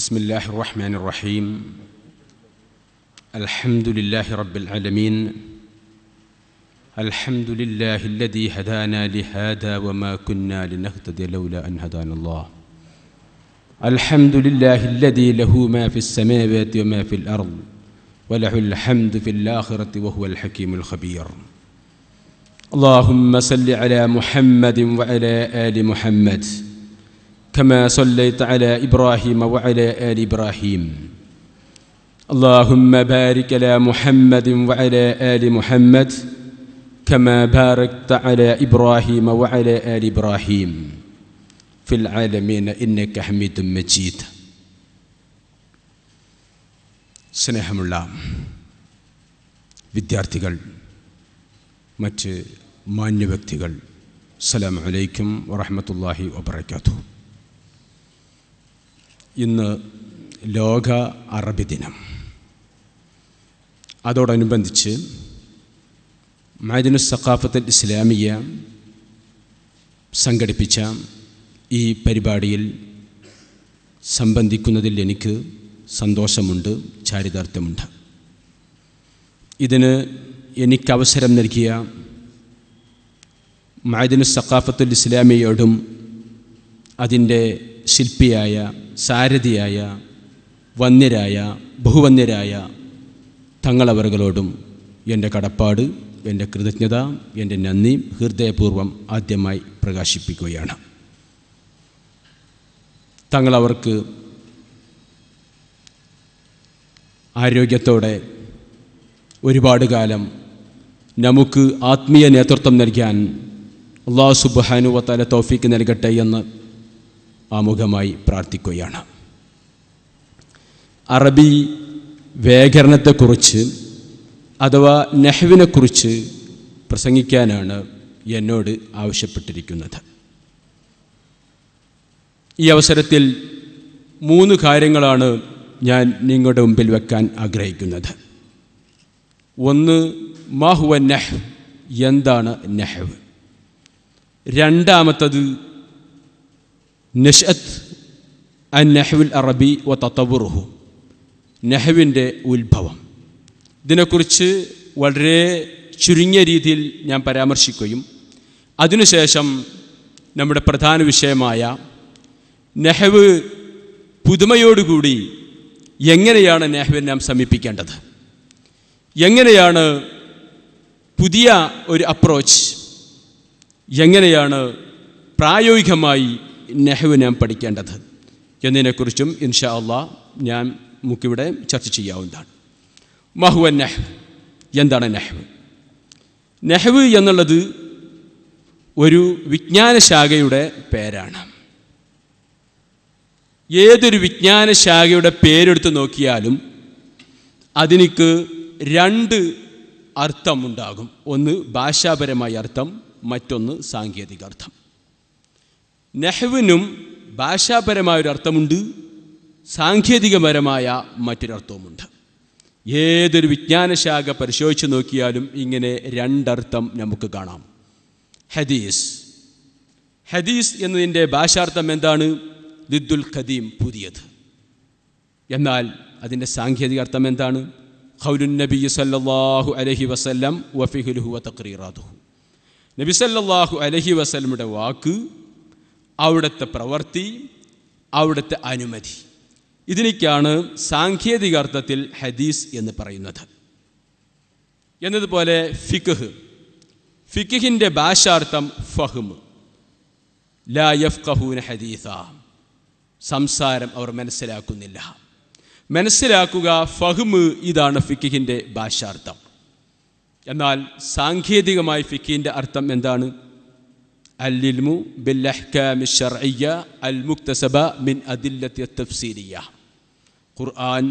بسم الله الرحمن الرحيم الحمد لله رب العالمين الحمد لله الذي هدانا لهذا وما كنا لنهتدي لولا أن هدانا الله الحمد لله الذي له ما في السماوات وما في الأرض وله الحمد في الآخرة وهو الحكيم الخبير اللهم صل على محمد وعلى آل محمد كما صليت على إبراهيم وعلى آل إبراهيم اللهم بارك على محمد وعلى آل محمد كما باركت على إبراهيم وعلى آل إبراهيم في العالمين إنك حميد مجيد. സ്നേഹമുള്ള വിദ്യാർത്ഥികൾ, മറ്റ് മാന്യവ്യക്തികൾ, അസ്സലാമു അലൈക്കും വറഹ്മത്തുള്ളാഹി വബറകാതുഹു. ഇന്ന് ലോക അറബി ദിനം. അതോടനുബന്ധിച്ച് മഅദിനുസ് സഖാഫത്തുൽ ഇസ്ലാമിയ സംഘടിപ്പിച്ച ഈ പരിപാടിയിൽ സംബന്ധിക്കുന്നതിൽ എനിക്ക് സന്തോഷമുണ്ട്, ചാരിതാർത്ഥ്യമുണ്ട്. ഇതിന് എനിക്കവസരം നൽകിയ മഅദിനുസ് സഖാഫത്തുൽ ഇസ്ലാമിയോടും അതിൻ്റെ ശില്പിയായ, സാരഥിയായ, വന്യരായ, ബഹുവന്യരായ തങ്ങളവറുകളോടും എൻ്റെ കടപ്പാട്, എൻ്റെ കൃതജ്ഞത, എൻ്റെ നന്ദി ഹൃദയപൂർവ്വം ആദ്യമായി പ്രകാശിപ്പിക്കുകയാണ്. തങ്ങളവർക്ക് ആരോഗ്യത്തോടെ ഒരുപാട് കാലം നമുക്ക് ആത്മീയ നേതൃത്വം നൽകാൻ അല്ലാഹു സുബ്ഹാനഹു വ തആല തൗഫീക്ക് നൽകട്ടെ എന്ന് ആമുഖമായി പ്രാർത്ഥിക്കുകയാണ്. അറബി വ്യാകരണത്തെക്കുറിച്ച് അഥവാ നഹ്വിനെക്കുറിച്ച് പ്രസംഗിക്കാനാണ് എന്നോട് ആവശ്യപ്പെട്ടിരിക്കുന്നത്. ഈ അവസരത്തിൽ 3 കാര്യങ്ങളാണ് ഞാൻ നിങ്ങളുടെ മുമ്പിൽ വെക്കാൻ ആഗ്രഹിക്കുന്നത്. ഒന്ന്, മാ ഹുവ നഹ്വ്, എന്താണ് നഹ്വ്. രണ്ടാമത്തത്, നശ്അത്ത് അൻ നഹ്വുൽ അറബി വ തതവ്വുറുഹു, നഹ്വിൻ്റെ ഉത്ഭവം. ഇതിനെക്കുറിച്ച് വളരെ ചുരുങ്ങിയ രീതിയിൽ ഞാൻ പരാമർശിക്കുകയും അതിനുശേഷം നമ്മുടെ പ്രധാന വിഷയമായ നഹ്വ് പുതുമയോടുകൂടി എങ്ങനെയാണ് നഹ്വിനെ നാം സമീപിക്കേണ്ടത്, എങ്ങനെയാണ് പുതിയ ഒരു അപ്രോച്ച്, എങ്ങനെയാണ് പ്രായോഗികമായി നഹ്വ് നാം പഠിക്കേണ്ടത് എന്നതിനെക്കുറിച്ചും ഇൻഷാ അല്ലാഹ് ഞാൻ നമുക്കിവിടെ ചർച്ച ചെയ്യാവുന്നതാണ്. മഹുവ നഹ്വ്, എന്താണ് നഹ്വ്. നഹ്വ് എന്നുള്ളത് ഒരു വിജ്ഞാനശാഖയുടെ പേരാണ്. ഏതൊരു വിജ്ഞാനശാഖയുടെ പേരെടുത്ത് നോക്കിയാലും അതിനിക്ക് 2 അർത്ഥമുണ്ടാകും. ഒന്ന് ഭാഷാപരമായ അർത്ഥം, മറ്റൊന്ന് സാങ്കേതിക അർത്ഥം. നഹ്വിനും ഭാഷാപരമായൊരർത്ഥമുണ്ട്, സാങ്കേതികപരമായ മറ്റൊരർത്ഥവുമുണ്ട്. ഏതൊരു വിജ്ഞാനശാഖ പരിശോധിച്ച് നോക്കിയാലും ഇങ്ങനെ 2 അർത്ഥം നമുക്ക് കാണാം. ഹദീസ്, ഹദീസ് എന്നതിൻ്റെ ഭാഷാർത്ഥം എന്താണ്? ദിദ്ദുൽ ഖദീം, പുതിയത്. എന്നാൽ അതിൻ്റെ സാങ്കേതിക അർത്ഥം എന്താണ്? ഖൗലുൻ നബി സല്ലല്ലാഹു അലൈഹി വസല്ലം വഫിഹ്ലുഹു വതഖ്രീറാതുഹു, നബി സല്ലല്ലാഹു അലൈഹി വസല്ലമയുടെ വാക്ക്, അവിടുത്തെ പ്രവൃത്തി, അവിടുത്തെ അനുമതി. ഇതിനൊക്കെയാണ് സാങ്കേതിക അർത്ഥത്തിൽ ഹദീസ് എന്ന് പറയുന്നത്. എന്നതുപോലെ ഫിഖ്, ഫിഖിൻ്റെ ഭാഷാർത്ഥം ഫഹ്മ്, ലാ യഫ്ഖഹൂന ഹദീസ, സംസാരം അവർ മനസ്സിലാക്കുന്നില്ല. മനസ്സിലാക്കുക, ഫഹ്മ്, ഇതാണ് ഫിഖിൻ്റെ ഭാഷാർത്ഥം. എന്നാൽ സാങ്കേതികമായി ഫിഖിൻ്റെ അർത്ഥം എന്താണ്? അൽ-ഇൽമു ബിൽ അഹ്കാമി ശർഇയ്യ അൽ മുക്തസബ മിൻ അദില്ലത്തി തഫ്സീരിയ്യ. ഖുർആൻ,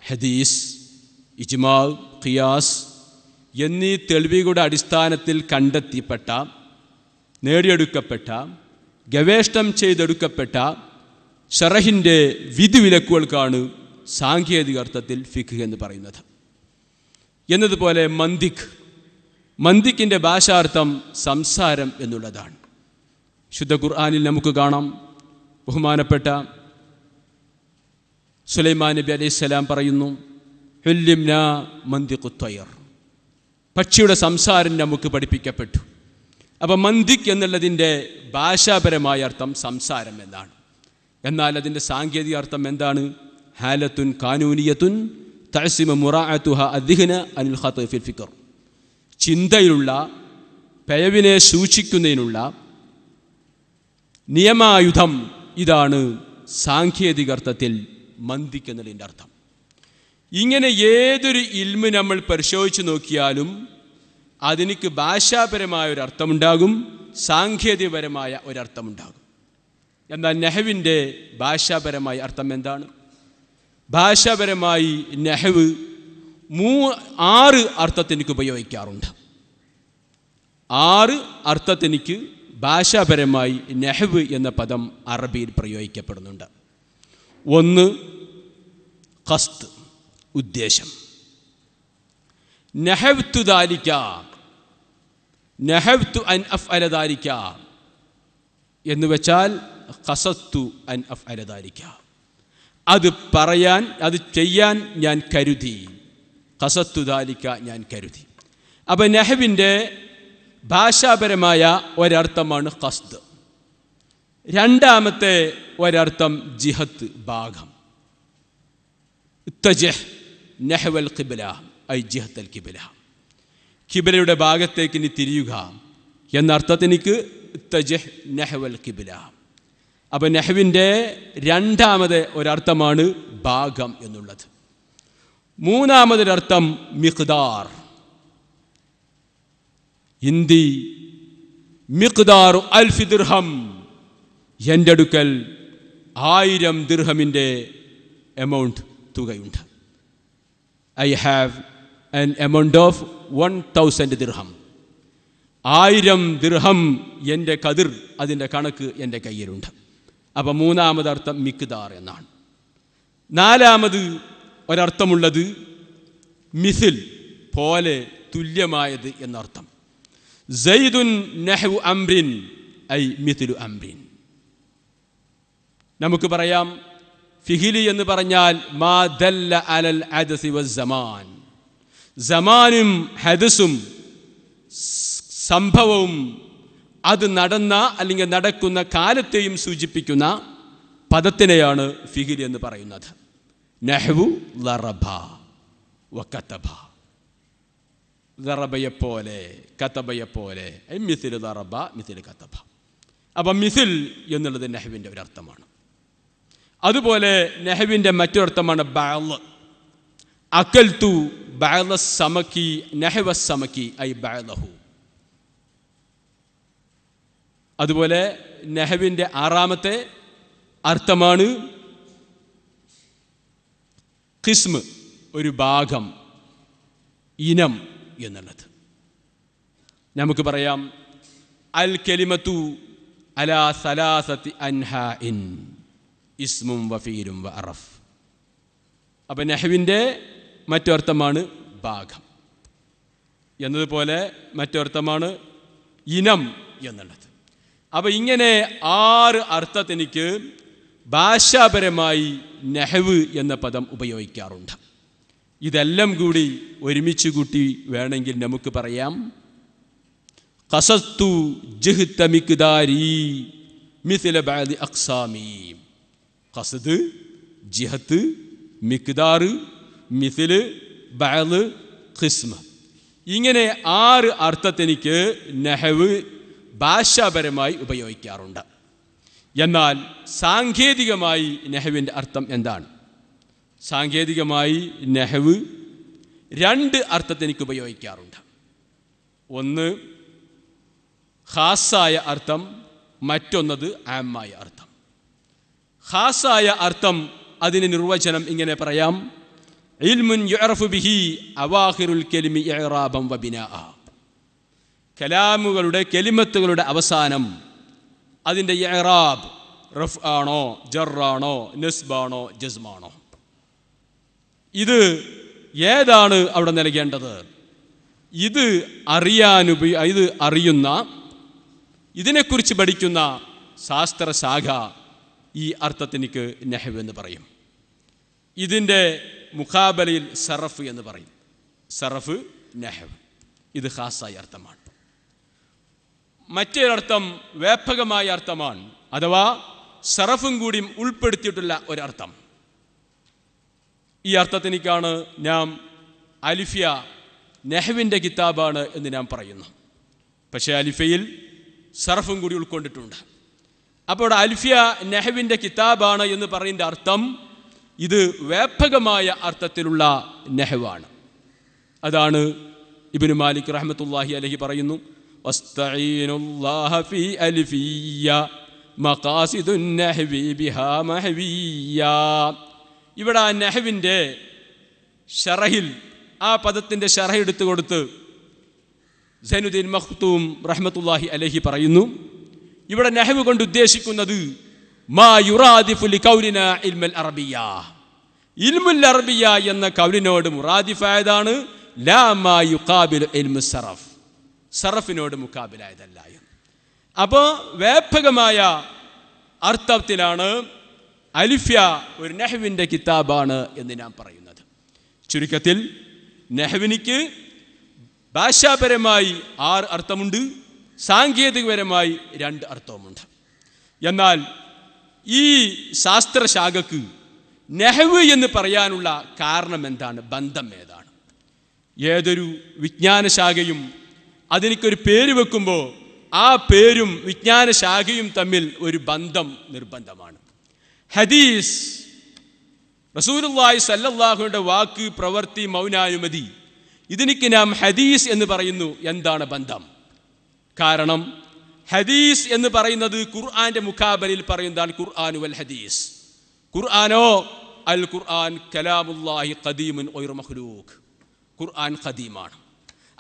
ഹദീസ്, ഇജ്മാ, ഖിയാസ് എന്നീ തെളിവുകളുടെ അടിസ്ഥാനത്തിൽ കണ്ടെത്തിപ്പെട്ട, നേടിയെടുക്കപ്പെട്ട, ഗവേഷണം ചെയ്തെടുക്കപ്പെട്ട ശറഹിൻ്റെ വിധിവിലക്കുകൾക്കാണ് സാങ്കേതിക അർത്ഥത്തിൽ ഫിഖ് എന്ന് പറയുന്നത്. എന്നതുപോലെ മന്തിഖ്, മന്തിക്കിൻ്റെ ഭാഷാർത്ഥം സംസാരം എന്നുള്ളതാണ്. ശുദ്ധ ഖുർആനിൽ നമുക്ക് കാണാം, ബഹുമാനപ്പെട്ട സുലൈമാൻ നബി അലൈഹിസ്സലാം പറയുന്നു, ഹുല്ലിംനാ മന്തിഖുത് ത്വയ്ർ, പക്ഷിയുടെ സംസാരം നമുക്ക് പഠിപ്പിക്കപ്പെട്ടു. അപ്പം മന്തിക് എന്നുള്ളതിൻ്റെ ഭാഷാപരമായ അർത്ഥം സംസാരം എന്നാണ്. എന്നാൽ അതിൻ്റെ സാങ്കേതിക അർത്ഥം എന്താണ്? ഹാലത്തുൻ കാനൂനിയത്തുൻ തഅസിമ മുറാഅതുഹ അദ്ദിഹ്ന അനിൽ ഖത്ഇ ഫിൽ ഫിക്ർ, ചിന്തയിലുള്ള പിഴവിനെ സൂക്ഷിക്കുന്നതിനുള്ള നിയമായുധം. ഇതാണ് സാങ്കേതിക അർത്ഥത്തിൽ മന്തിക് എന്നതിൻ്റെ അർത്ഥം. ഇങ്ങനെ ഏതൊരു ഇൽമ് നമ്മൾ പരിശോധിച്ച് നോക്കിയാലും അതിനിക്ക് ഭാഷാപരമായ ഒരർത്ഥമുണ്ടാകും, സാങ്കേതികപരമായ ഒരർത്ഥമുണ്ടാകും. എന്നാൽ നഹ്വിൻ്റെ ഭാഷാപരമായ അർത്ഥം എന്താണ്? ഭാഷാപരമായി നഹ്വ് 6 അർത്ഥത്തിനിക്ക് ഉപയോഗിക്കാറുണ്ട്. 6 അർത്ഥത്തിനിക്ക് ഭാഷാപരമായി നഹ്വ് എന്ന പദം അറബിയിൽ പ്രയോഗിക്കപ്പെടുന്നുണ്ട്. 1 ഖസ്ദ്, ഉദ്ദേശം. നഹവ്തു ദാലിക, നഹവ്തു അൻ അഫ്അല ദാലിക എന്ന് വെച്ചാൽ ഖസദ്തു അൻ അഫ്അല ദാലിക, അത് പറയാൻ, അത് ചെയ്യാൻ ഞാൻ കരുതി. ഖസദ്തു ദാലിക, ഞാൻ കരുതി. അപ്പം നഹ്വിൻ്റെ ഭാഷാപരമായ ഒരർത്ഥമാണ് ഖസ്ദ്. രണ്ടാമത്തെ ഒരർത്ഥം ജിഹത്ത്, ഭാഗം. ഇത്തജഹ് നഹ്വൽ ഖിബ്ല ഐ ജിഹത്തൽ ഖിബ്ല, ഖിബ്ലയുടെ ഭാഗത്തേക്ക് ഇനി തിരിയുക എന്നർത്ഥത്തിനിക്ക് ഇത്തജഹ് നഹ്വൽ ഖിബ്ല. അപ്പം നഹ്വിൻ്റെ രണ്ടാമത് ഒരർത്ഥമാണ് ഭാഗം എന്നുള്ളത്. മൂന്നാമതൊരർത്ഥം മിഖ്ദാർ. ഹിന്ദി മിഖ്ദാറു അൽഫി ദിർഹം, എൻ്റെ അടുക്കൽ 1000 ദിർഹമിൻ്റെ എമൗണ്ട്, തുകയുണ്ട്. I have an amount of 1000 ദിർഹം. 1000 ദിർഹം എൻ്റെ കതിർ, അതിൻ്റെ കണക്ക് എൻ്റെ കയ്യിലുണ്ട്. അപ്പം മൂന്നാമതർത്ഥം മിഖ്ദാർ എന്നാണ്. നാലാമത് ഒരർത്ഥമുള്ളത് മിസിൽ, പോലെ, തുല്യമായത് എന്നർത്ഥം. സയ്യിദുൻ നഹ്വു അംറിൻ ഐ മിഥ്ലു അംറിൻ. നമുക്ക് പറയാം, ഫിഹിലി എന്ന് പറഞ്ഞാൽ മാ ദല്ല അലൽ ഹദസി വസ്സമാൻ, സമാനും ഹദസും സംഭവവും അത് നടന്ന അല്ലെങ്കിൽ നടക്കുന്ന കാലത്തെയും സൂചിപ്പിക്കുന്ന പദത്തിനെയാണ് ഫിഹിലി എന്ന് പറയുന്നത്. നഹ്വു ലറബ വകതബ, ലറബയെപ്പോലെ കതബയെപ്പോലെ, മിഥിൽ ലറബ മിഥിൽ കതബ. അപ്പം മിഥിൽ എന്നുള്ളത് നഹ്വിൻ്റെ ഒരർത്ഥമാണ്. അതുപോലെ നഹ്വിൻ്റെ മറ്റൊരർത്ഥമാണ് ബഅള്. അകൽതു ബഅള സമക്കി നഹ്വ സമക്കി ഐ ബഅളഹു. അതുപോലെ നഹ്വിൻ്റെ ആറാമത്തെ അർത്ഥമാണ് ഖിസ്മ്, ഒരു ഭാഗം, ഇനം എന്നുള്ളത്. നമുക്ക് പറയാം, അൽ കലിമത്തു അലാ സലാസത്തി അൻഹാഇൻ ഇസ്മും വഫീലും വ അറഫ്. അപ്പം നഹ്വിൻ്റെ മറ്റൊരർത്ഥമാണ് ഭാഗം എന്നതുപോലെ മറ്റൊരർത്ഥമാണ് ഇനം എന്നുള്ളത്. അപ്പം ഇങ്ങനെ 6 അർത്ഥത്തിനിക്ക് ഭാഷാപരമായി നഹ്വ് എന്ന പദം ഉപയോഗിക്കാറുണ്ട്. ഇതെല്ലാം കൂടി ഒരുമിച്ച് കൂട്ടി വേണമെങ്കിൽ നമുക്ക് പറയാം, ഖസസ്തു ജിഹ്ത മിഖ്ദാരി മിഥ്ല ബഅദി അഖ്സാമി. ഖസ്ദ്, ജിഹത്ത്, മിഖ്ദാർ, മിഥില്, ബഅദ്, ഖിസ്മ. ഇങ്ങനെ 6 അർത്ഥത്തിനിക്ക് നഹ്വ് ഭാഷാപരമായി ഉപയോഗിക്കാറുണ്ട്. എന്നാൽ സാങ്കേതികമായി നഹ്വിൻ്റെ അർത്ഥം എന്താണ്? സാങ്കേതികമായി നഹ്വ് 2 അർത്ഥത്തിനിക്ക് ഉപയോഗിക്കാറുണ്ട്. ഒന്ന് ഖാസായ അർത്ഥം, മറ്റൊന്നത് ആമായ അർത്ഥം. ഖാസായ അർത്ഥം, അതിന് നിർവചനം ഇങ്ങനെ പറയാം, ഇൽമുൻ യുഅറഫു ബിഹി അവാഖിറുൽ കലിമി ഇഅറാബൻ വബിനാഅ. കലാമുകളുടെ, കലിമത്തുകളുടെ അവസാനം അതിൻ്റെ ഇഅറാബ് റഫ് ആണോ, ജറാണോ, നസ്ബാണോ, ജസ്മാണോ, ഇത് ഏതാണ് അവിടെ നൽകേണ്ടത്? ഇത് അറിയുന്ന, ഇതിനെക്കുറിച്ച് പഠിക്കുന്ന ശാസ്ത്രശാഖ ഈ അർത്ഥത്തിനിക്ക് നഹ്വ് എന്ന് പറയും. ഇതിൻ്റെ മുഖാബലയിൽ സറഫ് എന്ന് പറയും. സറഫ്, നഹ്വ്, ഇത് ഖാസായ അർത്ഥമാണ്. മറ്റൊരർത്ഥം വ്യാപകമായ അർത്ഥമാണ്, അഥവാ സറഫും കൂടി ഉൾപ്പെടുത്തിയിട്ടുള്ള ഒരർത്ഥം. ഈ അർത്ഥത്തിനേക്കാണ് നാം അലിഫിയ നഹ്വിൻ്റെ കിതാബാണ് എന്ന് നാം പറയുന്നു. പക്ഷേ അലിഫയിൽ സറഫും കൂടി ഉൾക്കൊണ്ടിട്ടുണ്ട്. അപ്പോൾ അലിഫിയ നഹ്വിൻ്റെ കിതാബാണ് എന്ന് പറയുന്ന അർത്ഥം ഇത് വ്യാപകമായ അർത്ഥത്തിലുള്ള നഹ്വാണ്. അതാണ് ഇബ്നു മാലിക് റഹ്മത്തുള്ളാഹി അലൈഹി പറയുന്നു, വസ്തഈനുല്ലാഹ ഫീ അൽഫിയ്യ മഖാസിദുൻ നഹ്വി ബിഹാ മഹ്വിയ്യ. ഇവിടെ ആ നഹ്വിൻ്റെ ഷറഹിൽ ആ പദത്തിൻ്റെ ഷറഹ് എടുത്തു കൊടുത്ത് സൈനുദ്ദീൻ മഖ്തൂം റഹ്മത്തുള്ളാഹി അലൈഹി പറയുന്നു, ഇവിടെ നഹ്വ് കൊണ്ട് ഉദ്ദേശിക്കുന്നത് മാ യുറാദിഫു ലിഖൗലിനാ ഇൽമുൽ അറബിയ്യ, ഇൽമുൽ അറബിയ്യ എന്ന കൗലിനോട് മുറാദിഫായതാണ്, ലാ മാ യുഖാബിലു ഇൽമു സറഫ്, സറഫിനോട് മുഖാബിലായതല്ല എന്ന്. അപ്പോൾ വ്യാപകമായ അർത്ഥത്തിലാണ് അലിഫ്യ ഒരു നഹ്വിൻ്റെ കിതാബാണ് എന്ന് ഞാൻ പറയുന്നത്. ചുരുക്കത്തിൽ നഹ്വിനിക്ക് ഭാഷാപരമായി 6 അർത്ഥമുണ്ട്, സാങ്കേതികപരമായി 2 അർത്ഥവുമുണ്ട്. എന്നാൽ ഈ ശാസ്ത്രശാഖക്ക് നഹ്വ് എന്ന് പറയാനുള്ള കാരണം എന്താണ്? ബന്ധം ഏതാണ്? ഏതൊരു വിജ്ഞാനശാഖയും അതിനൊരു പേര് വെക്കുമ്പോൾ ആ പേരും വിജ്ഞാനശാഖയും തമ്മിൽ ഒരു ബന്ധം നിർബന്ധമാണ്. ഹദീസ്, റസൂലുള്ളാഹി സ്വല്ലല്ലാഹുവിൻ്റെ വാക്ക്, പ്രവൃത്തി, മൗനാനുമതി, ഇതിനിക്ക് നാം ഹദീസ് എന്ന് പറയുന്നു. എന്താണ് ബന്ധം? കാരണം ഹദീസ് എന്ന് പറയുന്നത് ഖുർആന്റെ മുഖാബലയിൽ പറയുന്നതാണ് ഖുർആൻ വൽ ഹദീസ്. ഖുർആനോ അൽ ഖുർആൻ കലാമുല്ലാഹി ഖദീമുൻ ഗൈറു മഖ്ലൂഖ്, ഖുർആൻ ഖദീമാണ്.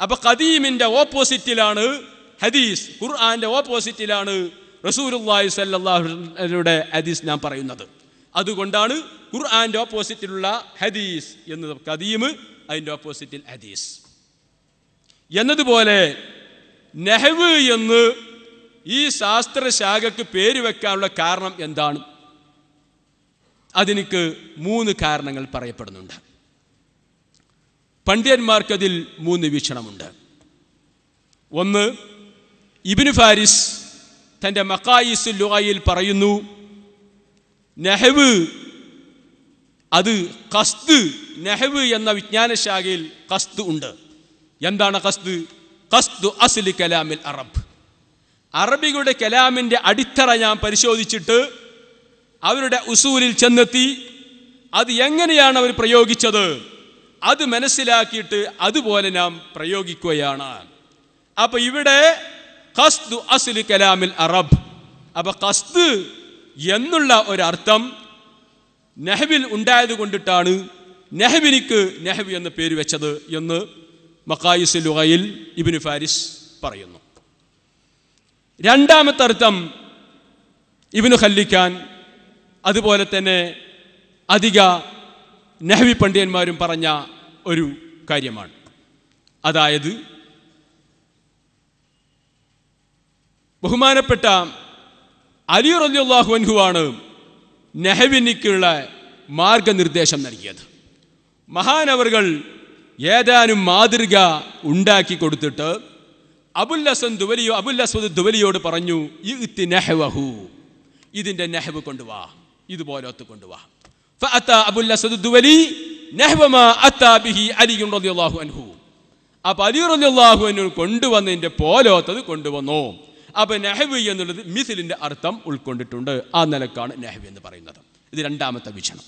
അപ്പോൾ ഖദീമിൻ്റെ ഓപ്പോസിറ്റിലാണ് ഹദീസ്, ഖുർആന്റെ ഓപ്പോസിറ്റിലാണ് റസൂലുള്ളാഹി സ്വല്ലല്ലാഹു അലൈഹി വസല്ലമയുടെ ഹദീസ് നാം പറയുന്നത്. അതുകൊണ്ടാണ് ഖുർആന്റെ ഓപ്പോസിറ്റിലുള്ള ഹദീസ് എന്നത് ഖദീം, അതിൻ്റെ ഓപ്പോസിറ്റിൽ ഹദീസ് എന്നതുപോലെ നഹ്വ് എന്ന് ഈ ശാസ്ത്രശാഖയ്ക്ക് പേര് വെക്കാനുള്ള കാരണം എന്താണ്? അതിനിക്ക് 3 കാരണങ്ങൾ പറയപ്പെടുന്നുണ്ട്. പണ്ഡിതന്മാർക്കതിൽ 3 വീക്ഷണമുണ്ട്. ഒന്ന്, ഇബ്നു ഫാരിസ് തൻ്റെ മഖായിസുൽ ലുഗയിൽ പറയുന്നു, നഹ്വ് അത് ഖസ്ദ്, നഹ്വ് എന്ന വിജ്ഞാനശാഖയിൽ ഖസ്ദ് ഉണ്ട്. എന്താണ് ഖസ്ദ്? ഖസ്ദു അസ്ലി കലാമിൽ അറബ്, അറബികളുടെ കലാമിൻ്റെ അടിത്തറ ഞാൻ പരിശോധിച്ചിട്ട് അവരുടെ ഉസൂലിൽ ചെന്നെത്തി അത് എങ്ങനെയാണ് അവർ പ്രയോഗിച്ചത് അത് മനസ്സിലാക്കിയിട്ട് അതുപോലെ നാം പ്രയോഗിക്കുകയാണ്. അപ്പൊ ഇവിടെ ഖസ്ദു അസ്ലി കലാമിൽ അറബ്, അപ്പൊ ഖസ്ദ് എന്നുള്ള ഒരർത്ഥം നഹ്വിൽ ഉണ്ടായത് കൊണ്ടിട്ടാണ് നഹ്വിനിക്ക് നഹ്വ് എന്ന പേര് വെച്ചത് എന്ന് മഖായിസുൽ ലുഗയിൽ ഇബ്നു ഫാരിസ് പറയുന്നു. രണ്ടാമത്തെ അർത്ഥം ഇബ്നു ഖല്ലിക്കാൻ അതുപോലെ തന്നെ അധിക നഹ്വി പണ്ഡിതന്മാരും പറഞ്ഞ ഒരു കാര്യമാണ്. അതായത് ബഹുമാനപ്പെട്ട അലി റളിയല്ലാഹു അൻഹുവാണ് നഹ്വിനിക്കുള്ള മാർഗനിർദ്ദേശം നൽകിയത്. മഹാനവറുകൾ ഏതാനും മാതൃക ഉണ്ടാക്കി കൊടുത്തിട്ട് അബുൽ അസ്വദ് ദുവലിയോട് പറഞ്ഞു, ഇഅ്തി നഹ്വഹു, ഇതിൻ്റെ നഹ്വ് കൊണ്ടുവാ, ഇതുപോലത്തെ കൊണ്ടുവാ. ഫഅതാ അബുൽ അസ്വദ് ദുവലി നഹ്വ മാ അതാ ബിഹി അലി റളിയല്ലാഹു അൻഹു. അപ്പോൾ അലി റളിയല്ലാഹു അൻഹു കൊണ്ടുവന്നതിൻ്റെ പോലത്തത് കൊണ്ടുവന്നു. അപ്പോൾ നഹ്വ് എന്നുള്ളത് മിസ്ലിൻ്റെ അർത്ഥം ഉൾക്കൊണ്ടിട്ടുണ്ട്. ആ നിലക്കാണ് നഹ്വ് എന്ന് പറയുന്നത്. ഇത് രണ്ടാമത്തെ വീക്ഷണം.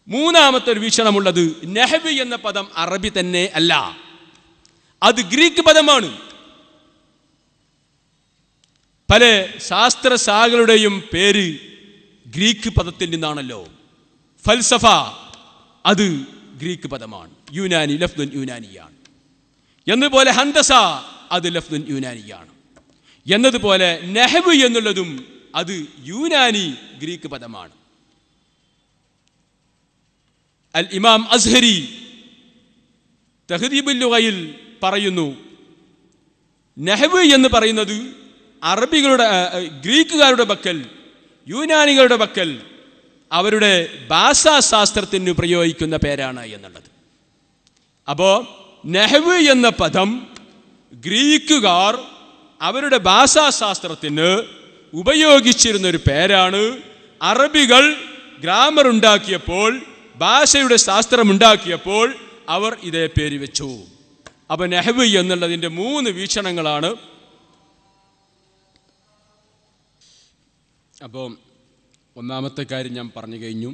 മൂന്നാമത്തെ ഒരു വീക്ഷണമുള്ളത്, നഹ്വ് എന്ന പദം അറബി തന്നെ അല്ല, അത് ഗ്രീക്ക് പദമാണ്. പല ശാസ്ത്രശാഖകളുടെയും പേര് ഗ്രീക്ക് പദത്തിൽ നിന്നാണല്ലോ. ഫൽസഫ അത് ഗ്രീക്ക് പദമാണ്, യുനാനി, ലഫ്ദുൻ യുനാനിയാണ്. എന്നതുപോലെ ഹന്തസ അത് ലഫ്ദുൻ യുനാനിയാണ്. എന്നതുപോലെ നഹ്വ് എന്നുള്ളതും അത് യുനാനി ഗ്രീക്ക് പദമാണ്. അൽ ഇമാം അസ്ഹരി തഹ്ദീബുൽ ലുഗയിൽ പറയുന്നു, നഹ്വ് എന്ന് പറയുന്നത് അറബികളുടെ, ഗ്രീക്കുകാരുടെ പക്കൽ, യുനാനികളുടെ പക്കൽ അവരുടെ ഭാഷാശാസ്ത്രത്തിന് പ്രയോഗിക്കുന്ന പേരാണ് എന്നുള്ളത്. അപ്പോൾ നഹ്വ് എന്ന പദം ഗ്രീക്കുകാർ അവരുടെ ഭാഷാശാസ്ത്രത്തിന് ഉപയോഗിച്ചിരുന്നൊരു പേരാണ്. അറബികൾ ഗ്രാമർ ഉണ്ടാക്കിയപ്പോൾ, ഭാഷയുടെ ശാസ്ത്രം ഉണ്ടാക്കിയപ്പോൾ അവർ ഇതേ പേര് വെച്ചു. അപ്പോൾ നഹ്വ് എന്നുള്ളതിൻ്റെ 3 വീക്ഷണങ്ങളാണ്. അപ്പോൾ ഒന്നാമത്തെ കാര്യം ഞാൻ പറഞ്ഞു കഴിഞ്ഞു.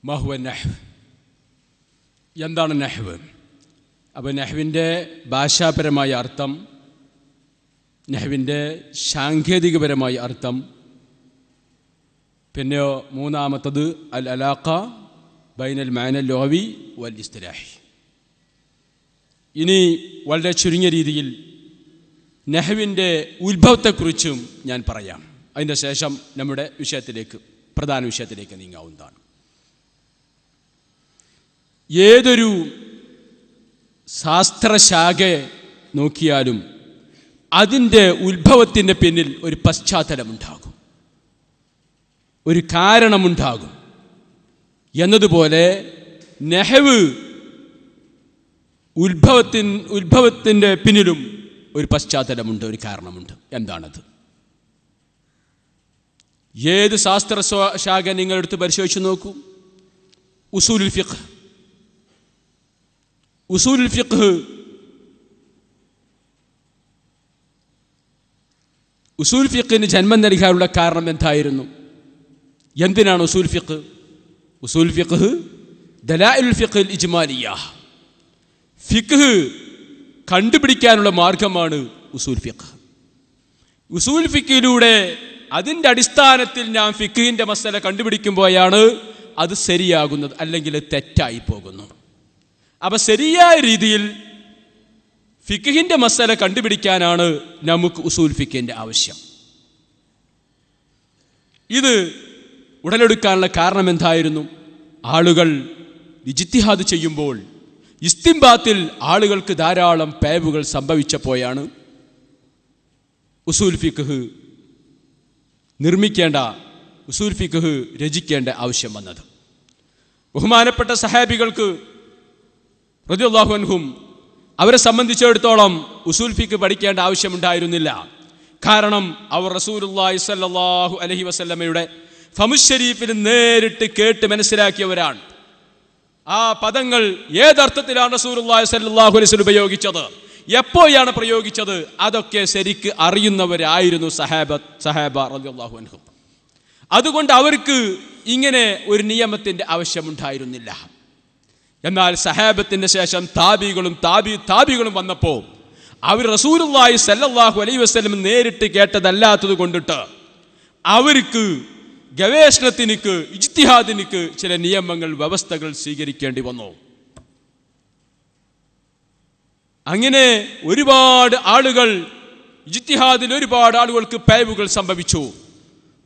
മഹ്വ നഹ്വ്, എന്താണ് നഹ്വ്? അപ്പോൾ നഹ്വിൻ്റെ ഭാഷാപരമായ അർത്ഥം, നഹ്വിൻ്റെ സാങ്കേതികപരമായ അർത്ഥം, പിന്നെ മൂന്നാമത്തത് അൽ അലാഖ ബൈനൽ മഅന ലുഗവി വൽ ഇസ്തിലാഹി. ഇനി വളരെ ചുരുങ്ങിയ രീതിയിൽ നഹ്വിൻ്റെ ഉത്ഭവത്തെക്കുറിച്ചും ഞാൻ പറയാം. അതിൻ്റെ ശേഷം നമ്മുടെ പ്രധാന വിഷയത്തിലേക്ക് നീങ്ങാവുന്നതാണ്. ഏതൊരു ശാസ്ത്രശാഖയെ നോക്കിയാലും അതിൻ്റെ ഉത്ഭവത്തിൻ്റെ പിന്നിൽ ഒരു പശ്ചാത്തലമുണ്ടാകും, ഒരു കാരണമുണ്ടാകും. എന്നതുപോലെ നഹ്വ് ഉത്ഭവത്തിൻ്റെ പിന്നിലും ഒരു പശ്ചാത്തലമുണ്ട്, ഒരു കാരണമുണ്ട്. എന്താണത്? ഏത് ശാസ്ത്ര ശാഖ നിങ്ങളെടുത്ത് പരിശോധിച്ച് നോക്കൂ. ഉസൂലുൽ ഫിഖ്, ഉസൂലുൽ ഫിഖ് ഉസൂൽ ഫിഖിന് ജന്മം നൽകാനുള്ള കാരണം എന്തായിരുന്നു? എന്തിനാണ് ഉസൂൽ ഫിഖ്? ഉസൂൽ ഫിഖ് ദലായിലുൽ ഫിഖ് ഇജ്മാലിയ, ഫിഖ് കണ്ടുപിടിക്കാനുള്ള മാർഗമാണ് ഉസൂൽ ഫിഖ്. ഉസൂൽ ഫിഖിലൂടെ അതിൻ്റെ അടിസ്ഥാനത്തിൽ ഞാൻ ഫിഖിൻ്റെ മസല കണ്ടുപിടിക്കുമ്പോഴാണ് അത് ശരിയാകുന്നത്, അല്ലെങ്കിൽ തെറ്റായി പോകുന്നു. അപ്പം ശരിയായ രീതിയിൽ ഫിഖിൻ്റെ മസല കണ്ടുപിടിക്കാനാണ് നമുക്ക് ഉസൂൽ ഫിഖിൻ്റെ ആവശ്യം. ഇത് ഉടലെടുക്കാനുള്ള കാരണം എന്തായിരുന്നു? ആളുകൾ ഇജ്തിഹാദ് ചെയ്യുമ്പോൾ ഇസ്തിംബാത്തിൽ ആളുകൾക്ക് ധാരാളം പിഴവുകൾ സംഭവിച്ചപ്പോഴാണ് ഉസൂൽ ഫിഖ് നിർമ്മിക്കേണ്ട, ഉസൂൽ ഫിഖ് രചിക്കേണ്ട ആവശ്യം വന്നത്. ബഹുമാനപ്പെട്ട സഹാബികൾക്ക് റളിയല്ലാഹു അൻഹും അവരെ സംബന്ധിച്ചിടത്തോളം ഉസൂൽ ഫിഖ് പഠിക്കേണ്ട ആവശ്യമുണ്ടായിരുന്നില്ല. കാരണം അവർ റസൂലുള്ളാഹി സ്വല്ലല്ലാഹു അലൈഹി വസല്ലമയുടെ ഫമുശരീഫിൽ നേരിട്ട് കേട്ട് മനസ്സിലാക്കിയവരാണ്. ആ പദങ്ങൾ ഏതർത്ഥത്തിലാണ് റസൂലുള്ളാഹി സ്വല്ലല്ലാഹു അലൈഹി വസല്ലം ഉപയോഗിച്ചത്, എപ്പോഴാണ് പ്രയോഗിച്ചത്, അതൊക്കെ ശരിക്ക് അറിയുന്നവരായിരുന്നു സഹാബ റളിയല്ലാഹു അൻഹും. അതുകൊണ്ട് അവർക്ക് ഇങ്ങനെ ഒരു നിയമത്തിൻ്റെ ആവശ്യമുണ്ടായിരുന്നില്ല. എന്നാൽ സഹാബത്തിന് ശേഷം താബികളും വന്നപ്പോൾ അവർ റസൂലുള്ളാഹി സ്വല്ലല്ലാഹു അലൈഹി വസല്ലം നേരിട്ട് കേട്ടതല്ലാത്തത് കൊണ്ടിട്ട് അവർക്ക് ഗവേഷണത്തിനിക്ക്, ഇജ്തിഹാദിനിക്ക് ചില നിയമങ്ങൾ, വ്യവസ്ഥകൾ സ്വീകരിക്കേണ്ടി വന്നു. അങ്ങനെ ഒരുപാട് ആളുകൾ, ഇജ്തിഹാദിൽ ഒരുപാട് ആളുകൾക്ക് പിഴവുകൾ സംഭവിച്ചു.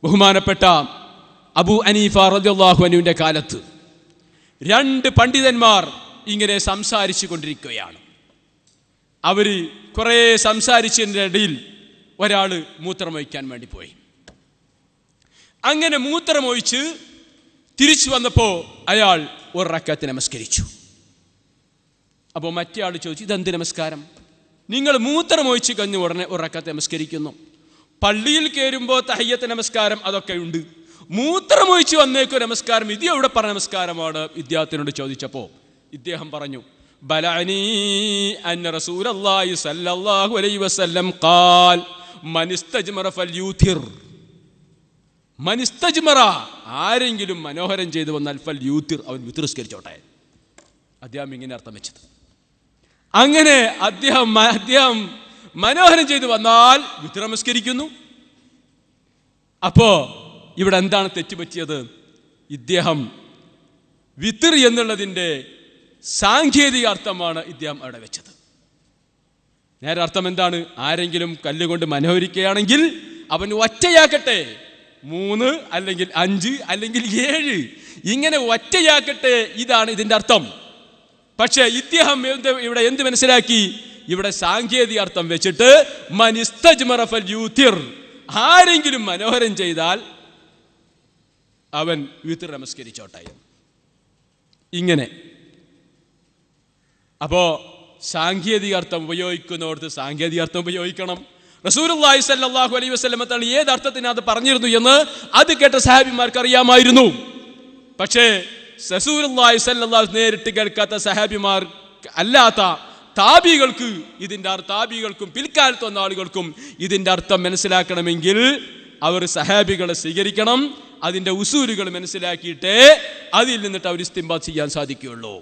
ബഹുമാനപ്പെട്ട അബൂ ഹനീഫ റളിയല്ലാഹു അൻഹുവിൻ്റെ കാലത്ത് 2 പണ്ഡിതന്മാർ ഇങ്ങനെ സംസാരിച്ചു കൊണ്ടിരിക്കുകയാണ്. അവർ കുറേ സംസാരിച്ചതിൻ്റെ ഇടയിൽ ഒരാൾ മൂത്രമൊഴിക്കാൻ വേണ്ടി പോയി. അങ്ങനെ മൂത്രമൊഴിച്ച് തിരിച്ചു വന്നപ്പോൾ അയാൾ 1 റക്അത്ത് നമസ്കരിച്ചു. അപ്പോൾ മറ്റേ ആൾ ചോദിച്ചു, ഇതെന്ത് നമസ്കാരം? നിങ്ങൾ മൂത്രമൊഴിച്ച് കഴിഞ്ഞ ഉടനെ 1 റക്അത്ത് നമസ്കരിക്കുന്നു. പള്ളിയിൽ കയറുമ്പോൾ തഹയ്യത്ത് നമസ്കാരം അതൊക്കെ ഉണ്ട്, മൂത്രമൊഴിച്ച് വന്നേക്കോ നമസ്കാരം, ഇത് എവിടെ പറഞ്ഞ നമസ്കാരമാണ്? വിദ്യാർത്ഥിനോട് ചോദിച്ചപ്പോൾ ഇദ്ദേഹം പറഞ്ഞു, ബലഅനി അന്ന റസൂലുള്ളാഹി സ്വല്ലല്ലാഹു അലൈഹി വസല്ലം ഖാൽ മൻ ഇസ്തജ്മറ ഫൽയൂതിർ. മൻ ഇസ്തജ്മറ, ആരെങ്കിലും മനോഹരം ചെയ്തു വന്നാൽ ഫൽയൂതിർ, അവൻ വിത്ർ നിസ്കരിച്ചോട്ടെ. അദ്ദേഹം ഇങ്ങനെ അർത്ഥം വെച്ചത്. അങ്ങനെ അദ്ദേഹം മനോഹരം ചെയ്തു വന്നാൽ വിത്ർ നമസ്കരിക്കുന്നു. അപ്പോ ഇവിടെ എന്താണ് തെറ്റുപറ്റിയത്? ഇദ്ദേഹം വിത്ർ എന്നുള്ളതിൻ്റെ സാങ്കേതിക അർത്ഥമാണ് ഇദ്ദേഹം അവിടെ വെച്ചത്. നേരെ അർത്ഥം എന്താണ്? ആരെങ്കിലും കല്ലുകൊണ്ട് മനോഹരിക്കുകയാണെങ്കിൽ അവൻ ഒറ്റയാക്കട്ടെ, 3 അല്ലെങ്കിൽ 5 അല്ലെങ്കിൽ 7, ഇങ്ങനെ ഒറ്റയാക്കട്ടെ, ഇതാണ് ഇതിൻ്റെ അർത്ഥം. പക്ഷേ ഇദ്ദേഹം ഇവിടെ എന്ത് മനസ്സിലാക്കി? ഇവിടെ സാങ്കേതിക അർത്ഥം വെച്ചിട്ട് മൻ ഇസ്തജ്മറ ഫൽയൂതിർ, ആരെങ്കിലും മനോഹരം ചെയ്താൽ അവൻ വിത്ർ നമസ്കരിച്ചോട്ടെ. ഇങ്ങനെ അപ്പോൾ സാങ്കേതിക അർത്ഥം ഉപയോഗിക്കുന്നോടത്ത് സാങ്കേതിക അർത്ഥം ഉപയോഗിക്കണം. റസൂലുള്ളാഹി സ്വല്ലല്ലാഹു അലൈഹി വസല്ലം തങ്ങൾ ഏത് അർത്ഥത്തിനത് പറഞ്ഞിരുന്നു എന്ന് അത് കേട്ട സഹാബിമാർക്ക് അറിയാമായിരുന്നു. പക്ഷേ റസൂലുള്ളാഹി സ്വല്ലല്ലാഹു നേരിട്ട് കേൾക്കാത്ത സഹാബിമാർ അല്ലാത്ത താബികൾക്ക് താബികൾക്കും പിൽക്കാലത്ത് വന്ന ആളുകൾക്കും ഇതിൻ്റെ അർത്ഥം മനസ്സിലാക്കണമെങ്കിൽ അവർ സഹാബികളെ സ്വീകരിക്കണം. അതിൻ്റെ ഉസൂലുകൾ മനസ്സിലാക്കിയിട്ടേ അതിൽ നിന്നിട്ട് അവർ ഇസ്തിംബാത്ത് ചെയ്യാൻ സാധിക്കുകയുള്ളൂ.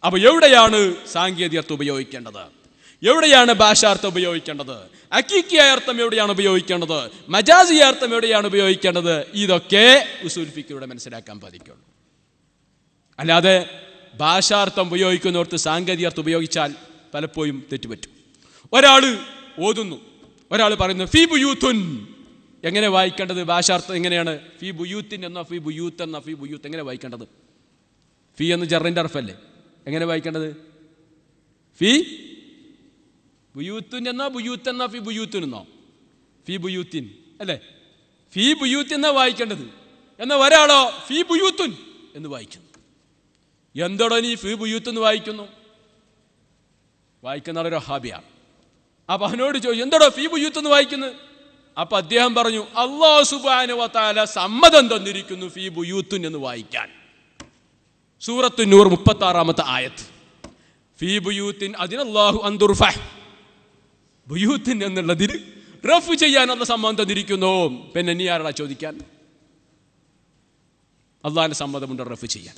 അപ്പോൾ എവിടെയാണ് സാങ്കേതിക അർത്ഥം ഉപയോഗിക്കേണ്ടത്, എവിടെയാണ് ഭാഷാർത്ഥം ഉപയോഗിക്കേണ്ടത്, ഹഖീഖിയായ അർത്ഥം എവിടെയാണ് ഉപയോഗിക്കേണ്ടത്, മജാസിയായ അർത്ഥം എവിടെയാണ് ഉപയോഗിക്കേണ്ടത്, ഇതൊക്കെ ഉസൂൽ ഫിഖിലൂടെ മനസ്സിലാക്കാൻ സാധിക്കുള്ളൂ. അല്ലാതെ ഭാഷാർത്ഥം ഉപയോഗിക്കുന്നവർക്ക് സാങ്കേതിക അർത്ഥം ഉപയോഗിച്ചാൽ പലപ്പോഴും തെറ്റുപറ്റും. ഒരാൾ ഓതുന്നു, ഒരാൾ പറയുന്നു ഫീ ബുയൂത്തുൻ, എങ്ങനെ വായിക്കേണ്ടത്? ഭാഷാർത്ഥം എങ്ങനെയാണ്? ഫീ ബുയൂത്തിൻ എന്നോ ഫീ ബുയൂത്ത് എന്നോ ഫീ ബുയൂത്ത് എങ്ങനെ വായിക്കേണ്ടത്? ഫീ എന്ന് ജറിൻ്റെ അർഫല്ലേ, എങ്ങനെ വായിക്കേണ്ടത്? ഫീ ബുയൂത്തുൻ എന്നോ ബുയൂത്ത് എന്നോ ഫീ ബുയൂത്തിൻ എന്നോ? ഫീ ബുയൂത്തിൻ അല്ലേ, ഫീ ബുയൂത്ത് എന്നാ വായിക്കേണ്ടത്. എന്നാൽ ഒരാളോ ഫീ ബുയൂത്തുൻ എന്ന് വായിക്കുന്നു. എന്തോടോ നീ ഫീ ബുയൂത്ത് എന്ന് വായിക്കുന്നു? വായിക്കുന്ന ആളൊരു വഹാബിയാണ്. അപ്പം അവനോട് ചോദിച്ചു എന്തോടോ ഫീ ബുയൂത്ത് എന്ന് വായിക്കുന്നത്? അപ്പം അദ്ദേഹം പറഞ്ഞു അല്ലാഹു സുബ്ഹാനഹു വ തആല സമ്മതം തന്നിരിക്കുന്നു ഫീ ബുയൂത്തുൻ എന്ന് വായിക്കാൻ. സൂറത്തു നൂർ 36-ാമത്തെ ആയത്ത്. ഫീ ബുയൂത്തിൻ അതിനല്ലാഹു അൻ തുർഫഅ, ബുയൂത്തിൻ എന്നുള്ളതിൽ റഫ് ചെയ്യാൻ അല്ലാഹു സമ്മതം തന്നിരിക്കുന്നു. പിന്നെ നീ ആരാ ചോദിക്കാൻ? അള്ളാഹിന്റെ സമ്മതമുണ്ട് റഫ് ചെയ്യാൻ.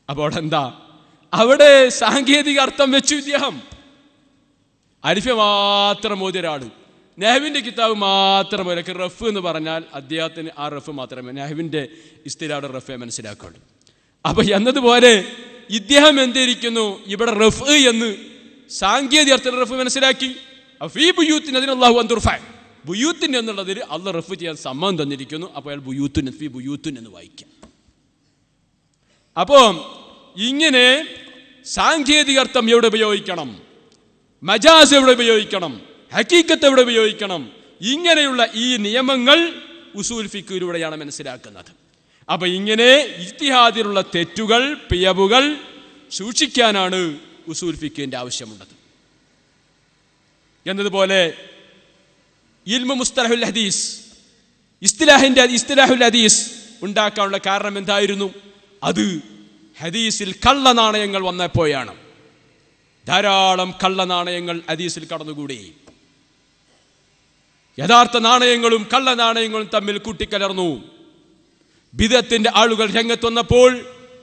അപ്പോൾ എന്താ അവിടെ സാങ്കേതിക അർത്ഥം വെച്ചു ഇദ്ദേഹം. അരിഫ മാത്രം ഓതിയ ഒരാൾ നെഹ്വിൻ്റെ കിതാബ് മാത്രം റഫ് എന്ന് പറഞ്ഞാൽ അദ്ദേഹത്തിന് ആ റഫ് മാത്രമേ നെഹ്വിൻ്റെ ഇസ്തിലാഹുടെ റഫെ മനസ്സിലാക്കുള്ളൂ. അപ്പൊ എന്നതുപോലെ ഇദ്ദേഹം എന്തിരിക്കുന്നു ഇവിടെ റഫ് എന്ന് സാങ്കേതിക അർത്ഥത്തിൽ റഫ് മനസ്സിലാക്കി. ഫീ ബുയൂത്തിന് അതിന് അല്ലാഹു അൻ തുർഫഅ, ബുയൂത്തിൻ എന്നുള്ളതിൽ അള്ളാഹ് റഫ് ചെയ്യാൻ സമ്മതം തന്നിരിക്കുന്നു. അപ്പോൾ അയാൾ ബുയൂത്തുൻ ഫീ ബുയൂത്തുൻ എന്ന് വായിക്കാം. അപ്പോൾ ഇങ്ങനെ സാങ്കേതിക അർത്ഥം എവിടെ ഉപയോഗിക്കണം, മജാസ് എവിടെ ഉപയോഗിക്കണം, ഹഖീഖത്ത് എവിടെ ഉപയോഗിക്കണം, ഇങ്ങനെയുള്ള ഈ നിയമങ്ങൾ ഉസൂൽ ഫിഖിലൂടെയാണ് മനസ്സിലാക്കുന്നത്. അപ്പൊ ഇങ്ങനെ ഇജ്തിഹാദിലുള്ള തെറ്റുകൾ പിഴവുകൾ സൂക്ഷിക്കാനാണ് ഉസൂൽ ഫിഖിന്റെ ആവശ്യമുള്ളത്. എന്നതുപോലെ ഇൽമു മുസ്തലഹുൽ ഹദീസ്, ഇസ്തിലാഹുൽ ഹദീസ് ഉണ്ടാക്കാനുള്ള കാരണം എന്തായിരുന്നു? അത് ഹദീസിൽ കള്ളനാണയങ്ങൾ വന്നപ്പോഴാണ്. ധാരാളം കള്ളനാണയങ്ങൾ ഹദീസിൽ കടന്നുകൂടി. യഥാർത്ഥ നാണയങ്ങളും കള്ള നാണയങ്ങളും തമ്മിൽ കൂട്ടിക്കലർന്നു. ബിദഅത്തിന്റെ ആളുകൾ രംഗത്ത് വന്നപ്പോൾ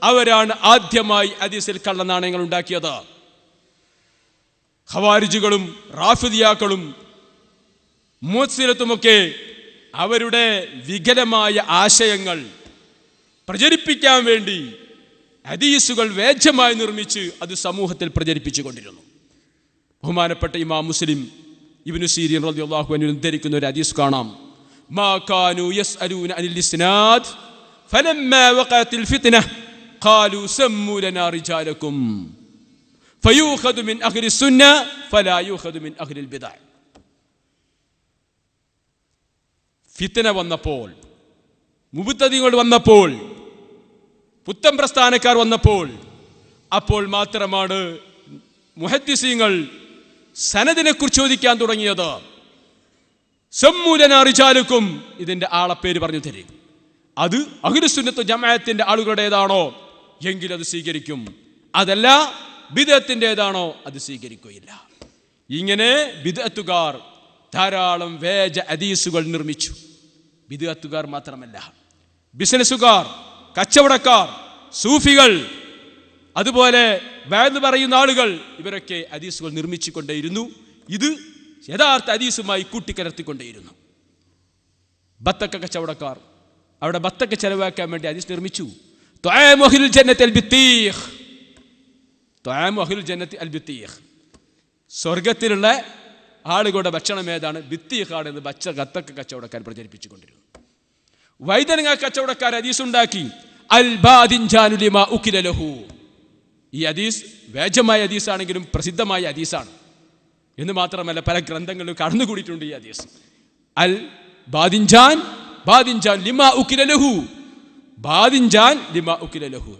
അവരാണ് ആദ്യമായി ഹദീസിൽ കള്ള നാണയങ്ങൾ ഉണ്ടാക്കിയത്. ഖവാരിജുകളും റാഫിദിയാക്കളും മുഅ്തസിലത്തുമൊക്കെ അവരുടെ വികലമായ ആശയങ്ങൾ പ്രചരിപ്പിക്കാൻ വേണ്ടി ഹദീസുകൾ വേജമായി നിർമ്മിച്ച് അത് സമൂഹത്തിൽ പ്രചരിപ്പിച്ചു കൊണ്ടിരുന്നു. ബഹുമാനപ്പെട്ട ഇമാം മുസ്ലിം ഇബ്നു സീരീൻ റളിയല്ലാഹു അൻഹു ഉദ്ധരിക്കുന്ന ഒരു ഹദീസ് കാണാം. മാ കാനൂ യസ്അലൂന അനിൽ ഇസ്നാദ് ഫലമ്മാ വഖഅത്തിൽ ഫിത്ന ഖാലൂ സമ്മൂ ലനാ റിജാലക്കും ഫയൂഖദു മിൻ അഹ്ലി സുന്ന ഫലാ യൂഖദു മിൻ അഹ്ലിൽ ബിദ്അ. ഫിത്ന വന്നപ്പോൾ, മുബ്തദികൾ വന്നപ്പോൾ, പുത്തൻ പ്രസ്ഥാനക്കാർ വന്നപ്പോൾ, അപ്പോൾ മാത്രമാണ് മുഹദ്ദിസീങ്ങൾ സനദിനെ കുറിച്ച് ചോദിക്കാൻ തുടങ്ങിയത്. സമ്മൂലനാ റിജാലുക്കും, ഇതിന്റെ ആളപ്പേര് പറഞ്ഞു തരും. അത് അഹ്ലുസുന്നത്ത് ജമാഅത്തിന്റെ ആളുകളുടേതാണോ എങ്കിൽ അത് സ്വീകരിക്കും, അതല്ല ബിദ്അത്തിൻ്റെതാണോ അത് സ്വീകരിക്കുകയില്ല. ഇങ്ങനെ ബിദ്അത്തുകാർ ധാരാളം വേജ ഹദീസുകൾ നിർമ്മിച്ചു. ബിദ്അത്തുകാർ മാത്രമല്ല, ബിസിനസ്സുകാർ, കച്ചവടക്കാർ, സൂഫികൾ, അതുപോലെ വഅദ് പറയുന്ന ആളുകൾ, ഇവരൊക്കെ ഹദീസുകൾ നിർമ്മിച്ചുകൊണ്ടേയിരുന്നു. ഇത് യഥാർത്ഥ ഹദീസുമായി കൂട്ടിക്കലർത്തിക്കൊണ്ടേയിരുന്നു. ബത്തക്ക കച്ചവടക്കാർ അവിടെ ബത്തക്ക ചെലവാക്കാൻ വേണ്ടി ഹദീസ് നിർമ്മിച്ചു. ത്വഅമു അഹ്ലിൽ ജന്നത്തി അൽ-ബിത്തീഖ്, ത്വഅമു അഹ്ലിൽ ജന്നത്തി അൽ-ബിത്തീഖ്, സ്വർഗത്തിലുള്ള ആളുകളുടെ ഭക്ഷണം ഏതാണ്? ബിത്തീഖാണ് എന്ന് ബത്തക്ക കച്ചവടക്കാർ പ്രചരിപ്പിച്ചുകൊണ്ടിരുന്നു. വൈതനങ്ങ കച്ചവടക്കാർ ഹദീസ് ഉണ്ടാക്കി. അൽ ബാദിൻജാനു ലിമാ ഉകില ലഹു, ഈ ഹദീസ് വേജമായ ഹദീസാണെങ്കിലും പ്രസിദ്ധമായ ഹദീസാണ് എന്ന് മാത്രമല്ല പല ഗ്രന്ഥങ്ങളിലും കടന്നുകൂടിയിട്ടുണ്ട് ഈ ഹദീസ്. അൽ ബാദിൻജാൻ ബാദിൻജാൻ ലിമാ ഉകില ലഹു, ബാദിൻജാൻ ലിമാ ഉകില ലഹു.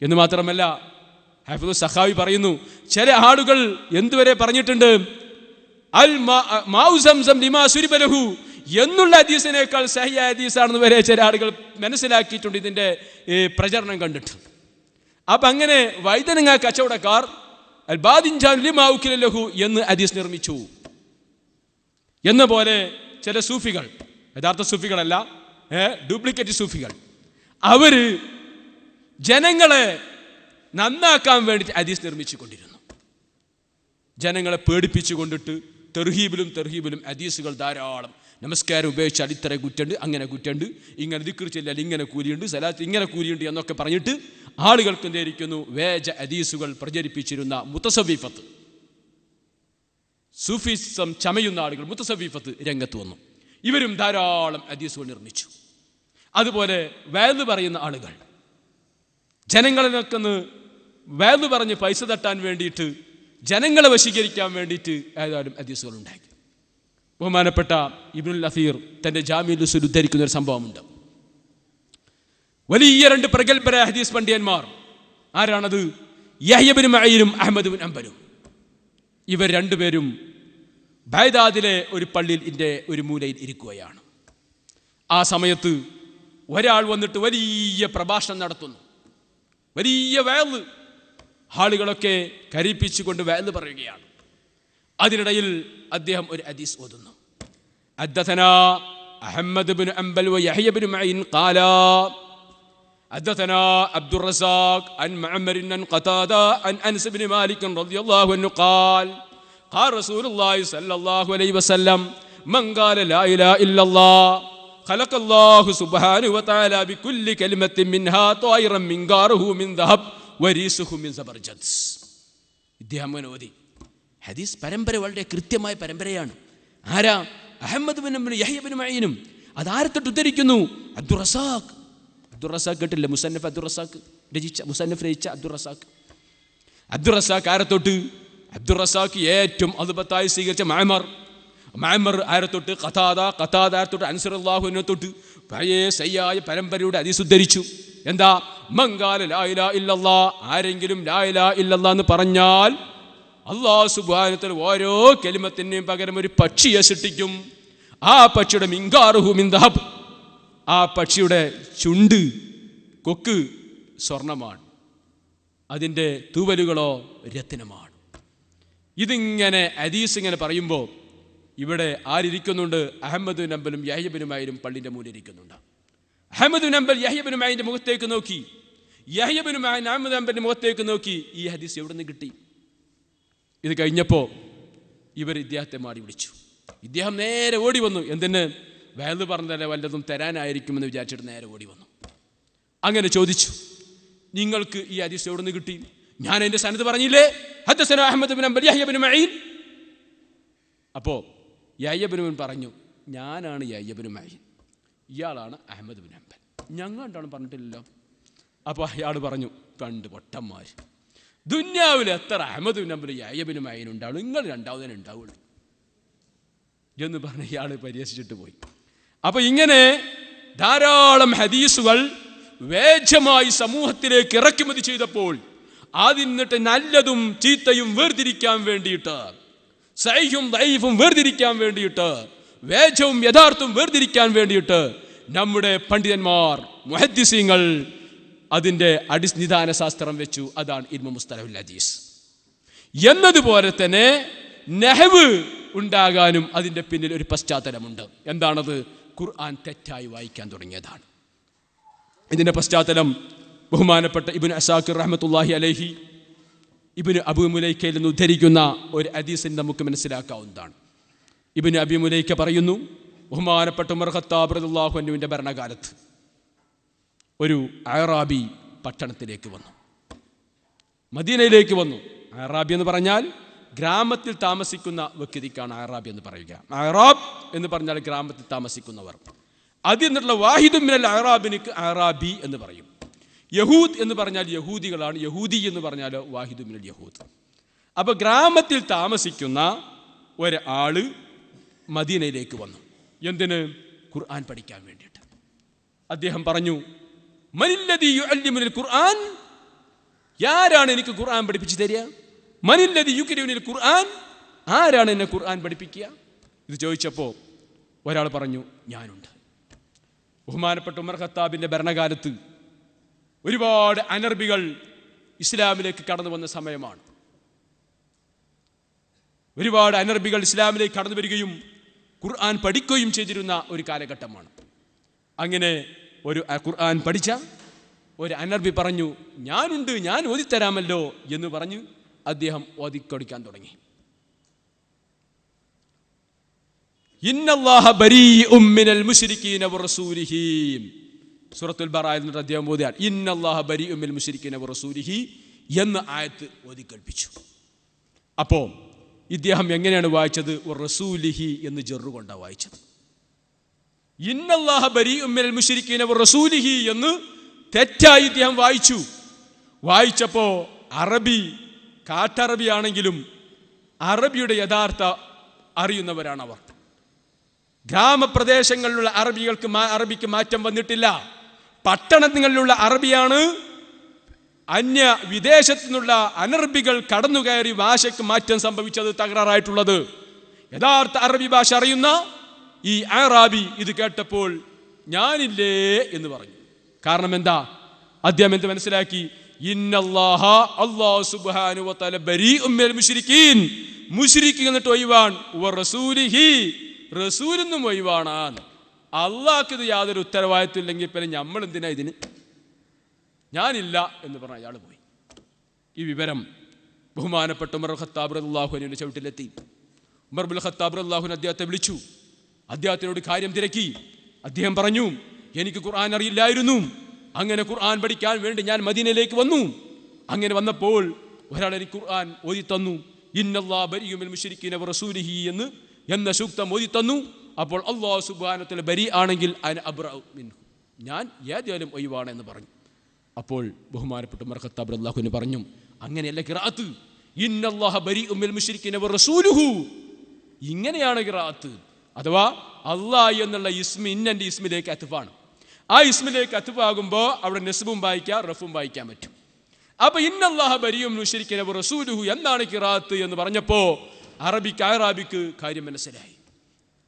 എന്ന് മാത്രമല്ല ഹാഫിദു സഖാവി പറയുന്നു, ചില ആളുകൾ എന്തുവരെ പറഞ്ഞിട്ടുണ്ട്, അൽ മാഉ സംസം ലിമാ സുരിബ ലഹു എന്നുള്ള ഹദീസിനേക്കാൾ സഹിയായ ഹദീസാണെന്ന് വരെ ചില ആളുകൾ മനസ്സിലാക്കിയിട്ടുണ്ട് ഇതിന്റെ പ്രചരണം കണ്ടിട്ട്. അപ്പൊ അങ്ങനെ വൈതനങ്ങ കച്ചവടക്കാർ അൽ ബാദിൻജാൻ ലിമാ ഉകില ലഹു എന്ന് ഹദീസ് നിർമ്മിച്ചു. എന്ന പോലെ ചില സൂഫികൾ, യഥാർത്ഥ സൂഫികളല്ല, ഡ്യൂപ്ലിക്കേറ്റ് സൂഫികൾ, അവര് ജനങ്ങളെ നന്നാക്കാൻ വേണ്ടി ഹദീസ് നിർമ്മിച്ചു കൊണ്ടിരുന്നു. ജനങ്ങളെ പേടിപ്പിച്ചു കൊണ്ടിട്ട് തെർഹീബിലും ഹദീസുകൾ ധാരാളം. നമസ്കാരം ഉപയോഗിച്ചാൽ ഇത്ര കുറ്റുണ്ട്, അങ്ങനെ കുറ്റുണ്ട്, ഇങ്ങനെ ദിക്ർ ചൊല്ലിയാൽ ഇങ്ങനെ കൂലിയുണ്ട്, സലാത്ത് ഇങ്ങനെ കൂലിയുണ്ട് എന്നൊക്കെ പറഞ്ഞിട്ട് ആളുകൾക്ക് എന്തായിരിക്കുന്നു വേജ ഹദീസുകൾ പ്രചരിപ്പിച്ചിരുന്ന മുത്തസവ്വിഫത്ത്, സൂഫിസം ചമയുന്ന ആളുകൾ മുത്തസവ്വിഫത്ത് രംഗത്ത് വന്നു. ഇവരും ധാരാളം ഹദീസുകൾ നിർമ്മിച്ചു. അതുപോലെ വഅദ് പറയുന്ന ആളുകൾ, ജനങ്ങളിലൊക്കെ വഅദ് പറഞ്ഞ് പൈസ തട്ടാൻ വേണ്ടിയിട്ട്, ജനങ്ങളെ വശീകരിക്കാൻ വേണ്ടിയിട്ട് ഏതായാലും ഹദീസുകൾ ഉണ്ടാക്കി. ബഹുമാനപ്പെട്ട ഇബ്നുൽ അസീർ തന്റെ ജാമിഉൽ ഉസൂൽ ഉദ്ധരിക്കുന്ന ഒരു സംഭവമുണ്ട്. വലിയ രണ്ട് പ്രഗത്ഭരായ ഹദീസ് പണ്ഡിതന്മാർ, ആരാണത്? യഹ്യ ഇബ്നു മഈനും അഹ്മദ് ഇബ്നു ഹംബലും. ഇവർ രണ്ടുപേരും ബഗ്ദാദിലെ ഒരു പള്ളിയിൽ ഒരു മൂലയിൽ ഇരിക്കുകയാണ്. ആ സമയത്ത് ഒരാൾ വന്നിട്ട് വലിയ പ്രഭാഷണം നടത്തുന്നു, വലിയ വഅദ്, ആളുകളൊക്കെ കരിപ്പിച്ചുകൊണ്ട് വഅദ് പറയുകയാണ്. അതിനിടയിൽ അദ്ദേഹം ഒരു ഹദീസ് ഓതുന്നു. ഹദ്ദസനാ അഹ്മദ് ഇബ്നു ഹംബൽ വ യഹ്യ ഇബ്നു മഈൻ ഖാലാ ഹദ്ദസനാ അബ്ദുർ റസാഖ് അൻ മഅമർ അൻ ഖതാദ അൻ അനസ് ഇബ്നു മാലിക് റളിയല്ലാഹു അൻഹു ഖാൽ ഖാല റസൂലുള്ളാഹി സ്വല്ലല്ലാഹു അലൈഹി വസല്ലം മൻ ഖാല ലാ ഇലാഹ ഇല്ലല്ലാഹ് ഖലഖല്ലാഹു സുബ്ഹാനഹു വ തആല ബികുല്ലി കലിമത്തിൻ മിൻഹാ ത്വയ്റൻ മിൻ ഗാറുഹു മിൻ ദഹബ് വരീസുഹു മിൻ സബർജദ്. ഇദ്ദേഹം ഓതി. ഹദീസ് പരമ്പര വളരെ കൃത്യമായ പരമ്പരയാണ്. ആരാ? അഹ്മദ് ഇബ്നു ഹംബൽ യഹ്യ ഇബ്നു മഈനും. അതാരെ തൊട്ട് ഉദ്ധരിക്കുന്നു? അബ്ദുർ റസാഖ്. അബ്ദുർ റസാഖ് കേട്ടില്ല? മുസന്നഫ് അബ്ദുർ റസാഖ് രചിച്ച, മുസന്നഫ് രചിച്ച അബ്ദുർ റസാഖ്. അബ്ദുർ റസാഖ് ആരെ തൊട്ട്? അബ്ദുർ റസാഖ് ഏറ്റവും അദ്ഭുതമായി സ്വീകരിച്ച മഅമർ ആരെ തൊട്ട്? ഖതാദ ആരെ തൊട്ട്? അൻസ് റളിയല്ലാഹു അൻഹു തൊട്ട് പഴയ സയ്യായ പരമ്പരയുടെ ഹദീസ് ഉദ്ധരിച്ചു. എന്താ? മൻ ഖാല ലാ ഇലാഹ ഇല്ലല്ലാഹ്, ആരെങ്കിലും ലാ ഇലാഹ ഇല്ലല്ലാഹ് എന്ന് പറഞ്ഞാൽ അല്ലാഹു സുബ്ഹാനഹു വ തആല ഓരോ കലിമത്തിനും പകരം ഒരു പക്ഷിയെ സൃഷ്ടിക്കും. ആ പക്ഷിയുടെ മിൻഗാറുഹു മിൻ ദഹബ്, ആ പക്ഷിയുടെ ചുണ്ട്, കൊക്ക് സ്വർണമാണ്, അതിൻ്റെ തൂവലുകളോ രത്നമാണ്. ഇതിങ്ങനെ ഹദീസ് ഇങ്ങനെ പറയുമ്പോൾ ഇവിടെ ആരിയ്ക്കുന്നുണ്ട്? അഹ്മദ് ഇബ്നു ഹംബലും യഹ്യ ഇബ്നു മഈനും പള്ളിൻ്റെ മുന്നിൽ ഇരിക്കുന്നുണ്ട്. അഹ്മദ് ഇബ്നു ഹംബൽ യഹ്യ ഇബ്നു മഈന്റെ മുഖത്തേക്ക് നോക്കി, യഹ്യ ഇബ്നു മഈൻ അഹ്മദ് ഹംബലിന്റെ മുഖത്തേക്ക് നോക്കി. ഈ ഹദീസ് എവിടെ നിന്ന് കിട്ടി? ഇത് കഴിഞ്ഞപ്പോൾ ഇവർ ഇദ്ദേഹത്തെ മാടി വിളിച്ചു. ഇദ്ദേഹം നേരെ ഓടി വന്നു. എന്തിന്? വഅദ് പറഞ്ഞതല്ലേ, വല്ലതും തരാനായിരിക്കുമെന്ന് വിചാരിച്ചിട്ട് നേരെ ഓടി വന്നു. അങ്ങനെ ചോദിച്ചു, നിങ്ങൾക്ക് ഈ ഹദീസ് എവിടെ നിന്ന് കിട്ടി? ഞാൻ എൻ്റെ സനദ് പറഞ്ഞില്ലേ, ഹദ്ദസനാ അഹ്മദ് ഇബ്നു ഹംബൽ യഹ്യ ഇബ്നു മഈൻ. അപ്പോൾ യഹ്യ ഇബ്നു മഈൻ പറഞ്ഞു, ഞാനാണ് യഹ്യ ഇബ്നു മഈൻ, ഇയാളാണ് അഹ്മദ് ഇബ്നു ഹംബൽ, ഞങ്ങൾ രണ്ടാളും പറഞ്ഞിട്ടില്ലല്ലോ. അപ്പോൾ അയാൾ പറഞ്ഞു, രണ്ട് പൊട്ടന്മാർ, ദുന്യാവിൽ എത്ര അഹ്മദ് ഇബ്നു ഹംബൽ യഹ്യ ഇബ്നു മഈൻ ഉണ്ടാവുള്ളൂ, നിങ്ങൾ രണ്ടാമതേ ഉണ്ടാവുള്ളൂ എന്ന് പറഞ്ഞ് ഇയാൾ പരിഹസിച്ചിട്ട് പോയി. അപ്പോൾ ഇങ്ങനെ ധാരാളം ഹദീസുകൾ വേജമായി സമൂഹത്തിലേക്ക് ഇറക്കുമതി ചെയ്തപ്പോൾ അതിന്നിട്ട് നല്ലതും ചീത്തയും വേർതിരിക്കാൻ വേണ്ടിയിട്ട്, സഹീഹും ദഈഫും വേർതിരിക്കാൻ വേണ്ടിയിട്ട്, വേജവും യഥാർത്ഥവും വേർതിരിക്കാൻ വേണ്ടിയിട്ട് നമ്മുടെ പണ്ഡിതന്മാർ മുഹദ്ദിസീങ്ങൾ അതിൻ്റെ അടിസ്ഥാന ശാസ്ത്രം വെച്ചു. അതാണ് ഇൽമു മുസ്തലഹുൽ ഹദീസ്. എന്നതുപോലെ തന്നെ നഹ്വ് ഉണ്ടാകാനും അതിൻ്റെ പിന്നിൽ ഒരു പശ്ചാത്തലമുണ്ട്. എന്താണത്? ഖുർആൻ തെറ്റായി വായിക്കാൻ തുടങ്ങിയതാണ്. ഇതിൻ്റെ പശ്ചാത്തലം ബഹുമാനപ്പെട്ട ഇബ്നു അസാക്കിർ റഹ്മത്തുള്ളാഹി അലൈഹി ഇബ്നു അബൂ മുലൈക്കയിൽ നിന്ന് ഉദ്ധരിക്കുന്ന ഒരു ഹദീസിൽ നമുക്ക് മനസ്സിലാക്കാവുന്നതാണ്. ഇബ്നു അബീ മുലൈക്ക പറയുന്നു, ബഹുമാനപ്പെട്ട ഉമർ ഖത്താബ് റളിയല്ലാഹു അൻഹുവിൻ്റെ ഭരണകാലത്ത് ഒരു അഅറാബി പട്ടണത്തിലേക്ക് വന്നു, മദീനയിലേക്ക് വന്നു. അഅറാബി എന്ന് പറഞ്ഞാൽ ഗ്രാമത്തിൽ താമസിക്കുന്ന വ്യക്തിക്കാണ് അഅറാബി എന്ന് പറയുക. അഅറാബ് എന്ന് പറഞ്ഞാൽ ഗ്രാമത്തിൽ താമസിക്കുന്നവർ. അതിൽ നിന്നുള്ള വാഹിദും മിനൽ അഅറാബിനിക്ക് അഅറാബി എന്ന് പറയും. യഹൂദ് എന്ന് പറഞ്ഞാൽ യഹൂദികളാണ്, യഹൂദി എന്ന് പറഞ്ഞാൽ വാഹിദു മിനൽ യഹൂദ്. അപ്പോൾ ഗ്രാമത്തിൽ താമസിക്കുന്ന ഒരാൾ മദീനയിലേക്ക് വന്നു. എന്തിന്? ഖുർആൻ പഠിക്കാൻ വേണ്ടിയിട്ട്. അദ്ദേഹം പറഞ്ഞു, മനില്ലദീ യുഅല്ലിമുനിൽ ഖുർആൻ, ആരാണ് എനിക്ക് ഖുർആൻ പഠിപ്പിച്ചു തരിക? മനില്ലദീ യുഖ്രിഉനിൽ ഖുർആൻ, ആരാണ് എന്നെ ഖുർആൻ പഠിപ്പിക്കുക? ഇത് ചോദിച്ചപ്പോൾ ഒരാൾ പറഞ്ഞു, ഞാനുണ്ട്. ബഹുമാനപ്പെട്ട ഉമർ ഖത്താബിന്റെ ഭരണകാലത്ത് ഒരുപാട് അനർബികൾ ഇസ്ലാമിലേക്ക് കടന്നു വന്ന സമയമാണ്. ഒരുപാട് അനർബികൾ ഇസ്ലാമിലേക്ക് കടന്നു വരികയും ഖുർആൻ പഠിക്കുകയും ചെയ്തിരുന്ന ഒരു കാലഘട്ടമാണ്. അങ്ങനെ ഒരു ഖുർആൻ പഠിച്ച ഒരു അനർബി പറഞ്ഞു, ഞാനുണ്ട്, ഞാൻ ഓതിത്തരാമല്ലോ എന്ന് പറഞ്ഞ് അദ്ദേഹം ഓതിക്കൊടുക്കാൻ തുടങ്ങി. ഇന്നല്ലാഹ ബരീഉം മിനൽ മുശ്രിക്കീന വറസൂലിഹി, സൂറത്തുൽ ബറായിൽ നിന്ന് അദ്ദേഹം ഓതിയാണ് ഇന്നല്ലാഹ ബരീഉം മിനൽ മുശ്രിക്കീന വറസൂലിഹി എന്ന ആയത്ത് ഓതിക്കേൽപ്പിച്ചു. അപ്പോൾ ഇദ്ദേഹം എങ്ങനെയാണ് വായിച്ചത്? റസൂലിഹി എന്ന് ജെറു കൊണ്ടാണ് വായിച്ചത്. ഇന്നല്ലാഹ ബരീഉം മിനൽ മുശ്രിക്കീന വറസൂലിഹി എന്ന് തെറ്റായി ഇദ്ദേഹം വായിച്ചു. വായിച്ചപ്പോൾ അറബി കാട്ടറബി ആണെങ്കിലും അറബിയുടെ യഥാർത്ഥ അറിയുന്നവരാണ് അവർ. ഗ്രാമപ്രദേശങ്ങളിലുള്ള അറബിക്ക് മാറ്റം വന്നിട്ടില്ല. പട്ടണങ്ങളിലുള്ള അറബിയാണ് അന്യ വിദേശത്തു നിന്നുള്ള അനർബികൾ കടന്നുകയറി ഭാഷയ്ക്ക് മാറ്റം സംഭവിച്ചത്, തകരാറായിട്ടുള്ളത്. യഥാർത്ഥ അറബി ഭാഷ അറിയുന്ന ഈ അറാബി ഇത് കേട്ടപ്പോൾ ഞാനില്ലേ എന്ന് പറഞ്ഞു. കാരണം എന്താ? അദ്ദേഹം എന്ത് മനസ്സിലാക്കി? ഇന്നല്ലാഹ, അല്ലാഹു സുബ്ഹാനഹു വ തആല ബരീഉം മിനൽ മുശ്രിക്കീൻ, മുശ്രിക്ക് എന്നിട്ട് ഒഴിവാൻ, വ റസൂലിഹി, റസൂലിനും ഒഴിവാണ്. അള്ളാഹ്ക്ക് ഇത് യാതൊരു ഉത്തരവാദിത്വം ഇല്ലെങ്കിൽ പിന്നെ നമ്മൾ എന്തിനാ ഇതിന്? ഞാനില്ല എന്ന് പറഞ്ഞ അയാൾ പോയി. ഈ വിവരം ബഹുമാനപ്പെട്ട ഉമർ ഖത്താബ് റളിയല്ലാഹു അൻഹുവിന്റെ ചവിട്ടിലെത്തി. ഉമർ ബിൻ ഖത്താബ് റളിയല്ലാഹു അൻഹു അദ്ദേഹത്തെ വിളിച്ചു, അദ്ദേഹത്തിനോട് കാര്യം തിരക്കി. അദ്ദേഹം പറഞ്ഞു, എനിക്ക് ഖുർആൻ അറിയില്ലായിരുന്നു. അങ്ങനെ ഖുർആൻ പഠിക്കാൻ വേണ്ടി ഞാൻ മദീനയിലേക്ക് വന്നു. അങ്ങനെ വന്നപ്പോൾ ഒരാൾ എനിക്ക് ഖുർആൻ ഓതി തന്നു. ഇന്നല്ലാഹ ബരീഉം മിനൽ മുശ്രിക്കീന വറസൂലിഹി എന്ന സൂക്തം ഓതി തന്നു. അപ്പോൾ അല്ലാഹു സുബ്ഹാനഹു വ തആല ബരി ആണെങ്കിൽ അന അബ്റഉ മിൻഹു, ഞാൻ ഏതായാലും ഒഴിവാണ് എന്ന് പറഞ്ഞു. അപ്പോൾ ബഹുമാനപ്പെട്ട ഉമർ ഖത്താബ് റളിയല്ലാഹു അൻഹു പറഞ്ഞു, അങ്ങനെയല്ല ഖിറാഅത്ത്. ഇന്നല്ലാഹ ബരീഉം മിനൽ മുശ്രിക്കീന വറസൂലുഹു, ഇങ്ങനെയാണ് ഖിറാഅത്ത്. അഥവാ അല്ലാഹ് എന്നുള്ള ഇസ്മി ഇന്നന്റെ ഇസ്മിലേക്ക് അത്ഫാണ്. ആ ഇസ്മിലേക്ക് അത്ഫാകുമ്പോൾ അവിടെ നസ്ബും വായിക്കാം, റഫും വായിക്കാൻ പറ്റും. അപ്പൊ ഇന്നല്ലാഹ ബരീഉം മിനൽ മുശ്രിക്കീന വറസൂലുഹു എന്നാണ് ഖിറാഅത്ത് എന്ന് പറഞ്ഞപ്പോൾ അറബിക്ക് കാര്യം മനസ്സിലായി.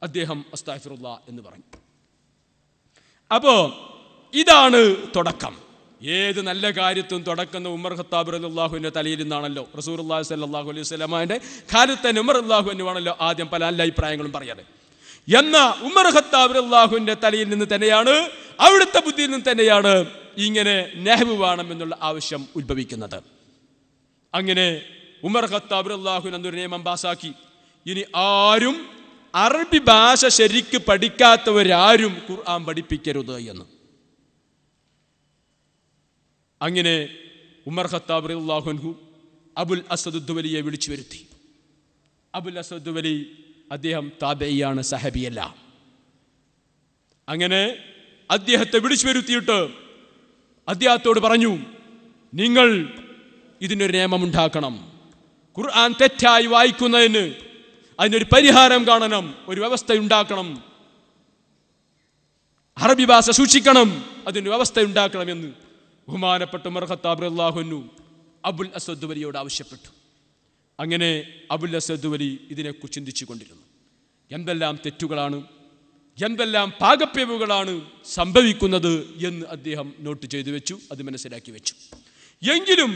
അദ്ദേഹം അസ്തഗ്ഫിറുല്ലാഹ് എന്ന് പറഞ്ഞു. അപ്പോ ഇതാണ് തുടക്കം. ഏത് നല്ല കാര്യത്തും തുടക്കുന്ന ഉമർ ഖത്താബ് റളിയല്ലാഹുവിന്റെ തലയിൽ നിന്നാണല്ലോ. റസൂലുള്ളാഹി സ്വല്ലല്ലാഹു അലൈഹി വസല്ലമയുടെ കാലത്ത് തന്നെ ഉമർ റളിയല്ലാഹു അൻഹു ആണല്ലോ ആദ്യം പല നല്ല അഭിപ്രായങ്ങളും പറയാറ്. എന്നാൽ ഉമർ ഖത്താബ് റളിയല്ലാഹുവിന്റെ തലയിൽ നിന്ന് തന്നെയാണ്, അവിടുത്തെ ബുദ്ധിയിൽ നിന്ന് തന്നെയാണ് ഇങ്ങനെ നഹ്വ് വേണം എന്നുള്ള ആവശ്യം ഉത്ഭവിക്കുന്നത്. അങ്ങനെ ഉമർ ഖത്താബ് റളിയല്ലാഹു അൻഹു ഒരു നിയമം പാസാക്കി, ഇനി ആരും അറബി ഭാഷ ശരിക്ക് പഠിക്കാത്തവരാരും ഖുർആൻ പഠിപ്പിക്കരുത് എന്ന്. അങ്ങനെ ഉമർ ഖത്താബ് റളിയല്ലാഹു അൻഹു അബുൽ അസ്വദ് ദുവലിയെ വിളിച്ചു വരുത്തി. അബുൽ അസ്വദ് ദുവലി അദ്ദേഹം താബിഈയാണ്, സഹബിയല്ല. അങ്ങനെ അദ്ദേഹത്തെ വിളിച്ചു വരുത്തിയിട്ട് അദ്ദേഹത്തോട് പറഞ്ഞു, നിങ്ങൾ ഇതിനൊരു നിയമമുണ്ടാക്കണം. ഖുർആൻ തെറ്റായി വായിക്കുന്നതിന് അതിനൊരു പരിഹാരം കാണണം, ഒരു വ്യവസ്ഥ ഉണ്ടാക്കണം. അറബി ഭാഷ സൂക്ഷിക്കണം, അതിന് വ്യവസ്ഥ ഉണ്ടാക്കണം എന്ന് ബഹുമാനപ്പെട്ട ഉമർ ഖത്താബ് റളിയല്ലാഹു അൻഹു അബുൽ അസ്വദ് ദുവലിയോട് ആവശ്യപ്പെട്ടു. അങ്ങനെ അബുൽ അസ്വദ് ദുവലി ഇതിനെക്കുറിച്ച് ചിന്തിച്ചു കൊണ്ടിരുന്നു. എന്തെല്ലാം തെറ്റുകളാണ്, എന്തെല്ലാം പാകപ്പിഴവുകളാണ് സംഭവിക്കുന്നത് എന്ന് അദ്ദേഹം നോട്ട് ചെയ്തു വെച്ചു, അത് മനസ്സിലാക്കി വെച്ചു. എങ്കിലും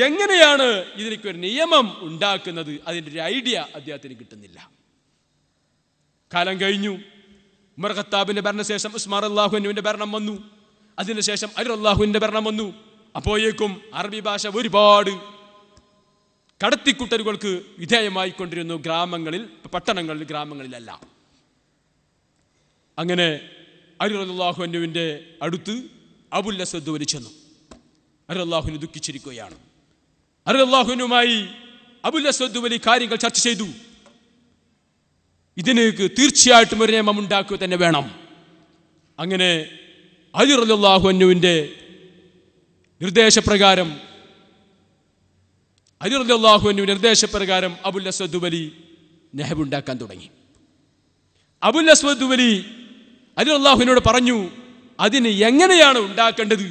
എങ്ങനെയാണ് ഇതിനൊരു നിയമം ഉണ്ടാക്കുന്നത്, അതിൻ്റെ ഒരു ഐഡിയ അദ്ദേഹത്തിന് കിട്ടുന്നില്ല. കാലം കഴിഞ്ഞു. ഉമർ ഖത്താബിന്റെ ഭരണശേഷം ഉസ്മാൻ റളിയല്ലാഹു അൻഹുവിന്റെ ഭരണം വന്നു. അതിനുശേഷം അലി റളിയല്ലാഹുവിന്റെ ഭരണം വന്നു. അപ്പോഴേക്കും അറബി ഭാഷ ഒരുപാട് കടത്തിക്കുട്ടലുകൾക്ക് വിധേയമായിക്കൊണ്ടിരുന്നു, ഗ്രാമങ്ങളിൽ, പട്ടണങ്ങളിൽ, ഗ്രാമങ്ങളിലല്ല. അങ്ങനെ അലി റളിയല്ലാഹു അൻഹുവിന്റെ അടുത്ത് അബുൽ അസ്വദ് ദുവലി ചെന്നു. അലി റളിയല്ലാഹു അൻഹു ദുഃഖിച്ചിരിക്കുകയാണ്. അലി റളിയല്ലാഹു അൻഹുമായി അബുൽ അസ്വദ് ദുവലി കാര്യങ്ങൾ ചർച്ച ചെയ്തു. ഇതിനേക്ക് തീർച്ചയായിട്ടും ഒരു നിയമം ഉണ്ടാക്കുക തന്നെ വേണം. അങ്ങനെ അലി റളിയല്ലാഹു അൻഹുവിന്റെ നിർദ്ദേശപ്രകാരം അബുൽ അസ്വദ് ദുവലി നഹ്വ് ഉണ്ടാക്കാൻ തുടങ്ങി. അബുൽ അസ്വദ് ദുവലി അലി അള്ളാഹുവിനോട് പറഞ്ഞു, അതിന് എങ്ങനെയാണ് ഉണ്ടാക്കേണ്ടത്,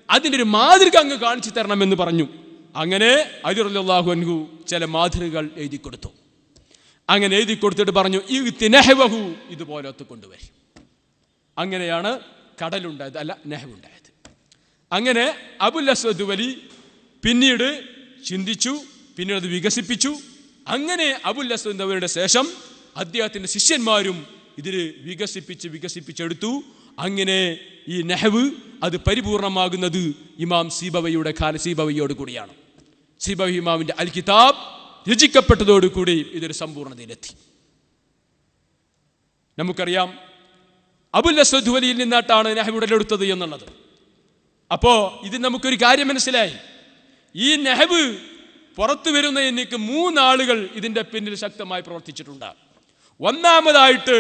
അതിൻ്റെ ഒരു മാതൃക അങ്ങ് കാണിച്ചു തരണമെന്ന് പറഞ്ഞു. അങ്ങനെ അലി റളിയല്ലാഹു അൻഹു ചില മാതൃകകൾ എഴുതി കൊടുത്തു. അങ്ങനെ എഴുതി കൊടുത്തിട്ട് പറഞ്ഞു, ഇഗ്തിനഹ്വഹു, ഇതുപോലത്തെ കൊണ്ടുവരും. അങ്ങനെയാണ് കടലുണ്ടായത്, അല്ല നെഹ്വുണ്ടായത്. അങ്ങനെ അബുൽ അസ്വദ് വലി പിന്നീട് ചിന്തിച്ചു, പിന്നീട് അത് വികസിപ്പിച്ചു. അങ്ങനെ അബുൽ അസ്വദ് അവരുടെ ശേഷം അദ്ദേഹത്തിൻ്റെ ശിഷ്യന്മാരും ഇതിൽ വികസിപ്പിച്ചെടുത്തു. അങ്ങനെ ഈ നെഹ്വ് അത് പരിപൂർണമാകുന്നത് ഇമാം സീബവയോട് കൂടിയാണ്. സീബവി ഇമാമിൻ്റെ അൽ കിതാബ് രചിക്കപ്പെട്ടതോടുകൂടി ഇതൊരു സമ്പൂർണ്ണതയിലെത്തി. നമുക്കറിയാം അബുൽ അസ്വദ് വലിയിൽ നിന്നാട്ടാണ് നെഹ്വ് ഉടലെടുത്തത് എന്നുള്ളത്. അപ്പോൾ ഇത് നമുക്കൊരു കാര്യം മനസ്സിലായി. ഈ നെഹ്വ് പുറത്തു വരുന്നതിനേക്ക് 3 ആളുകൾ ഇതിൻ്റെ പിന്നിൽ ശക്തമായി പ്രവർത്തിച്ചിട്ടുണ്ട്. ഒന്നാമതായിട്ട്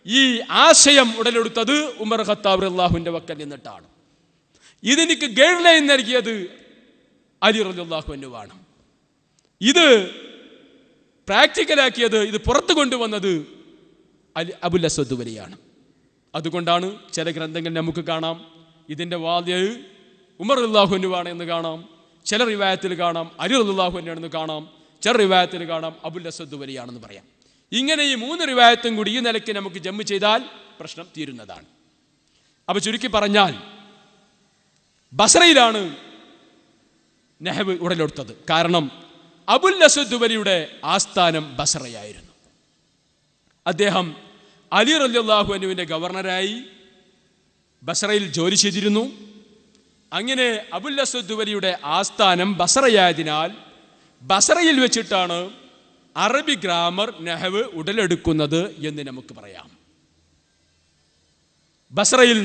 ഈ ആശയം ഉടലെടുത്തത് ഉമർ ഖത്താബ് റളിയല്ലാഹുവിൻ്റെ വക്കൽ നിന്നിട്ടാണ്. ഇതെനിക്ക് ഗൈഡ് ലൈൻ നൽകിയത് അലി റളിയല്ലാഹു അൻഹുവാണ്. ഇത് പ്രാക്ടിക്കലാക്കിയത്, ഇത് പുറത്തു കൊണ്ടുവന്നത് അബുൽ അസ്വദ് വലിയാണ്. അതുകൊണ്ടാണ് ചില ഗ്രന്ഥങ്ങൾ നമുക്ക് കാണാം ഇതിൻ്റെ വാദ്യ ഉമർ റളിയല്ലാഹു അൻഹുവാണ് എന്ന് കാണാം, ചില റിവായത്തിൽ കാണാം അലി റളിയല്ലാഹു അൻഹുവാണെന്ന് കാണാം, ചില റിവായത്തിൽ കാണാം അബുൽ അസ്വദ് വലിയാണെന്ന് പറയാം. ഇങ്ങനെ ഈ 3 റിവായത്തും കൂടി ഈ നിലയ്ക്ക് നമുക്ക് ജമ്മ് ചെയ്താൽ പ്രശ്നം തീരുന്നതാണ്. അപ്പോൾ ചുരുക്കി പറഞ്ഞാൽ ബസ്രയിലാണ് നെഹ്വ് ഉടലെടുത്തത്. കാരണം അബുൽ അസ്വദ് വലിയുടെ ആസ്ഥാനം ബസ്രയായിരുന്നു. അദ്ദേഹം അലി റളിയല്ലാഹു അൻഹുവിൻ്റെ ഗവർണറായി ബസ്രയിൽ ജോലി ചെയ്തിരുന്നു. അങ്ങനെ അബുൽ അസ്വദ് വലിയുടെ ആസ്ഥാനം ബസ്രയായതിനാൽ ബസ്രയിൽ വെച്ചിട്ടാണ് അറബി ഗ്രാമർ നെഹ്വ് ഉടലെടുക്കുന്നത് എന്ന് നമുക്ക് പറയാം. ബസ്രയിൽ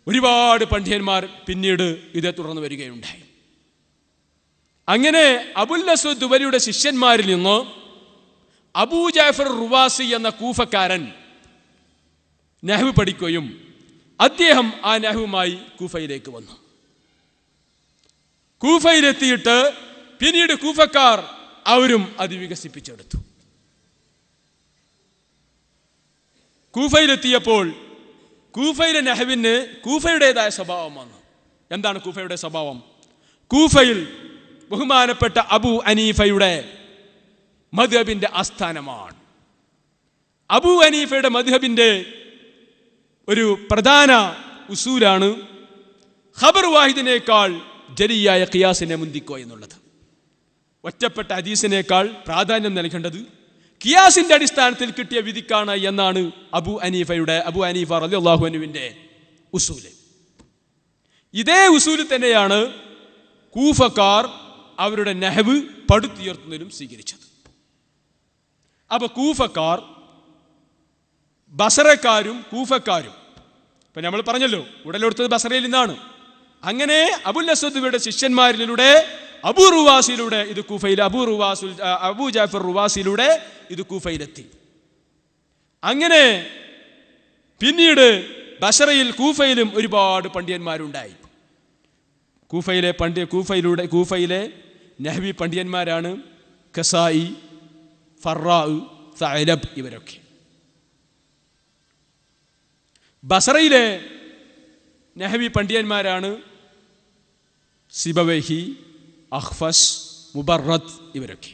ഒരുപാട് പണ്ഡിതന്മാർ പിന്നീട് ഇതേ തുടർന്ന് വരികയുണ്ടായി. അങ്ങനെ അബുൽ അസ്വദ് വലിയുടെ ശിഷ്യന്മാരിൽ നിന്ന് അബൂ ജഅഫർ റുവാസി എന്ന കൂഫക്കാരൻ നെഹ്വ് പഠിക്കുകയും അദ്ദേഹം ആ നെഹ്വുമായി കൂഫയിലേക്ക് വന്നു. കൂഫയിലെത്തിയിട്ട് പിന്നീട് കൂഫക്കാർ അവരും അത് വികസിപ്പിച്ചെടുത്തു. കൂഫയിലെത്തിയപ്പോൾ കൂഫയിലെ നെഹ്വിന് കൂഫയുടേതായ സ്വഭാവം വന്നു. എന്താണ് കൂഫയുടെ സ്വഭാവം? കൂഫയിൽ ബഹുമാനപ്പെട്ട അബൂ ഹനീഫയുടെ മദ്ഹബിന്റെ ആസ്ഥാനമാണ്. അബൂ ഹനീഫയുടെ മദ്ഹബിന്റെ ഒരു പ്രധാന ഉസൂലാണ് ഖബർ വാഹിദിനേക്കാൾ ജലിയായ ഖിയാസിനെ മുന്തിക്കുക എന്നുള്ളത്. ഒറ്റപ്പെട്ട ഹദീസിനേക്കാൾ പ്രാധാന്യം നൽകേണ്ടത് ഖിയാസിന്റെ അടിസ്ഥാനത്തിൽ കിട്ടിയ വിധിക്കാണ് എന്നാണ് അബൂ ഹനീഫ റളിയല്ലാഹു അൻഹുവിന്റെ ഉസൂല്. ഇതേ ഉസൂല് തന്നെയാണ് കൂഫക്കാർ അവരുടെ നെഹ്വ് പടുത്തുയർത്തുന്നതിലും സ്വീകരിച്ചത്. അപ്പൊ കൂഫക്കാർ ബസറക്കാരും കൂഫക്കാരും ഇപ്പൊ നമ്മൾ പറഞ്ഞല്ലോ ഉടലെടുത്തത് ബസറയിൽ നിന്നാണ്. അങ്ങനെ അബുൽ അസ്വദിയുടെ ശിഷ്യന്മാരിലൂടെ അബൂ റുവാസിലൂടെ ഇത് കൂഫയിൽ അബൂ ജഅഫർ റുവാസിലൂടെ ഇത് കൂഫയിലെത്തി. അങ്ങനെ പിന്നീട് ബസറയിൽ കൂഫയിലും ഒരുപാട് പണ്ഡിതന്മാരുണ്ടായി. കൂഫയിലെ നഹ്വി പണ്ഡിതന്മാരാണ് ഖസായി, ഫറാ, സഅലബ് ഇവരൊക്കെ. ബസറയിലെ നഹ്വി പണ്ഡിതന്മാരാണ് സിബവൈഹി, അഖ്ഫസ്, മുബറദ് ഇവരൊക്കെ.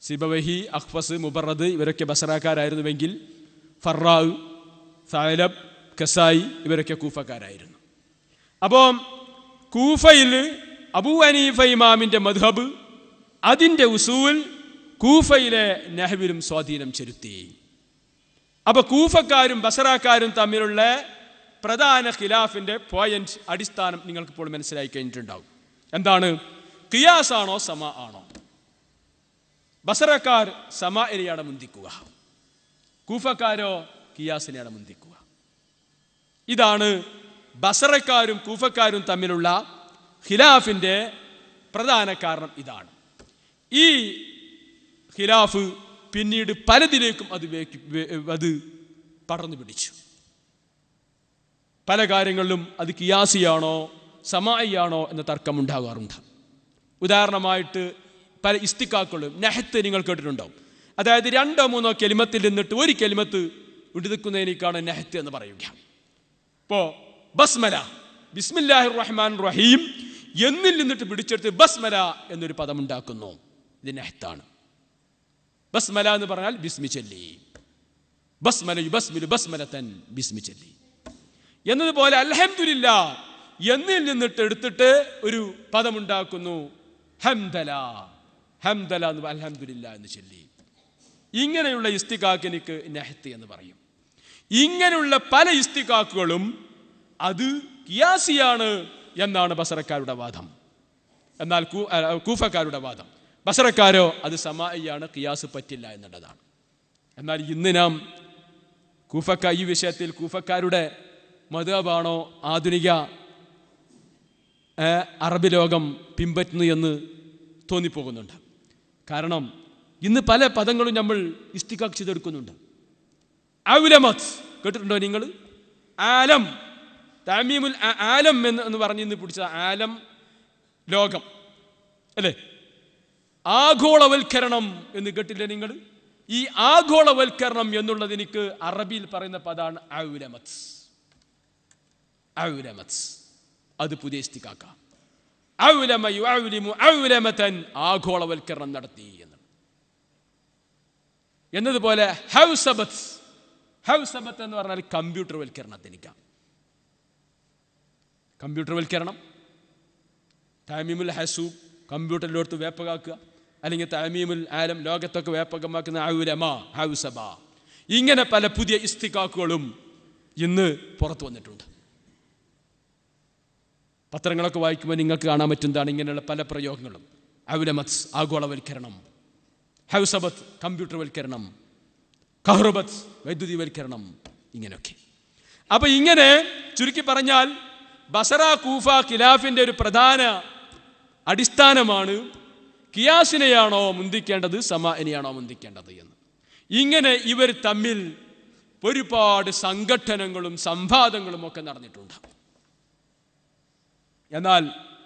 സിബവൈഹി, അഖ്ഫസ്, മുബറദ് ഇവരൊക്കെ ബസറക്കാരായിരുന്നുവെങ്കിൽ ഫറാ, സഅലബ്, ഖസായി ഇവരൊക്കെ കൂഫക്കാരായിരുന്നു. അപ്പോൾ കൂഫയിൽ അബൂ ഹനീഫ ഇമാമിൻ്റെ മദ്ഹബ് അതിൻ്റെ ഉസൂൽ കൂഫയിലെ നഹ്വിലും സ്വാധീനം ചെലുത്തി. അപ്പോൾ കൂഫക്കാരും ബസറക്കാരും തമ്മിലുള്ള പ്രധാന ഖിലാഫിൻ്റെ പോയിന്റ് അടിസ്ഥാനം നിങ്ങൾക്കിപ്പോൾ മനസ്സിലായി കഴിഞ്ഞിട്ടുണ്ടാവും. എന്താണ്? ഖിയാസ് ആണോ സമ ആണോ? ബസറക്കാർ സമാഇനെയാണ് മുന്തിക്കുക, കൂഫക്കാരോ ഖിയാസിനെയാണ് മുന്തിക്കുക. ഇതാണ് ബസറക്കാരും കൂഫക്കാരും തമ്മിലുള്ള ഖിലാഫിൻ്റെ പ്രധാന കാരണം. ഇതാണ്. ഈ ഖിലാഫ് പിന്നീട് പലതിലേക്കും അത് പടർന്നു പിടിച്ചു. പല കാര്യങ്ങളിലും അത് ഖിയാസിയാണോ സമാഇയാണോ എന്ന തർക്കമുണ്ടാകാറുണ്ട്. ഉദാഹരണമായിട്ട് പല ഇസ്തിഖാക്കളും നഹത്ത് നിങ്ങൾ കേട്ടിട്ടുണ്ടാവും. അതായത് 2 or 3 കെലിമത്തിൽ നിന്നിട്ട് ഒരു കെലിമത്ത് നിൽക്കുന്നതിനേക്കാണ് നെഹത്ത് എന്ന് പറയുക. ഇപ്പോൾ ബസ്മല, ബിസ്മില്ലാഹിർ റഹ്മാൻ റഹീം എന്നിൽ നിന്നിട്ട് പിടിച്ചെടുത്ത് ബസ്മല എന്നൊരു പദമുണ്ടാക്കുന്നു. ഇത് നെഹത്താണ്. ബസ്മല എന്ന് പറഞ്ഞാൽ ബിസ്മി ചൊല്ലി, ബസ്മല യുബസ്മിലു ബസ്മലതൻ, ബിസ്മി ചൊല്ലി എന്നതുപോലെ അൽഹംദുലില്ലാ എന്നിൽ നിന്നിട്ട് എടുത്തിട്ട് ഒരു പദമുണ്ടാക്കുന്നു, ഹംദല, ഹംദല എന്ന് അൽഹംദുലില്ലാ എന്ന് ചൊല്ലി. ഇങ്ങനെയുള്ള ഇസ്തിഖാഖിനിക്ക് നെഹത്ത് എന്ന് പറയും. ഇങ്ങനെയുള്ള പല ഇസ്തിഖാഖുകളും അത് ഖിയാസിയാണ് എന്നാണ് ബസറക്കാരുടെ വാദം. എന്നാൽ കൂഫക്കാരുടെ വാദം, ബസറക്കാരോ അത് സമാഇയാണ്, ഖിയാസ് പറ്റില്ല എന്നുള്ളതാണ്. എന്നാൽ ഇന്ന് നാം ഈ വിഷയത്തിൽ കൂഫക്കാരുടെ മദ്ഹബാണോ ആധുനിക അറബ് ലോകം പിൻപറ്റുന്നു എന്ന് തോന്നിപ്പോകുന്നുണ്ട്. കാരണം ഇന്ന് പല പദങ്ങളും നമ്മൾ ഇസ്തിഖാഖ് ചെയ്തെടുക്കുന്നുണ്ട്. ഔലമത്ത് കേട്ടിട്ടുണ്ടോ നിങ്ങൾ? ആലം, തമീമുൽ ആലം എന്ന് പറഞ്ഞ് ഇന്ന് പിടിച്ച ആലം ലോകം അല്ലേ? ആഗോളവൽക്കരണം എന്ന് കേട്ടില്ലേ നിങ്ങൾ? ഈ ആഗോളവൽക്കരണം എന്നുള്ളത് എനിക്ക് അറബിയിൽ പറയുന്ന പദമാണ് ഔലമത്ത്. ഔലമത്ത് അത് പുതിയ ഇസ്തിഖാഖ. ഔലമ യുഅലിമു ഔലമതൻ, ആഗോളവൽക്കരണം നടത്തി എന്നതുപോലെ ഹൗസബത്ത്, ഹൗസബത്ത് എന്ന് പറഞ്ഞാൽ കമ്പ്യൂട്ടർ വൽക്കരണത്തിനിക്കാം. കമ്പ്യൂട്ടർ വൽക്കരണം, തമീമുൽ ഹസൂബ് കമ്പ്യൂട്ടറിലോട്ട് വ്യാപകമാക്കുക, അല്ലെങ്കിൽ തമീമുൽ ആലം ലോകത്തൊക്കെ വ്യാപകമാക്കുന്ന ഔലമ, ഹൗസബ. ഇങ്ങനെ പല പുതിയ ഇസ്തിഖാഖുകളും ഇന്ന് പുറത്തു വന്നിട്ടുണ്ട്. പത്രങ്ങളൊക്കെ വായിക്കുമ്പോൾ നിങ്ങൾക്ക് കാണാൻ പറ്റുന്നതാണ് ഇങ്ങനെയുള്ള പല പ്രയോഗങ്ങളും. ഔലമത്ത് ആഗോളവൽക്കരണം, ഹൗസബത്ത് കമ്പ്യൂട്ടർ വൽക്കരണം, കഹ്റബത്ത് വൈദ്യുതിവൽക്കരണം, ഇങ്ങനെയൊക്കെ. അപ്പൊ ഇങ്ങനെ ചുരുക്കി പറഞ്ഞാൽ ബസറ കൂഫ ഖിലാഫിന്റെ ഒരു പ്രധാന അടിസ്ഥാനമാണ് ഖിയാസിനെയാണോ മുന്തിക്കേണ്ടത്, സമാഇനെയാണോ മുന്തിക്കേണ്ടത് എന്ന്. ഇങ്ങനെ ഇവർ തമ്മിൽ ഒരുപാട് സംഘട്ടനങ്ങളും സംവാദങ്ങളും ഒക്കെ നടന്നിട്ടുണ്ട്. എന്നാൽ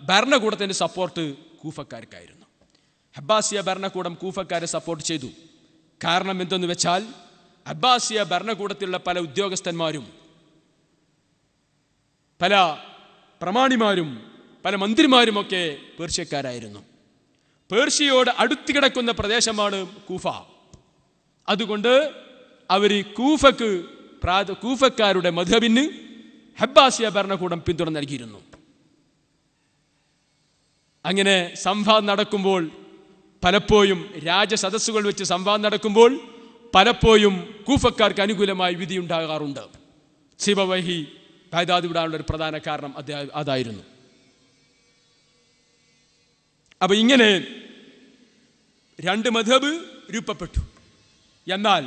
ഭരണകൂടത്തിന്റെ സപ്പോർട്ട് കൂഫക്കാർക്കായിരുന്നു. അബ്ബാസിയ ഭരണകൂടം കൂഫക്കാരെ സപ്പോർട്ട് ചെയ്തു. കാരണം എന്തെന്ന് വെച്ചാൽ അബ്ബാസിയ ഭരണകൂടത്തിലുള്ള പല ഉദ്യോഗസ്ഥന്മാരും, പല പ്രമാണിമാരും, പല മന്ത്രിമാരുമൊക്കെ പേർഷ്യക്കാരായിരുന്നു. പേർഷ്യയോട് അടുത്ത് കിടക്കുന്ന പ്രദേശമാണ് കൂഫ. അതുകൊണ്ട് അവർ കൂഫക്കാരുടെ മദ്ഹബിന് അബ്ബാസിയ ഭരണകൂടം പിന്തുണ നൽകിയിരുന്നു. അങ്ങനെ സംവാദം നടക്കുമ്പോൾ പലപ്പോഴും രാജസദസ്സുകൾ വെച്ച് സംവാദം നടക്കുമ്പോൾ പലപ്പോഴും കൂഫക്കാർക്ക് അനുകൂലമായി വിധി ഉണ്ടാകാറുണ്ട്. സിബവൈഹി ബഗ്ദാദ് വിടാനുള്ള ഒരു പ്രധാന കാരണം അതായിരുന്നു. അപ്പൊ ഇങ്ങനെ രണ്ട് മദ്ഹബ് രൂപപ്പെട്ടു. എന്നാൽ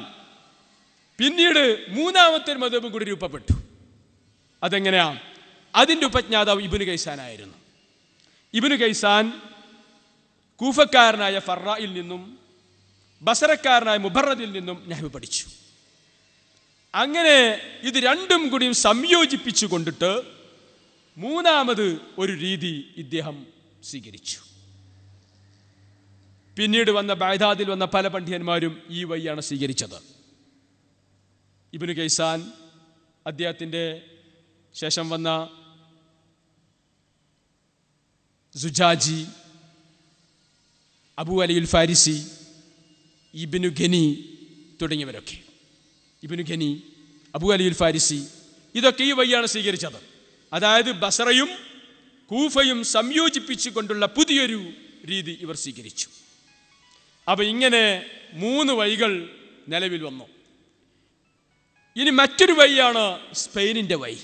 പിന്നീട് മൂന്നാമത്തെ മദ്ഹബ് കൂടി രൂപപ്പെട്ടു. അതെങ്ങനെയാ? അതിൻ്റെ ഉപജ്ഞാതാവ് ഇബ്നു കൈസാൻ ആയിരുന്നു. ഇബ്നു കൈസാൻ കൂഫക്കാരനായ ഫറായിൽ നിന്നും ബസറക്കാരനായ മുബറദിൽ നിന്നും നഹ്വ് പഠിച്ചു. അങ്ങനെ ഇത് രണ്ടും കൂടിയും സംയോജിപ്പിച്ചു കൊണ്ടിട്ട് മൂന്നാമത് ഒരു രീതി ഇദ്ദേഹം സ്വീകരിച്ചു. പിന്നീട് വന്ന ബഗ്ദാദിൽ വന്ന പല പണ്ഡിതന്മാരും ഈ വഴിയാണ് സ്വീകരിച്ചത്. ഇബ്നു കൈസാൻ, അദ്ദേഹത്തിൻ്റെ ശേഷം വന്ന സുജാജി, അബൂ അലിയുൽ ഫാരിസി, ഇബ്നു ഗനി തുടങ്ങിയവരൊക്കെ, ഇബ്നു ഗനി, അബൂ അലിയുൽ ഫാരിസി, ഇതൊക്കെ ഈ വഴിയാണ് സ്വീകരിച്ചത്. അതായത് ബസറയും കൂഫയും സംയോജിപ്പിച്ചുകൊണ്ടുള്ള പുതിയൊരു രീതി ഇവർ സ്വീകരിച്ചു. അപ്പൊ ഇങ്ങനെ മൂന്ന് വഴികൾ നിലവിൽ വന്നു. ഇനി മറ്റൊരു വഴിയാണ് സ്പെയിനിൻ്റെ വഴി.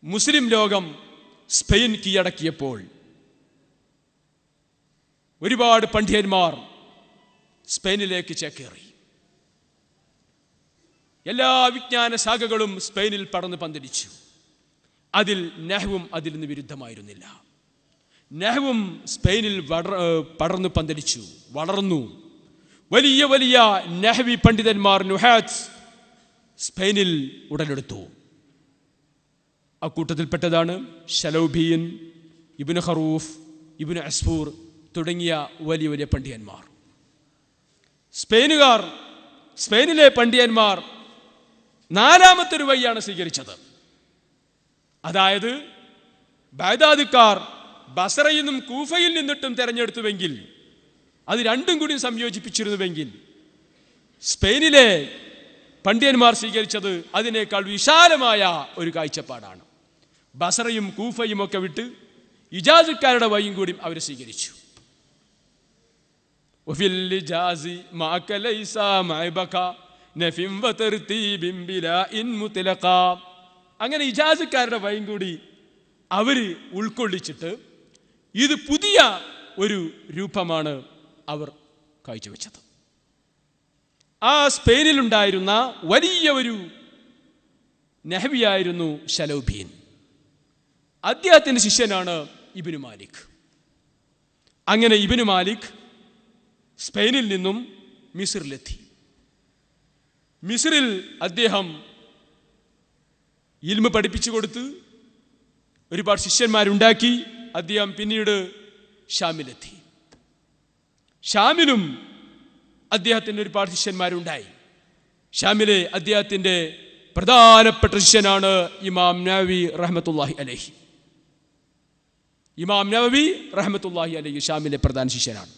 മുസ്ലിം ലോകം സ്പെയിൻ കീഴടക്കിയപ്പോൾ ഒരുപാട് പണ്ഡിതന്മാർ സ്പെയിനിലേക്ക് ചേക്കേറി. എല്ലാ വിജ്ഞാന ശാഖകളും സ്പെയിനിൽ പടർന്ന് പന്തലിച്ചു. അതിൽ നഹ്വും അതിൽ നിന്ന് വിരുദ്ധമായിരുന്നില്ല. നഹ്വും സ്പെയിനിൽ പടർന്ന് പന്തലിച്ചു, വളർന്നു. വലിയ വലിയ നഹ്വി പണ്ഡിതന്മാർ, നുഹാത്ത്, സ്പെയിനിൽ ഉടലെടുത്തു. അക്കൂട്ടത്തിൽപ്പെട്ടതാണ് ശലൗബീൻ, ഇബ്നു ഖറൂഫ്, ഇബ്നു അസ്ഫൂർ തുടങ്ങിയ വലിയ വലിയ പണ്ഡിതന്മാർ. സ്പെയിനുകാർ സ്പെയിനിലെ പണ്ഡിതന്മാർ നാലാമത്തെ ഒരു വഴിയാണ് സ്വീകരിച്ചത്. അതായത് ബഗ്ദാദിക്കാർ ബസറയിൽ നിന്നും കൂഫയിൽ നിന്നിട്ടും തെരഞ്ഞെടുത്തുവെങ്കിൽ, അത് രണ്ടും കൂടി സംയോജിപ്പിച്ചിരുന്നുവെങ്കിൽ, സ്പെയിനിലെ പണ്ഡിതന്മാർ സ്വീകരിച്ചത് അതിനേക്കാൾ വിശാലമായ ഒരു കാഴ്ചപ്പാടാണ്. ബസറയും കൂഫയും ഒക്കെ വിട്ട് ഇജാസുകാരുടെ വഴിയും കൂടി അവർ സ്വീകരിച്ചു. അങ്ങനെ ഇജാസുകാരുടെ വഴിയും കൂടി അവര് ഉൾക്കൊള്ളിച്ചിട്ട് ഇത് പുതിയ ഒരു രൂപമാണ് അവർ കാഴ്ചവെച്ചത്. ആ സ്പെയിനിലുണ്ടായിരുന്ന വലിയ ഒരു നഹ്വിയായിരുന്നു ശലൗബീൻ. അദ്ദേഹത്തിൻ്റെ ശിഷ്യനാണ് ഇബ്നു മാലിക്. അങ്ങനെ ഇബ്നു മാലിക് സ്പെയിനിൽ നിന്നും മിസ്റിലെത്തി. മിസ്റിൽ അദ്ദേഹം ഇൽമ് പഠിപ്പിച്ചു കൊടുത്ത് ഒരുപാട് ശിഷ്യന്മാരുണ്ടാക്കി. അദ്ദേഹം പിന്നീട് ഷാമിലെത്തി. ഷാമിലും അദ്ദേഹത്തിന് ഒരുപാട് ശിഷ്യന്മാരുണ്ടായി. ഷാമിലെ അദ്ദേഹത്തിൻ്റെ പ്രധാനപ്പെട്ട ശിഷ്യനാണ് ഇമാം നവവി റഹ്മത്തുള്ളാഹി അലൈഹി. ഇമാം നവവി റഹ്മത്തുള്ളാഹി അലൈഹി ഷാമിലെ പ്രധാന ശിഷ്യനാണ്.